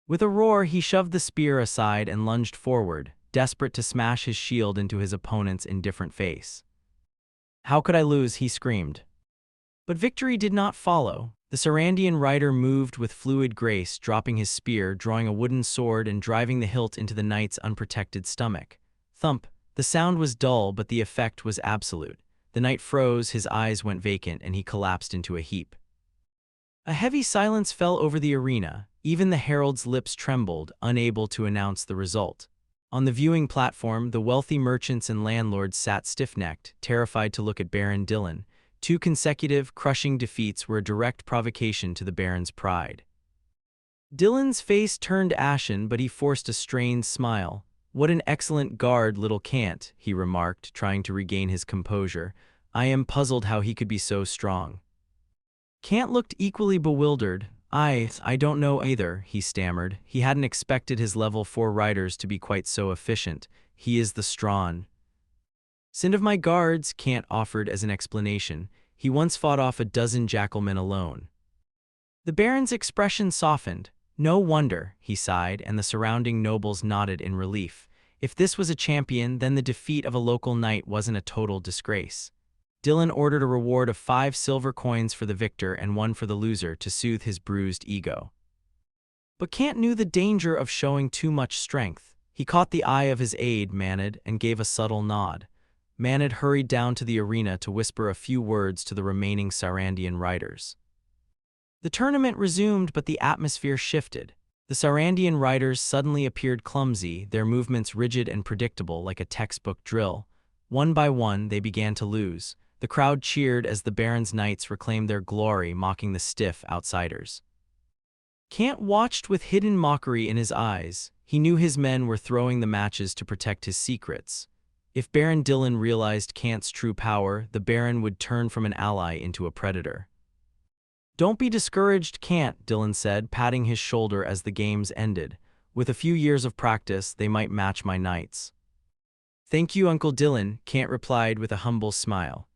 With a roar, he shoved the spear aside and lunged forward, desperate to smash his shield into his opponent's indifferent face. "How could I lose?" he screamed. But victory did not follow. The Sarandian rider moved with fluid grace, dropping his spear, drawing a wooden sword and driving the hilt into the knight's unprotected stomach. Thump! The sound was dull, but the effect was absolute. The knight froze, his eyes went vacant, and he collapsed into a heap. A heavy silence fell over the arena. Even the herald's lips trembled, unable to announce the result. On the viewing platform, the wealthy merchants and landlords sat stiff-necked, terrified to look at Baron Dylan. 2 consecutive, crushing defeats were a direct provocation to the Baron's pride. Dylan's face turned ashen, but he forced a strained smile. "What an excellent guard, little Kant," he remarked, trying to regain his composure. "I am puzzled how he could be so strong." Kant looked equally bewildered. I don't know either," he stammered. He hadn't expected his level 4 riders to be quite so efficient. "He is the strong Sind of my guards," Kant offered as an explanation. "He once fought off a dozen jackalmen alone." The Baron's expression softened. "No wonder," he sighed, and the surrounding nobles nodded in relief. If this was a champion, then the defeat of a local knight wasn't a total disgrace. Dylan ordered a reward of 5 silver coins for the victor and 1 for the loser to soothe his bruised ego. But Kant knew the danger of showing too much strength. He caught the eye of his aide, Manhwa, and gave a subtle nod. Manhwa hurried down to the arena to whisper a few words to the remaining Sarandian riders. The tournament resumed, but the atmosphere shifted. The Sarandian riders suddenly appeared clumsy, their movements rigid and predictable like a textbook drill. One by one, they began to lose. The crowd cheered as the Baron's knights reclaimed their glory, mocking the stiff outsiders. Kant watched with hidden mockery in his eyes. He knew his men were throwing the matches to protect his secrets. If Baron Dylan realized Kant's true power, the Baron would turn from an ally into a predator. "Don't be discouraged, Kant," Dylan said, patting his shoulder as the games ended. "With a few years of practice, they might match my knights." "Thank you, Uncle Dylan," Kant replied with a humble smile.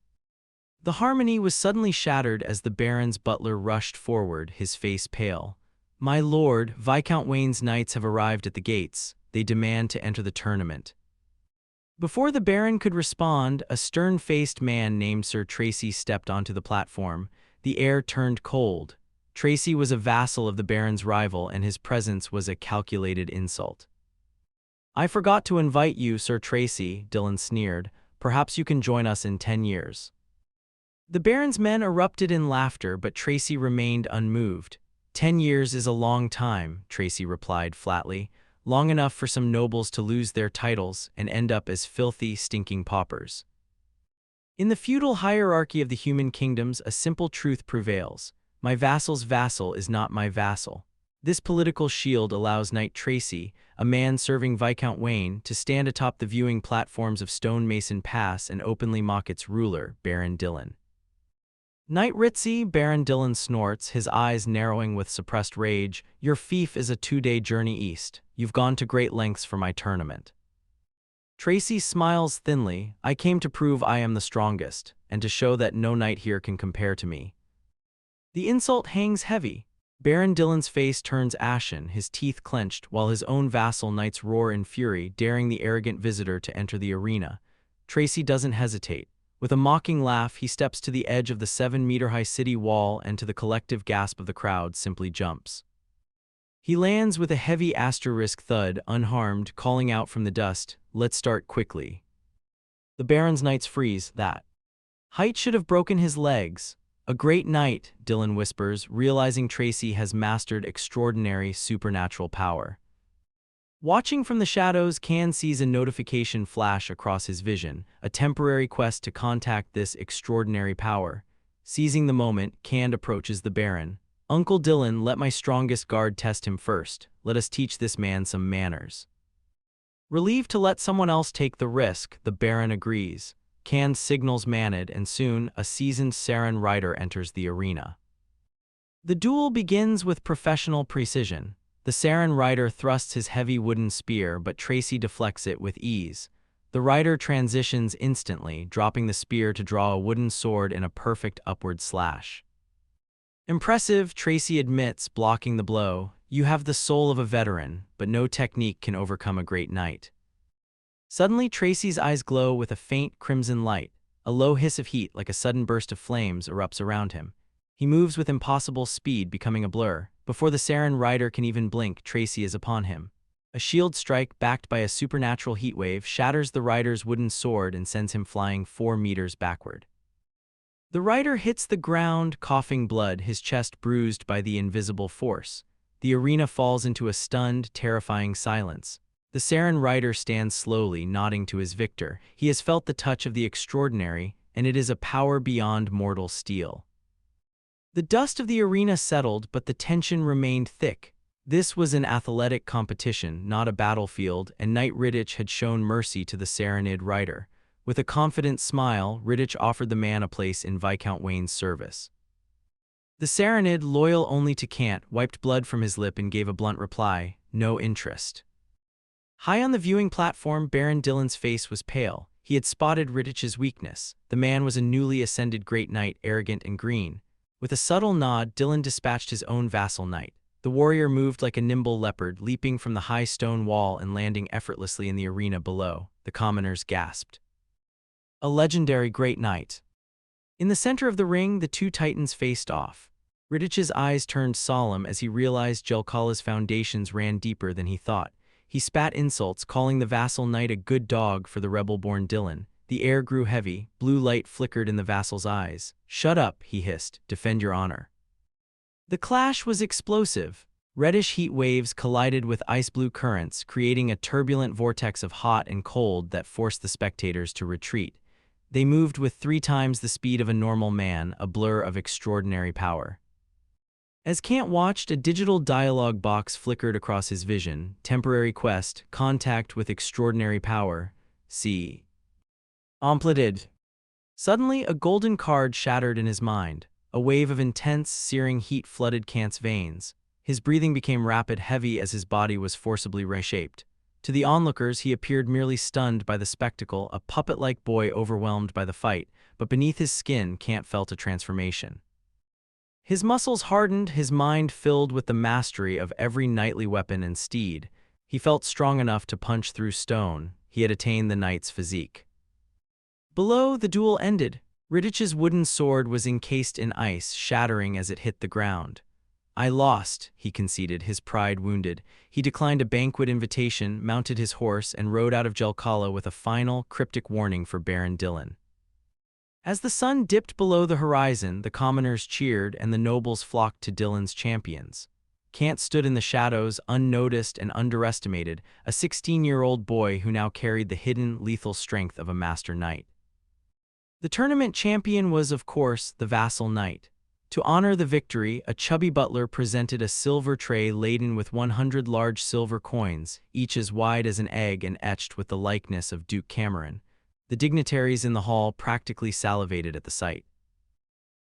The harmony was suddenly shattered as the Baron's butler rushed forward, his face pale. "My lord, Viscount Wayne's knights have arrived at the gates. They demand to enter the tournament." Before the Baron could respond, a stern-faced man named Sir Tracy stepped onto the platform. The air turned cold. Tracy was a vassal of the Baron's rival, and his presence was a calculated insult. "I forgot to invite you, Sir Tracy," Dylan sneered. "Perhaps you can join us in 10 years. The Baron's men erupted in laughter, but Tracy remained unmoved. 10 years is a long time," Tracy replied flatly. "Long enough for some nobles to lose their titles and end up as filthy, stinking paupers." In the feudal hierarchy of the human kingdoms, a simple truth prevails. My vassal's vassal is not my vassal. This political shield allows Knight Tracy, a man serving Viscount Wayne, to stand atop the viewing platforms of Stonemason Pass and openly mock its ruler, Baron Dylan. "Knight Ritzy," Baron Dylan snorts, his eyes narrowing with suppressed rage, "your fief is a 2-day journey east. You've gone to great lengths for my tournament." Tracy smiles thinly. "I came to prove I am the strongest, and to show that no knight here can compare to me." The insult hangs heavy. Baron Dylan's face turns ashen, his teeth clenched, while his own vassal knights roar in fury, daring the arrogant visitor to enter the arena. Tracy doesn't hesitate. With a mocking laugh, he steps to the edge of the 7-meter-high city wall and, to the collective gasp of the crowd, simply jumps. He lands with a heavy asterisk thud, unharmed, calling out from the dust, "Let's start quickly." The Baron's knights freeze. That height should have broken his legs. "A great knight," Dylan whispers, realizing Tracy has mastered extraordinary supernatural power. Watching from the shadows, Can sees a notification flash across his vision, a temporary quest to contact this extraordinary power. Seizing the moment, Can approaches the Baron. "Uncle Dylan, let my strongest guard test him first. Let us teach this man some manners." Relieved to let someone else take the risk, the Baron agrees. Can signals Manhwa, and soon, a seasoned Saran rider enters the arena. The duel begins with professional precision. The Saran rider thrusts his heavy wooden spear, but Tracy deflects it with ease. The rider transitions instantly, dropping the spear to draw a wooden sword in a perfect upward slash. "Impressive," Tracy admits, blocking the blow. "You have the soul of a veteran, but no technique can overcome a great knight." Suddenly, Tracy's eyes glow with a faint crimson light. A low hiss of heat, like a sudden burst of flames, erupts around him. He moves with impossible speed, becoming a blur. Before the Saran rider can even blink, Tracy is upon him. A shield strike, backed by a supernatural heatwave, shatters the rider's wooden sword and sends him flying 4 meters backward. The rider hits the ground, coughing blood, his chest bruised by the invisible force. The arena falls into a stunned, terrifying silence. The Saran rider stands slowly, nodding to his victor. He has felt the touch of the extraordinary, and it is a power beyond mortal steel. The dust of the arena settled, but the tension remained thick. This was an athletic competition, not a battlefield, and Knight Ritich had shown mercy to the Saranid rider. With a confident smile, Ritich offered the man a place in Viscount Wayne's service. The Saranid, loyal only to Kant, wiped blood from his lip and gave a blunt reply, "No interest." High on the viewing platform, Baron Dylan's face was pale. He had spotted Ritich's weakness. The man was a newly ascended great knight, arrogant and green. With a subtle nod, Dylan dispatched his own vassal knight. The warrior moved like a nimble leopard, leaping from the high stone wall and landing effortlessly in the arena below. The commoners gasped. A legendary great knight. In the center of the ring, the two titans faced off. Ritich's eyes turned solemn as he realized Jelkala's foundations ran deeper than he thought. He spat insults, calling the vassal knight a good dog for the rebel-born Dylan. The air grew heavy, blue light flickered in the vassal's eyes. "Shut up," he hissed. "Defend your honor." The clash was explosive. Reddish heat waves collided with ice-blue currents, creating a turbulent vortex of hot and cold that forced the spectators to retreat. They moved with 3 times the speed of a normal man, a blur of extraordinary power. As Kant watched, a digital dialogue box flickered across his vision. Temporary quest, contact with extraordinary power. See. Amplitude. Suddenly, a golden card shattered in his mind. A wave of intense, searing heat flooded Kant's veins. His breathing became rapid, heavy as his body was forcibly reshaped. To the onlookers, he appeared merely stunned by the spectacle, a puppet-like boy overwhelmed by the fight, but beneath his skin, Kant felt a transformation. His muscles hardened, his mind filled with the mastery of every knightly weapon and steed. He felt strong enough to punch through stone. He had attained the knight's physique. Below, the duel ended. Riddich's wooden sword was encased in ice, shattering as it hit the ground. "I lost," he conceded, his pride wounded. He declined a banquet invitation, mounted his horse, and rode out of Jelkala with a final, cryptic warning for Baron Dylan. As the sun dipped below the horizon, the commoners cheered and the nobles flocked to Dylan's champions. Kant stood in the shadows, unnoticed and underestimated, a 16-year-old boy who now carried the hidden, lethal strength of a master knight. The tournament champion was, of course, the vassal knight. To honor the victory, a chubby butler presented a silver tray laden with 100 large silver coins, each as wide as an egg and etched with the likeness of Duke Cameron. The dignitaries in the hall practically salivated at the sight.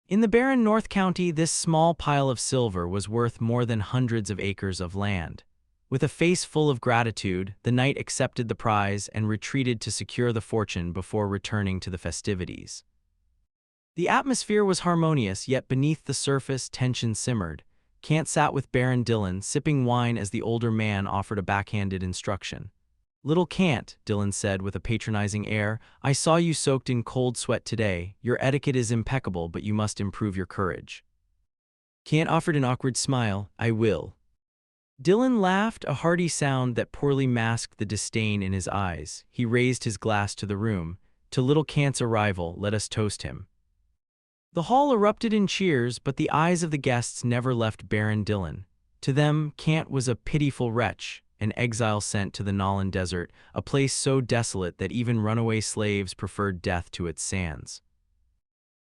In the barren North County, this small pile of silver was worth more than hundreds of acres of land. With a face full of gratitude, the knight accepted the prize and retreated to secure the fortune before returning to the festivities. The atmosphere was harmonious, yet beneath the surface, tension simmered. Kant sat with Baron Dylan, sipping wine as the older man offered a backhanded instruction. "Little Kant," Dylan said with a patronizing air, "I saw you soaked in cold sweat today. Your etiquette is impeccable, but you must improve your courage." Kant offered an awkward smile. "I will." Dylan laughed, a hearty sound that poorly masked the disdain in his eyes. He raised his glass to the room. "To little Kant's arrival, let us toast him." The hall erupted in cheers, but the eyes of the guests never left Baron Dylan. To them, Kant was a pitiful wretch, an exile sent to the Nalan Desert, a place so desolate that even runaway slaves preferred death to its sands.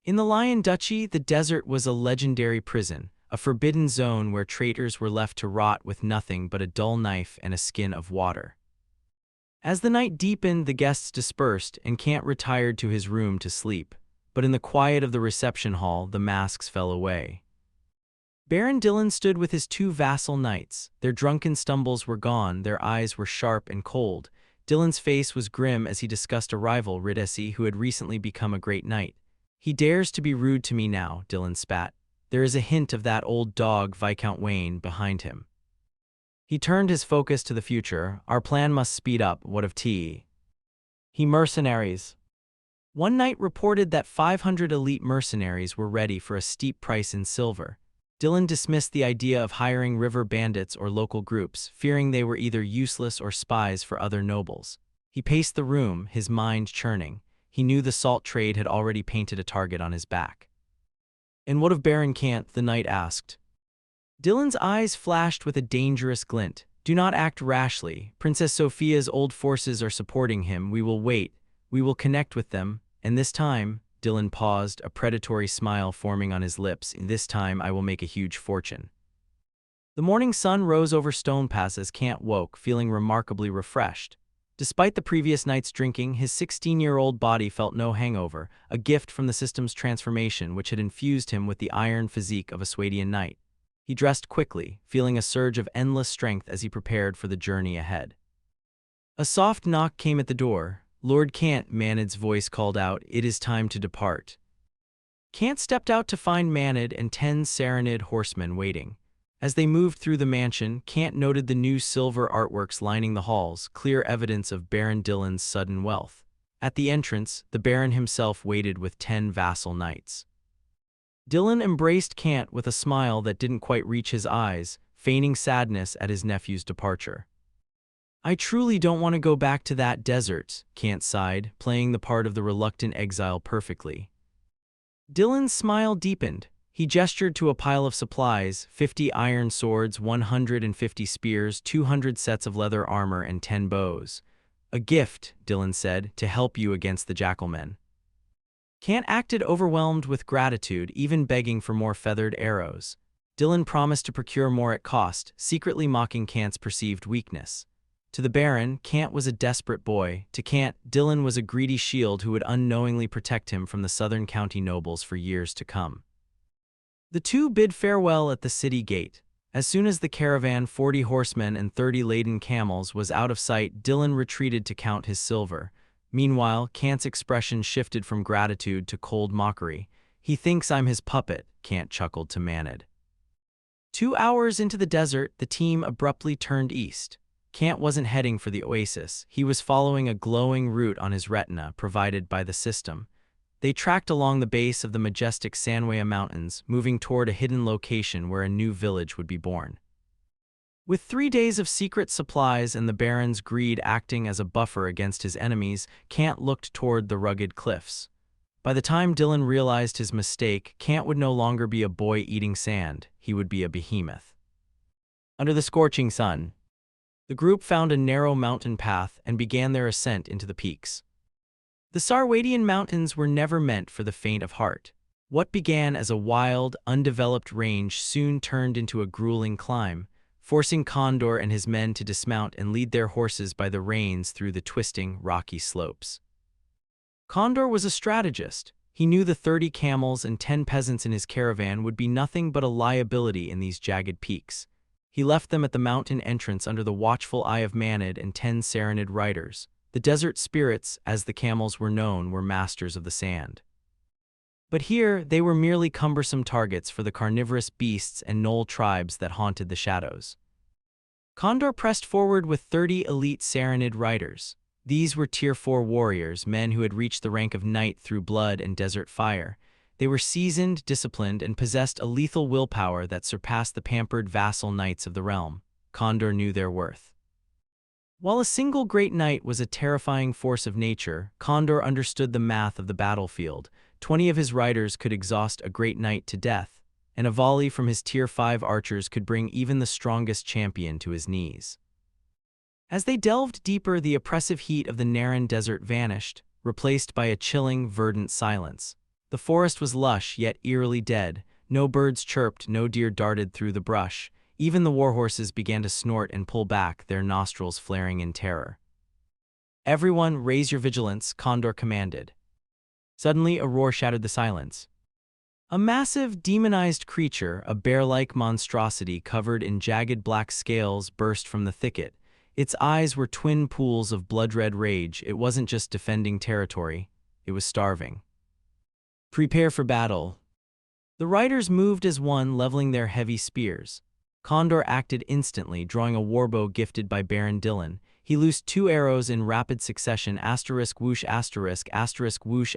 In the Lion Duchy, the desert was a legendary prison, a forbidden zone where traitors were left to rot with nothing but a dull knife and a skin of water. As the night deepened, the guests dispersed, and Kant retired to his room to sleep. But in the quiet of the reception hall, the masks fell away. Baron Dylan stood with his two vassal knights. Their drunken stumbles were gone, their eyes were sharp and cold. Dylan's face was grim as he discussed a rival, Riddichi, who had recently become a great knight. "He dares to be rude to me now," Dylan spat. "There is a hint of that old dog, Viscount Wayne, behind him." He turned his focus to the future. "Our plan must speed up. What of T? He mercenaries." One knight reported that 500 elite mercenaries were ready for a steep price in silver. Dylan dismissed the idea of hiring river bandits or local groups, fearing they were either useless or spies for other nobles. He paced the room, his mind churning. He knew the salt trade had already painted a target on his back. "And what of Baron Kant?" the knight asked. Dylan's eyes flashed with a dangerous glint. "Do not act rashly. Princess Sophia's old forces are supporting him. We will wait. We will connect with them. And this time," Dylan paused, a predatory smile forming on his lips, "this time I will make a huge fortune." The morning sun rose over Stone Pass as Kant woke, feeling remarkably refreshed. Despite the previous night's drinking, his 16-year-old body felt no hangover, a gift from the system's transformation which had infused him with the iron physique of a Swadian knight. He dressed quickly, feeling a surge of endless strength as he prepared for the journey ahead. A soft knock came at the door. "Lord Kant," Manid's voice called out, "it is time to depart." Kant stepped out to find Manid and 10 Saranid horsemen waiting. As they moved through the mansion, Kant noted the new silver artworks lining the halls, clear evidence of Baron Dylan's sudden wealth. At the entrance, the Baron himself waited with 10 vassal knights. Dylan embraced Kant with a smile that didn't quite reach his eyes, feigning sadness at his nephew's departure. "I truly don't want to go back to that desert," Kant sighed, playing the part of the reluctant exile perfectly. Dylan's smile deepened. He gestured to a pile of supplies, 50 iron swords, 150 spears, 200 sets of leather armor, and 10 bows. "A gift," Dylan said, "to help you against the jackalmen." Kant acted overwhelmed with gratitude, even begging for more feathered arrows. Dylan promised to procure more at cost, secretly mocking Kant's perceived weakness. To the Baron, Kant was a desperate boy. To Kant, Dylan was a greedy shield who would unknowingly protect him from the southern county nobles for years to come. The two bid farewell at the city gate. As soon as the caravan, 40 horsemen and 30 laden camels, was out of sight, Dylan retreated to count his silver. Meanwhile, Kant's expression shifted from gratitude to cold mockery. "He thinks I'm his puppet," Kant chuckled to Manhwa. 2 hours into the desert, the team abruptly turned east. Kant wasn't heading for the Oasis. He was following a glowing route on his retina provided by the system. They tracked along the base of the majestic Manhwa Mountains, moving toward a hidden location where a new village would be born. With 3 days of secret supplies and the Baron's greed acting as a buffer against his enemies, Kant looked toward the rugged cliffs. By the time Dylan realized his mistake, Kant would no longer be a boy eating sand, he would be a behemoth. Under the scorching sun, the group found a narrow mountain path and began their ascent into the peaks. The Sarwadian Mountains were never meant for the faint of heart. What began as a wild, undeveloped range soon turned into a grueling climb, forcing Condor and his men to dismount and lead their horses by the reins through the twisting, rocky slopes. Condor was a strategist. He knew the 30 camels and 10 peasants in his caravan would be nothing but a liability in these jagged peaks. He left them at the mountain entrance under the watchful eye of Manhwa and 10 Saranid riders. The desert spirits, as the camels were known, were masters of the sand. But here, they were merely cumbersome targets for the carnivorous beasts and knoll tribes that haunted the shadows. Condor pressed forward with 30 elite Saranid riders. These were Tier 4 warriors, men who had reached the rank of knight through blood and desert fire. They were seasoned, disciplined, and possessed a lethal willpower that surpassed the pampered vassal knights of the realm. Condor knew their worth. While a single great knight was a terrifying force of nature, Condor understood the math of the battlefield. 20 of his riders could exhaust a great knight to death, and a volley from his Tier 5 archers could bring even the strongest champion to his knees. As they delved deeper, the oppressive heat of the Naran desert vanished, replaced by a chilling, verdant silence. The forest was lush, yet eerily dead. No birds chirped, no deer darted through the brush. Even the warhorses began to snort and pull back, their nostrils flaring in terror. "Everyone, raise your vigilance," Condor commanded. Suddenly, a roar shattered the silence. A massive, demonized creature, a bear-like monstrosity covered in jagged black scales, burst from the thicket. Its eyes were twin pools of blood-red rage. It wasn't just defending territory, it was starving. "Prepare for battle." The riders moved as one, leveling their heavy spears. Condor acted instantly, drawing a warbow gifted by Baron Dylan. He loosed 2 arrows in rapid succession, *whoosh*, *whoosh*,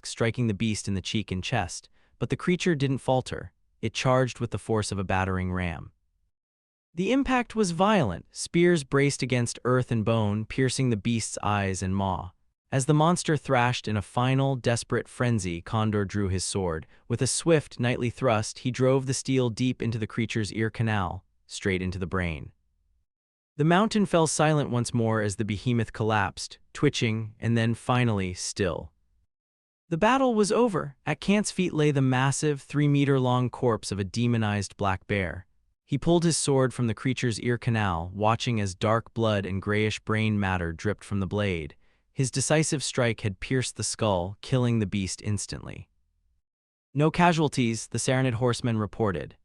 striking the beast in the cheek and chest. But the creature didn't falter. It charged with the force of a battering ram. The impact was violent. Spears braced against earth and bone, piercing the beast's eyes and maw. As the monster thrashed in a final, desperate frenzy, Condor drew his sword. With a swift, knightly thrust, he drove the steel deep into the creature's ear canal, straight into the brain. The mountain fell silent once more as the behemoth collapsed, twitching, and then finally still. The battle was over. At Kant's feet lay the massive, 3-meter-long corpse of a demonized black bear. He pulled his sword from the creature's ear canal, watching as dark blood and grayish brain matter dripped from the blade. His decisive strike had pierced the skull, killing the beast instantly. "No casualties," the Saranid horsemen reported.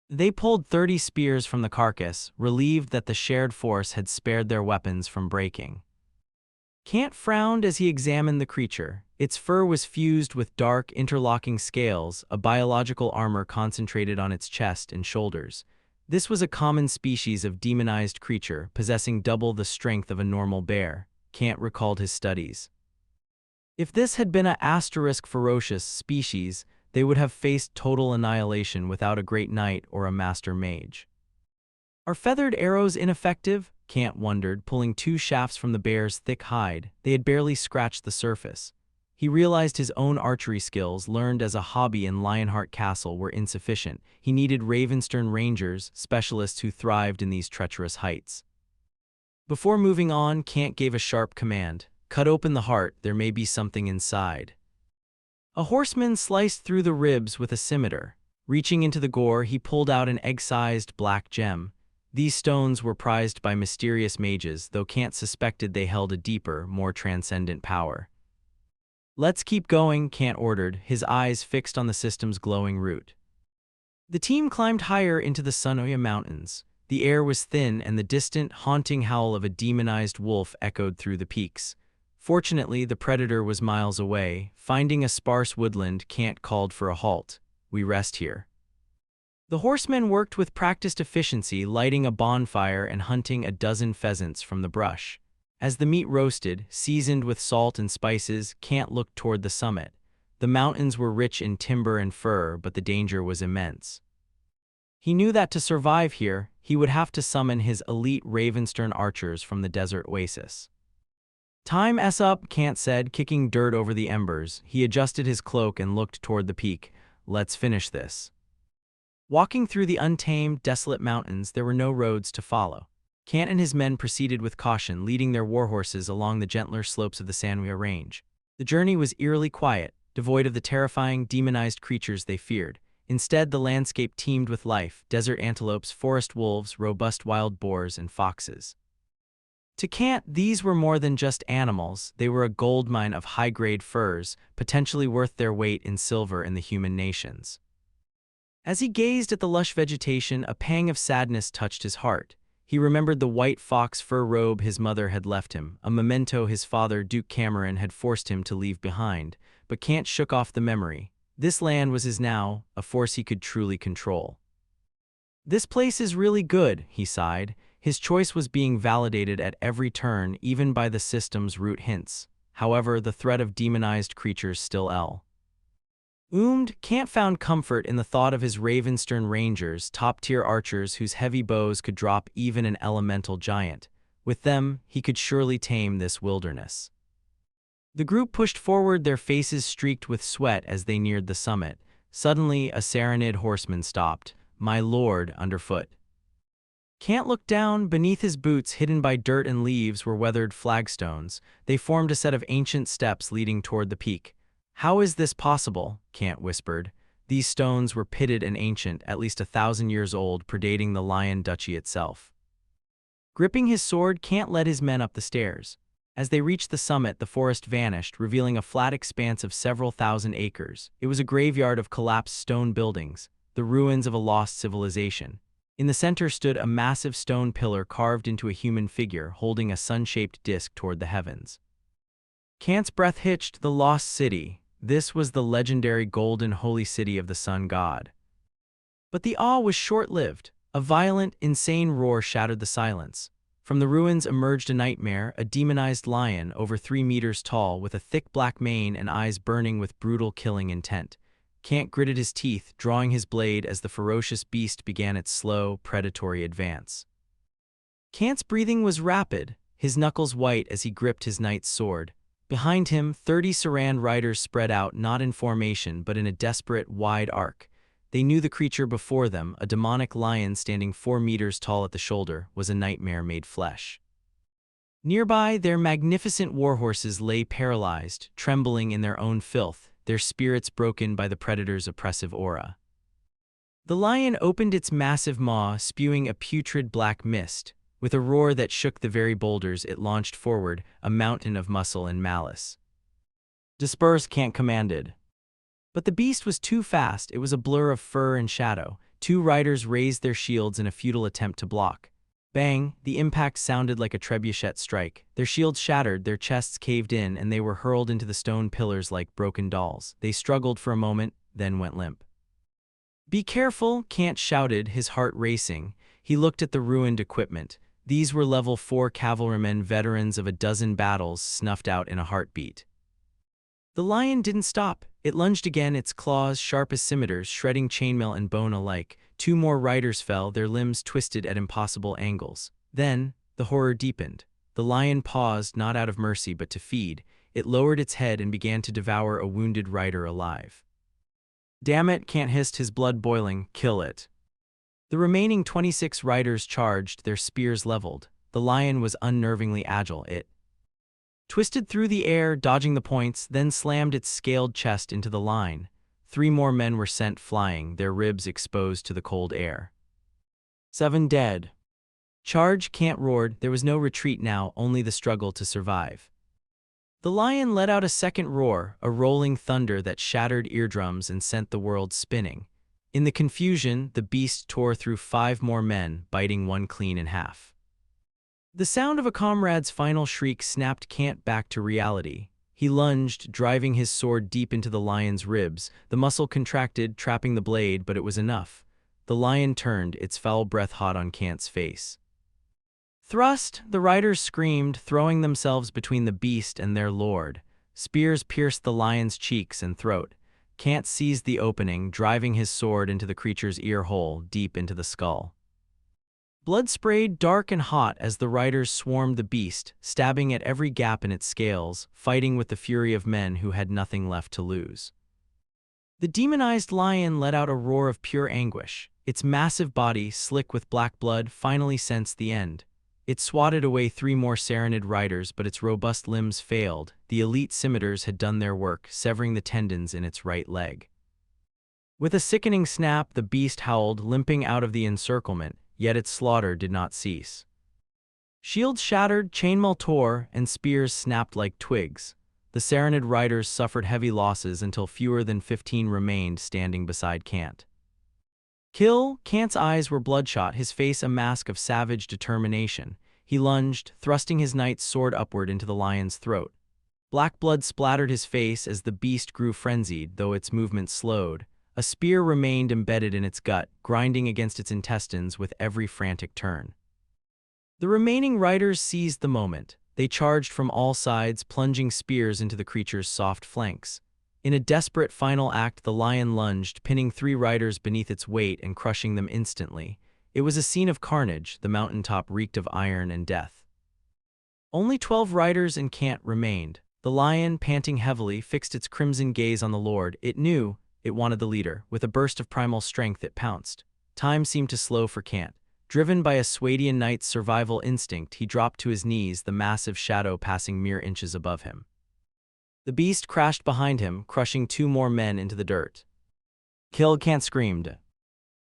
They pulled 30 spears from the carcass, relieved that the shared force had spared their weapons from breaking. Kant frowned as he examined the creature. Its fur was fused with dark, interlocking scales, a biological armor concentrated on its chest and shoulders. This was a common species of demonized creature, possessing double the strength of a normal bear. Kant recalled his studies. If this had been a ferocious species, they would have faced total annihilation without a great knight or a master mage. "Are feathered arrows ineffective?" Kant wondered, pulling 2 shafts from the bear's thick hide. They had barely scratched the surface. He realized his own archery skills, learned as a hobby in Lionheart Castle, were insufficient. He needed Ravenstern Rangers, specialists who thrived in these treacherous heights. Before moving on, Kant gave a sharp command. "Cut open the heart, there may be something inside." A horseman sliced through the ribs with a scimitar. Reaching into the gore, he pulled out an egg-sized black gem. These stones were prized by mysterious mages, though Kant suspected they held a deeper, more transcendent power. "Let's keep going," Kant ordered, his eyes fixed on the system's glowing root. The team climbed higher into the Sunoya Mountains. The air was thin and the distant, haunting howl of a demonized wolf echoed through the peaks. Fortunately, the predator was miles away. Finding a sparse woodland, Kant called for a halt. "We rest here." The horsemen worked with practiced efficiency, lighting a bonfire and hunting a dozen pheasants from the brush. As the meat roasted, seasoned with salt and spices, Kant looked toward the summit. The mountains were rich in timber and fur, but the danger was immense. He knew that to survive here, he would have to summon his elite Ravenstern archers from the desert oasis. "Time's up," Kant said, kicking dirt over the embers. He adjusted his cloak and looked toward the peak. "Let's finish this." Walking through the untamed, desolate mountains, there were no roads to follow. Kant and his men proceeded with caution, leading their warhorses along the gentler slopes of the Sanwia Range. The journey was eerily quiet, devoid of the terrifying, demonized creatures they feared. Instead, the landscape teemed with life: desert antelopes, forest wolves, robust wild boars, and foxes. To Kant, these were more than just animals. They were a goldmine of high-grade furs, potentially worth their weight in silver in the human nations. As he gazed at the lush vegetation, a pang of sadness touched his heart. He remembered the white fox fur robe his mother had left him, a memento his father, Duke Cameron, had forced him to leave behind. But Kant shook off the memory. This land was his now, a force he could truly control. "This place is really good," he sighed. His choice was being validated at every turn, even by the system's root hints. However, the threat of demonized creatures still loomed. Kant found comfort in the thought of his Ravenstern Rangers, top-tier archers whose heavy bows could drop even an elemental giant. With them, he could surely tame this wilderness. The group pushed forward, their faces streaked with sweat as they neared the summit. Suddenly, a Saranid horseman stopped. "My lord," underfoot. Kant looked down. Beneath his boots, hidden by dirt and leaves, were weathered flagstones. They formed a set of ancient steps leading toward the peak. "How is this possible?" Kant whispered. These stones were pitted and ancient, at least 1,000 years old, predating the Lion Duchy itself. Gripping his sword, Kant led his men up the stairs. As they reached the summit, the forest vanished, revealing a flat expanse of several thousand acres. It was a graveyard of collapsed stone buildings, the ruins of a lost civilization. In the center stood a massive stone pillar carved into a human figure, holding a sun-shaped disk toward the heavens. Kant's breath hitched. The lost city. This was the legendary golden holy city of the sun god. But the awe was short-lived. A violent, insane roar shattered the silence. From the ruins emerged a nightmare, a demonized lion over 3 meters tall, with a thick black mane and eyes burning with brutal killing intent. Kant gritted his teeth, drawing his blade as the ferocious beast began its slow, predatory advance. Kant's breathing was rapid, his knuckles white as he gripped his knight's sword. Behind him, 30 Saran riders spread out, not in formation but in a desperate, wide arc. They knew the creature before them, a demonic lion standing 4 meters tall at the shoulder, was a nightmare made flesh. Nearby, their magnificent warhorses lay paralyzed, trembling in their own filth, their spirits broken by the predator's oppressive aura. The lion opened its massive maw, spewing a putrid black mist. With a roar that shook the very boulders, it launched forward, a mountain of muscle and malice. "Disperse," Kant commanded. But the beast was too fast. It was a blur of fur and shadow. 2 riders raised their shields in a futile attempt to block. Bang! The impact sounded like a trebuchet strike. Their shields shattered, their chests caved in, and they were hurled into the stone pillars like broken dolls. They struggled for a moment, then went limp. "Be careful," Kant shouted, his heart racing. He looked at the ruined equipment. These were level 4 cavalrymen, veterans of a dozen battles, snuffed out in a heartbeat. The lion didn't stop. It lunged again, its claws sharp as scimitars, shredding chainmail and bone alike. 2 more riders fell, their limbs twisted at impossible angles. Then, the horror deepened. The lion paused, not out of mercy but to feed. It lowered its head and began to devour a wounded rider alive. "Damn it," Kant hissed, his blood boiling. "Kill it." The remaining 26 riders charged, their spears leveled. The lion was unnervingly agile. It twisted through the air, dodging the points, then slammed its scaled chest into the line. 3 more men were sent flying, their ribs exposed to the cold air. 7 dead. "Charge!" Kant roared. There was no retreat now, only the struggle to survive. The lion let out a second roar, a rolling thunder that shattered eardrums and sent the world spinning. In the confusion, the beast tore through 5 more men, biting one clean in half. The sound of a comrade's final shriek snapped Kant back to reality. He lunged, driving his sword deep into the lion's ribs. The muscle contracted, trapping the blade, but it was enough. The lion turned, its foul breath hot on Kant's face. Thrust, the riders screamed, throwing themselves between the beast and their lord. Spears pierced the lion's cheeks and throat. Kant seized the opening, driving his sword into the creature's ear hole, deep into the skull. Blood sprayed dark and hot as the riders swarmed the beast, stabbing at every gap in its scales, fighting with the fury of men who had nothing left to lose. The demonized lion let out a roar of pure anguish. Its massive body, slick with black blood, finally sensed the end. It swatted away 3 more Saranid riders, but its robust limbs failed. The elite scimitars had done their work, severing the tendons in its right leg. With a sickening snap, the beast howled, limping out of the encirclement, yet its slaughter did not cease. Shields shattered, chainmail tore, and spears snapped like twigs. The Saranid riders suffered heavy losses until fewer than 15 remained standing beside Kant. Kill! Kant's eyes were bloodshot, his face a mask of savage determination. He lunged, thrusting his knight's sword upward into the lion's throat. Black blood splattered his face as the beast grew frenzied, though its movement slowed. A spear remained embedded in its gut, grinding against its intestines with every frantic turn. The remaining riders seized the moment. They charged from all sides, plunging spears into the creature's soft flanks. In a desperate final act, the lion lunged, pinning 3 riders beneath its weight and crushing them instantly. It was a scene of carnage. The mountaintop reeked of iron and death. Only 12 riders and Kant remained. The lion, panting heavily, fixed its crimson gaze on the lord. It knew. It wanted the leader. With a burst of primal strength, it pounced. Time seemed to slow for Kant. Driven by a Swadian knight's survival instinct, he dropped to his knees, the massive shadow passing mere inches above him. The beast crashed behind him, crushing 2 more men into the dirt. Kill! Kant screamed.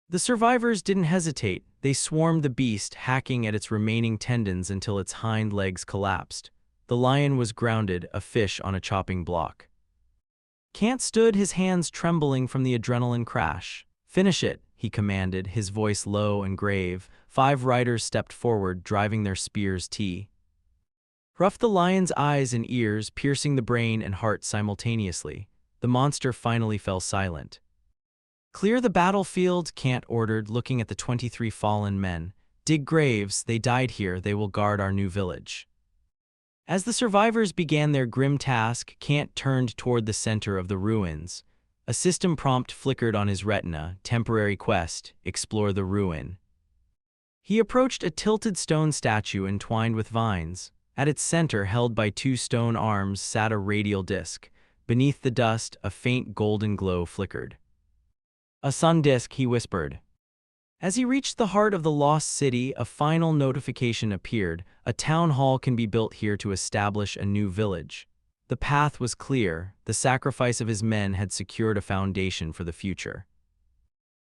The survivors didn't hesitate. They swarmed the beast, hacking at its remaining tendons until its hind legs collapsed. The lion was grounded, a fish on a chopping block. Kant stood, his hands trembling from the adrenaline crash. Finish it, he commanded, his voice low and grave. 5 riders stepped forward, driving their spears roughed the lion's eyes and ears, piercing the brain and heart simultaneously. The monster finally fell silent. Clear the battlefield, Kant ordered, looking at the 23 fallen men. Dig graves, they died here, they will guard our new village. As the survivors began their grim task, Kant turned toward the center of the ruins. A system prompt flickered on his retina. Temporary quest, explore the ruin. He approached a tilted stone statue entwined with vines. At its center, held by 2 stone arms, sat a radial disk. Beneath the dust, a faint golden glow flickered. A sun disk, he whispered. As he reached the heart of the lost city, a final notification appeared. A town hall can be built here to establish a new village. The path was clear. The sacrifice of his men had secured a foundation for the future.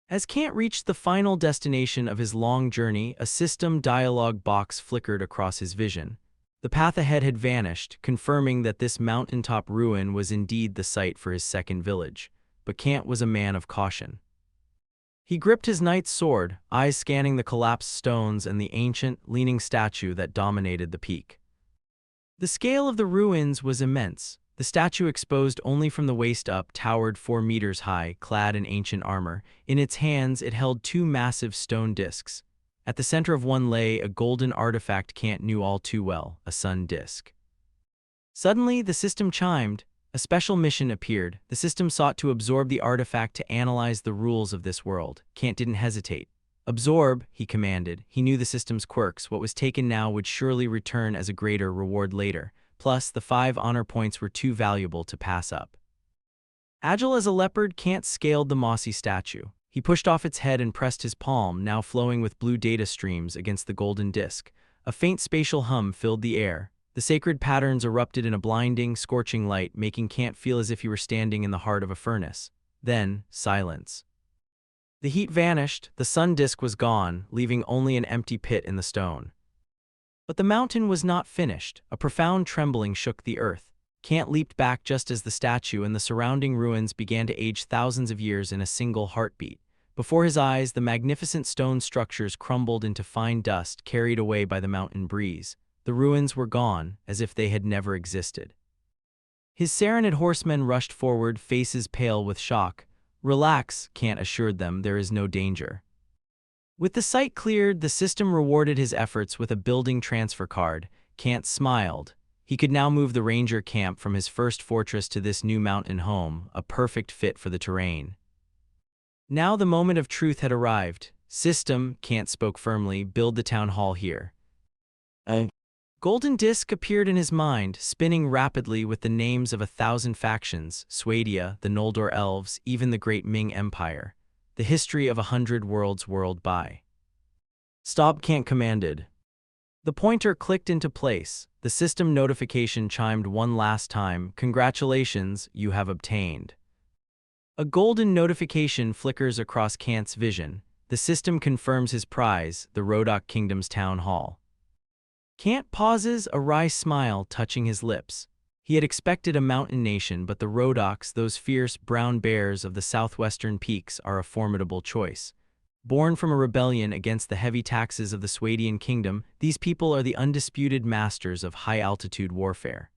As Kant reached the final destination of his long journey, a system dialogue box flickered across his vision. The path ahead had vanished, confirming that this mountaintop ruin was indeed the site for his second village. But Kant was a man of caution. He gripped his knight's sword, eyes scanning the collapsed stones and the ancient, leaning statue that dominated the peak. The scale of the ruins was immense. The statue, exposed only from the waist up, towered 4 meters high, clad in ancient armor. In its hands, it held 2 massive stone discs. At the center of one lay a golden artifact Kant knew all too well, a sun disk. Suddenly, the system chimed. A special mission appeared. The system sought to absorb the artifact to analyze the rules of this world. Kant didn't hesitate. Absorb, he commanded. He knew the system's quirks. What was taken now would surely return as a greater reward later. Plus, the 5 honor points were too valuable to pass up. Agile as a leopard, Kant scaled the mossy statue. He pushed off its head and pressed his palm, now flowing with blue data streams, against the golden disk. A faint spatial hum filled the air. The sacred patterns erupted in a blinding, scorching light, making Kant feel as if he were standing in the heart of a furnace. Then, silence. The heat vanished, the sun disk was gone, leaving only an empty pit in the stone. But the mountain was not finished. A profound trembling shook the earth. Kant leaped back just as the statue and the surrounding ruins began to age thousands of years in a single heartbeat. Before his eyes, the magnificent stone structures crumbled into fine dust carried away by the mountain breeze. The ruins were gone, as if they had never existed. His serenade horsemen rushed forward, faces pale with shock. "Relax," Kant assured them, "there is no danger." With the site cleared, the system rewarded his efforts with a building transfer card. Kant smiled. He could now move the ranger camp from his first fortress to this new mountain home, a perfect fit for the terrain. Now the moment of truth had arrived. "System," Kant spoke firmly, "build the town hall here." A golden disk appeared in his mind, spinning rapidly with the names of 1,000 factions: Swadia, the Noldor elves, even the great Ming Empire. The history of 100 worlds whirled by. "Stop," Kant commanded. The pointer clicked into place. The system notification chimed one last time. "Congratulations, you have obtained." A golden notification flickers across Kant's vision. The system confirms his prize, the Rhodoc Kingdom's town hall. Kant pauses, a wry smile touching his lips. He had expected a mountain nation, but the Rhodocs, those fierce brown bears of the southwestern peaks, are a formidable choice. Born from a rebellion against the heavy taxes of the Swadian kingdom, these people are the undisputed masters of high-altitude warfare.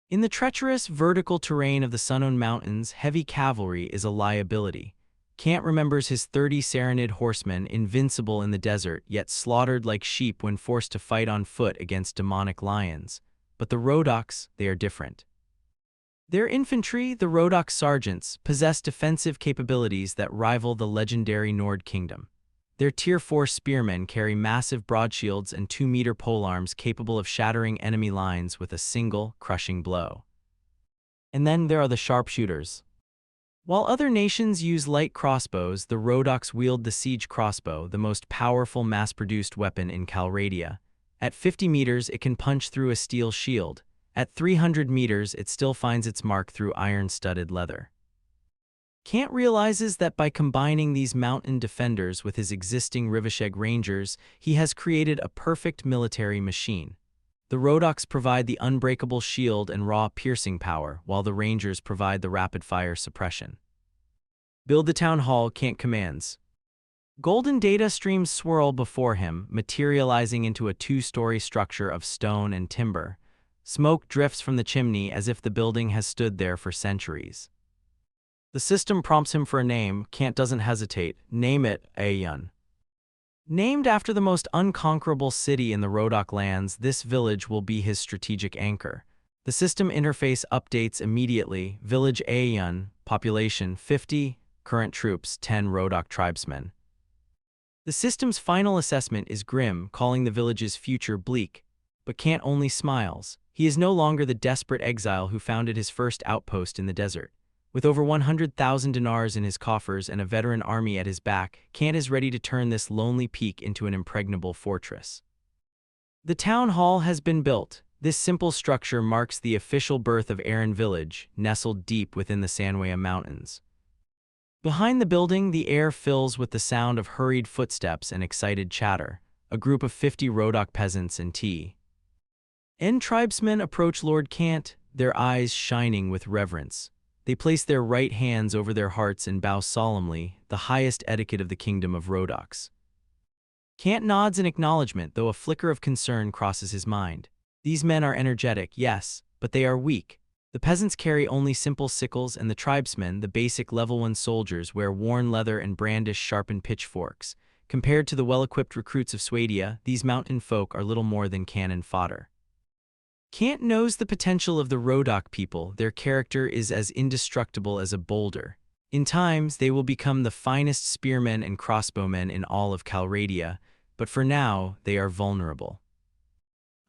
In the treacherous, vertical terrain of the Sun-Own Mountains, heavy cavalry is a liability. Kant remembers his 30 serenade horsemen, invincible in the desert, yet slaughtered like sheep when forced to fight on foot against demonic lions. But the Rhodocs, they are different. Their infantry, the Rhodoc sergeants, possess defensive capabilities that rival the legendary Nord kingdom. Their Tier 4 spearmen carry massive broadshields and 2-meter polearms capable of shattering enemy lines with a single, crushing blow. And then there are the sharpshooters. While other nations use light crossbows, the Rhodocs wield the siege crossbow, the most powerful mass-produced weapon in Calradia. At 50 meters, it can punch through a steel shield. At 300 meters, it still finds its mark through iron-studded leather. Kant realizes that by combining these mountain defenders with his existing Rivasheg Rangers, he has created a perfect military machine. The Rhodocs provide the unbreakable shield and raw piercing power, while the Rangers provide the rapid-fire suppression. "Build the town hall," Kant commands. Golden data streams swirl before him, materializing into a 2-story structure of stone and timber. Smoke drifts from the chimney as if the building has stood there for centuries. The system prompts him for a name. Kant doesn't hesitate. "Name it, Aeon." Named after the most unconquerable city in the Rhodoc lands, this village will be his strategic anchor. The system interface updates immediately. Village Aeon, population 50, current troops 10 Rhodoc tribesmen. The system's final assessment is grim, calling the village's future bleak. But Kant only smiles. He is no longer the desperate exile who founded his first outpost in the desert. With over 100,000 dinars in his coffers and a veteran army at his back, Kant is ready to turn this lonely peak into an impregnable fortress. The town hall has been built. This simple structure marks the official birth of Barren village, nestled deep within the Sanwaya Mountains. Behind the building, the air fills with the sound of hurried footsteps and excited chatter. A group of 50 Rhodoc peasants and T.N. tribesmen approach Lord Kant, their eyes shining with reverence. They place their right hands over their hearts and bow solemnly, the highest etiquette of the kingdom of Rhodocs. Kant nods in acknowledgement, though a flicker of concern crosses his mind. These men are energetic, yes, but they are weak. The peasants carry only simple sickles, and the tribesmen, the basic level 1 soldiers, wear worn leather and brandish sharpened pitchforks. Compared to the well-equipped recruits of Swadia, these mountain folk are little more than cannon fodder. Kant knows the potential of the Rhodoc people. Their character is as indestructible as a boulder. In times, they will become the finest spearmen and crossbowmen in all of Calradia, but for now, they are vulnerable.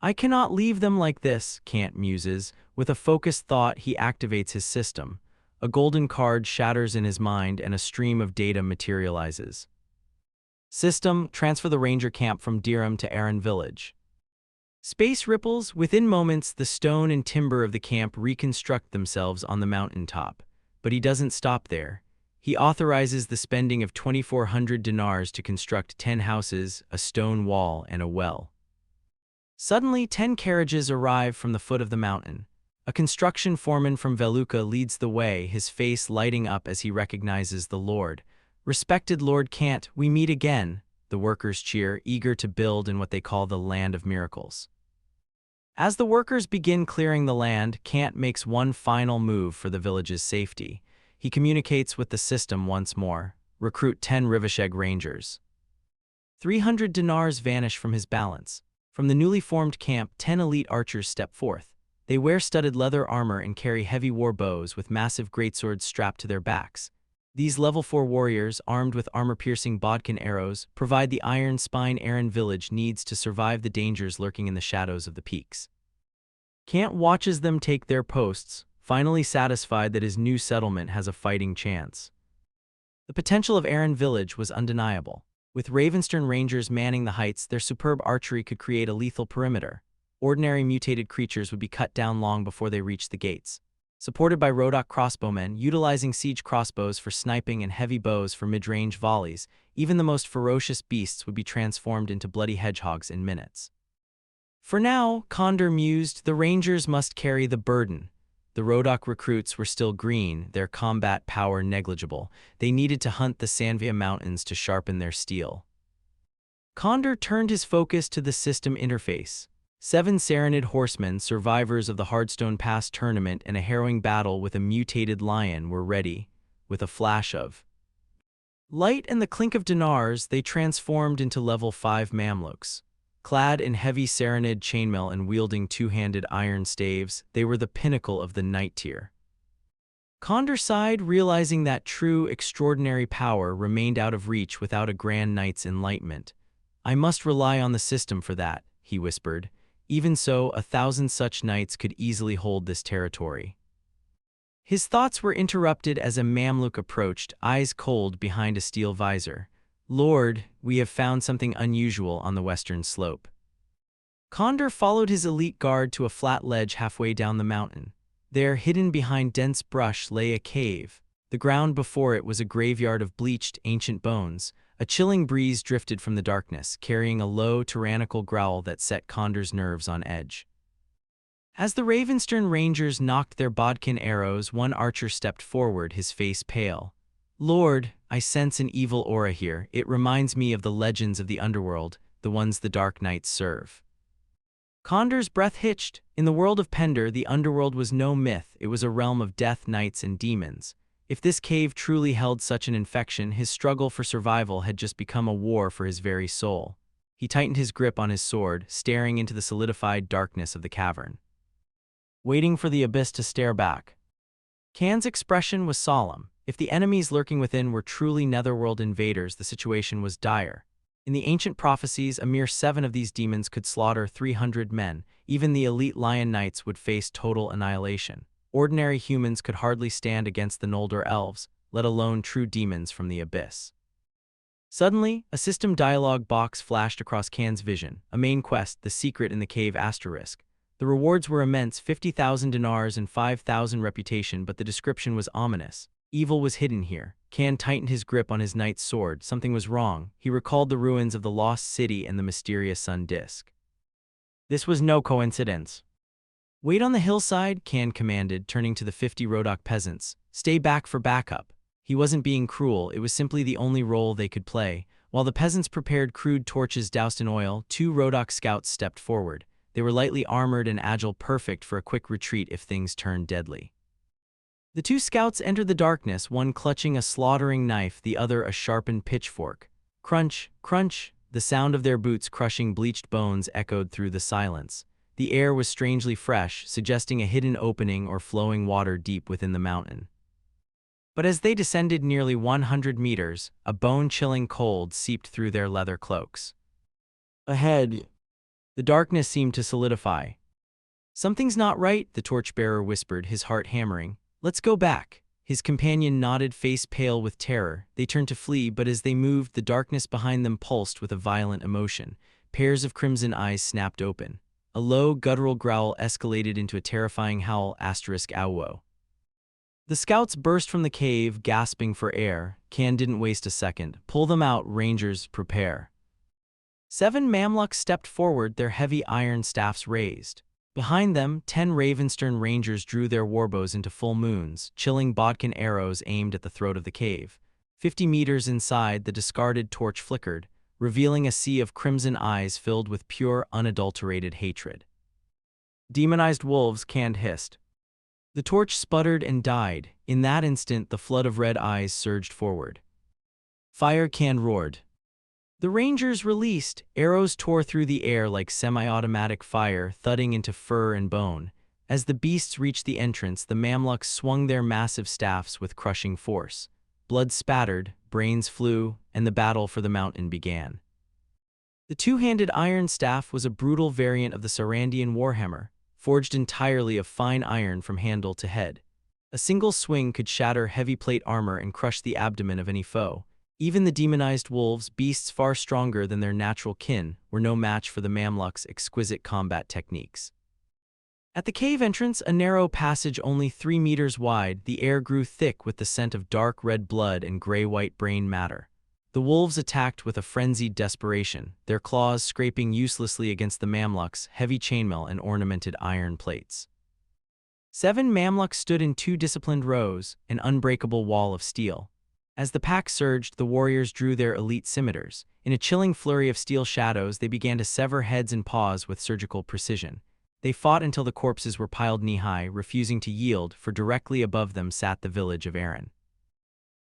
"I cannot leave them like this," Kant muses. With a focused thought, he activates his system. A golden card shatters in his mind, and a stream of data materializes. System, transfer the ranger camp from Diram to Barren village. Space ripples. Within moments, the stone and timber of the camp reconstruct themselves on the mountaintop. But he doesn't stop there. He authorizes the spending of 2,400 dinars to construct 10 houses, a stone wall, and a well. Suddenly, 10 carriages arrive from the foot of the mountain. A construction foreman from Veluca leads the way, his face lighting up as he recognizes the Lord. "Respected Lord Kant, we meet again," the workers cheer, eager to build in what they call the land of miracles. As the workers begin clearing the land, Kant makes one final move for the village's safety. He communicates with the system once more. Recruit 10 Rivasheg Rangers. 300 dinars vanish from his balance. From the newly formed camp, 10 elite archers step forth. They wear studded leather armor and carry heavy war bows with massive greatswords strapped to their backs. These level 4 warriors, armed with armor-piercing bodkin arrows, provide the iron spine Aaron village needs to survive the dangers lurking in the shadows of the peaks. Kant watches them take their posts, finally satisfied that his new settlement has a fighting chance. The potential of Aaron village was undeniable. With Ravenstern Rangers manning the heights, their superb archery could create a lethal perimeter. Ordinary mutated creatures would be cut down long before they reached the gates. Supported by Rodok crossbowmen, utilizing siege crossbows for sniping and heavy bows for mid-range volleys, even the most ferocious beasts would be transformed into bloody hedgehogs in minutes. For now, Condor mused, the Rangers must carry the burden. The Rodok recruits were still green, their combat power negligible. They needed to hunt the Sanvia Mountains to sharpen their steel. Condor turned his focus to the system interface. 7 Saranid horsemen, survivors of the Hardstone Pass tournament and a harrowing battle with a mutated lion, were ready. With a flash of light and the clink of dinars, they transformed into level 5 Mamluks. Clad in heavy Saranid chainmail and wielding two-handed iron staves, they were the pinnacle of the knight tier. Condor sighed, realizing that true, extraordinary power remained out of reach without a Grand Knight's enlightenment. "I must rely on the system for that," he whispered. "Even so, 1,000 such knights could easily hold this territory." His thoughts were interrupted as a Mamluk approached, eyes cold behind a steel visor. "Lord, we have found something unusual on the western slope." Condor followed his elite guard to a flat ledge halfway down the mountain. There, hidden behind dense brush, lay a cave. The ground before it was a graveyard of bleached, ancient bones. A chilling breeze drifted from the darkness, carrying a low, tyrannical growl that set Condor's nerves on edge. As the Ravenstern Rangers knocked their bodkin arrows, one archer stepped forward, his face pale. "Lord, I sense an evil aura here. It reminds me of the legends of the underworld, the ones the Dark Knights serve." Condor's breath hitched. In the world of Pender, the underworld was no myth, it was a realm of death knights and demons. If this cave truly held such an infection, his struggle for survival had just become a war for his very soul. He tightened his grip on his sword, staring into the solidified darkness of the cavern, waiting for the abyss to stare back. Kan's expression was solemn. If the enemies lurking within were truly netherworld invaders, the situation was dire. In the ancient prophecies, a mere 7 of these demons could slaughter 300 men. Even the elite Lion Knights would face total annihilation. Ordinary humans could hardly stand against the Noldor elves, let alone true demons from the abyss. Suddenly, a system dialogue box flashed across Kan's vision. A main quest, The Secret in the Cave ***. The rewards were immense, 50,000 dinars and 5,000 reputation, but the description was ominous. Evil was hidden here. Kan tightened his grip on his knight's sword. Something was wrong. He recalled the ruins of the lost city and the mysterious sun disk. This was no coincidence. "Wait on the hillside," Kan commanded, turning to the 50 Rodok peasants. "Stay back for backup." He wasn't being cruel, it was simply the only role they could play. While the peasants prepared crude torches doused in oil, 2 Rodok scouts stepped forward. They were lightly armored and agile, perfect for a quick retreat if things turned deadly. The 2 scouts entered the darkness, one clutching a slaughtering knife, the other a sharpened pitchfork. Crunch, crunch, the sound of their boots crushing bleached bones echoed through the silence. The air was strangely fresh, suggesting a hidden opening or flowing water deep within the mountain. But as they descended nearly 100 meters, a bone-chilling cold seeped through their leather cloaks. Ahead, the darkness seemed to solidify. "Something's not right," the torchbearer whispered, his heart hammering. "Let's go back." His companion nodded, face pale with terror. They turned to flee, but as they moved, the darkness behind them pulsed with a violent emotion. Pairs of crimson eyes snapped open. A low, guttural growl escalated into a terrifying howl ***owo. The scouts burst from the cave, gasping for air. Kan didn't waste a second. "Pull them out, Rangers, prepare." 7 Mamluks stepped forward, their heavy iron staffs raised. Behind them, 10 Ravenstern Rangers drew their warbows into full moons, chilling bodkin arrows aimed at the throat of the cave. 50 meters inside, the discarded torch flickered, revealing a sea of crimson eyes filled with pure, unadulterated hatred. Demonized wolves, Canned hissed. The torch sputtered and died. In that instant, the flood of red eyes surged forward. Fire, Can roared. The Rangers released. Arrows tore through the air like semi-automatic fire, thudding into fur and bone. As the beasts reached the entrance, the Mamluks swung their massive staffs with crushing force. Blood spattered, brains flew, and the battle for the mountain began. The two-handed iron staff was a brutal variant of the Sarandian warhammer, forged entirely of fine iron from handle to head. A single swing could shatter heavy plate armor and crush the abdomen of any foe. Even the demonized wolves, beasts far stronger than their natural kin, were no match for the Mamluks' exquisite combat techniques. At the cave entrance, a narrow passage only 3 meters wide, the air grew thick with the scent of dark red blood and gray-white brain matter. The wolves attacked with a frenzied desperation, their claws scraping uselessly against the Mamluks' heavy chainmail and ornamented iron plates. 7 Mamluks stood in 2 disciplined rows, an unbreakable wall of steel. As the pack surged, the warriors drew their elite scimitars. In a chilling flurry of steel shadows, they began to sever heads and paws with surgical precision. They fought until the corpses were piled knee-high, refusing to yield, for directly above them sat the village of Barren.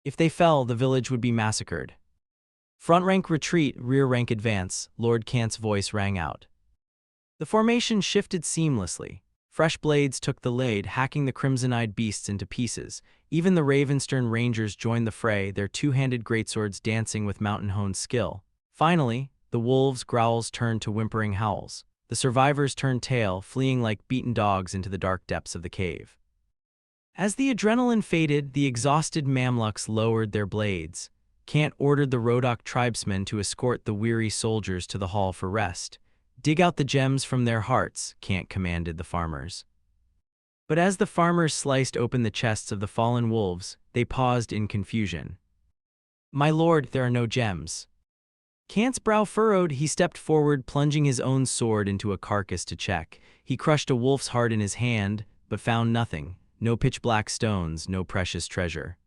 If they fell, the village would be massacred. Front rank retreat, rear rank advance, Lord Cant's voice rang out. The formation shifted seamlessly. Fresh blades took the lead, hacking the crimson-eyed beasts into pieces. Even the Ravenstern Rangers joined the fray, their two-handed greatswords dancing with mountain-honed skill. Finally, the wolves' growls turned to whimpering howls. The survivors turned tail, fleeing like beaten dogs into the dark depths of the cave. As the adrenaline faded, the exhausted Mamluks lowered their blades. Cant ordered the Rodok tribesmen to escort the weary soldiers to the hall for rest. "Dig out the gems from their hearts," Cant commanded the farmers. But as the farmers sliced open the chests of the fallen wolves, they paused in confusion. "My lord, there are no gems." Cant's brow furrowed. He stepped forward, plunging his own sword into a carcass to check. He crushed a wolf's heart in his hand, but found nothing. No pitch-black stones, no precious treasure.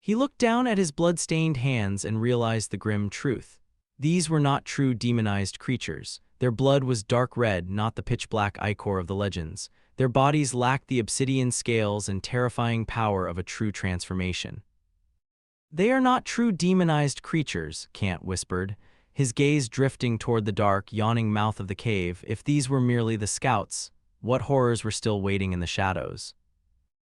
He looked down at his blood-stained hands and realized the grim truth. These were not true demonized creatures. Their blood was dark red, not the pitch-black ichor of the legends. Their bodies lacked the obsidian scales and terrifying power of a true transformation. "They are not true demonized creatures," Cant whispered, his gaze drifting toward the dark, yawning mouth of the cave. If these were merely the scouts, what horrors were still waiting in the shadows?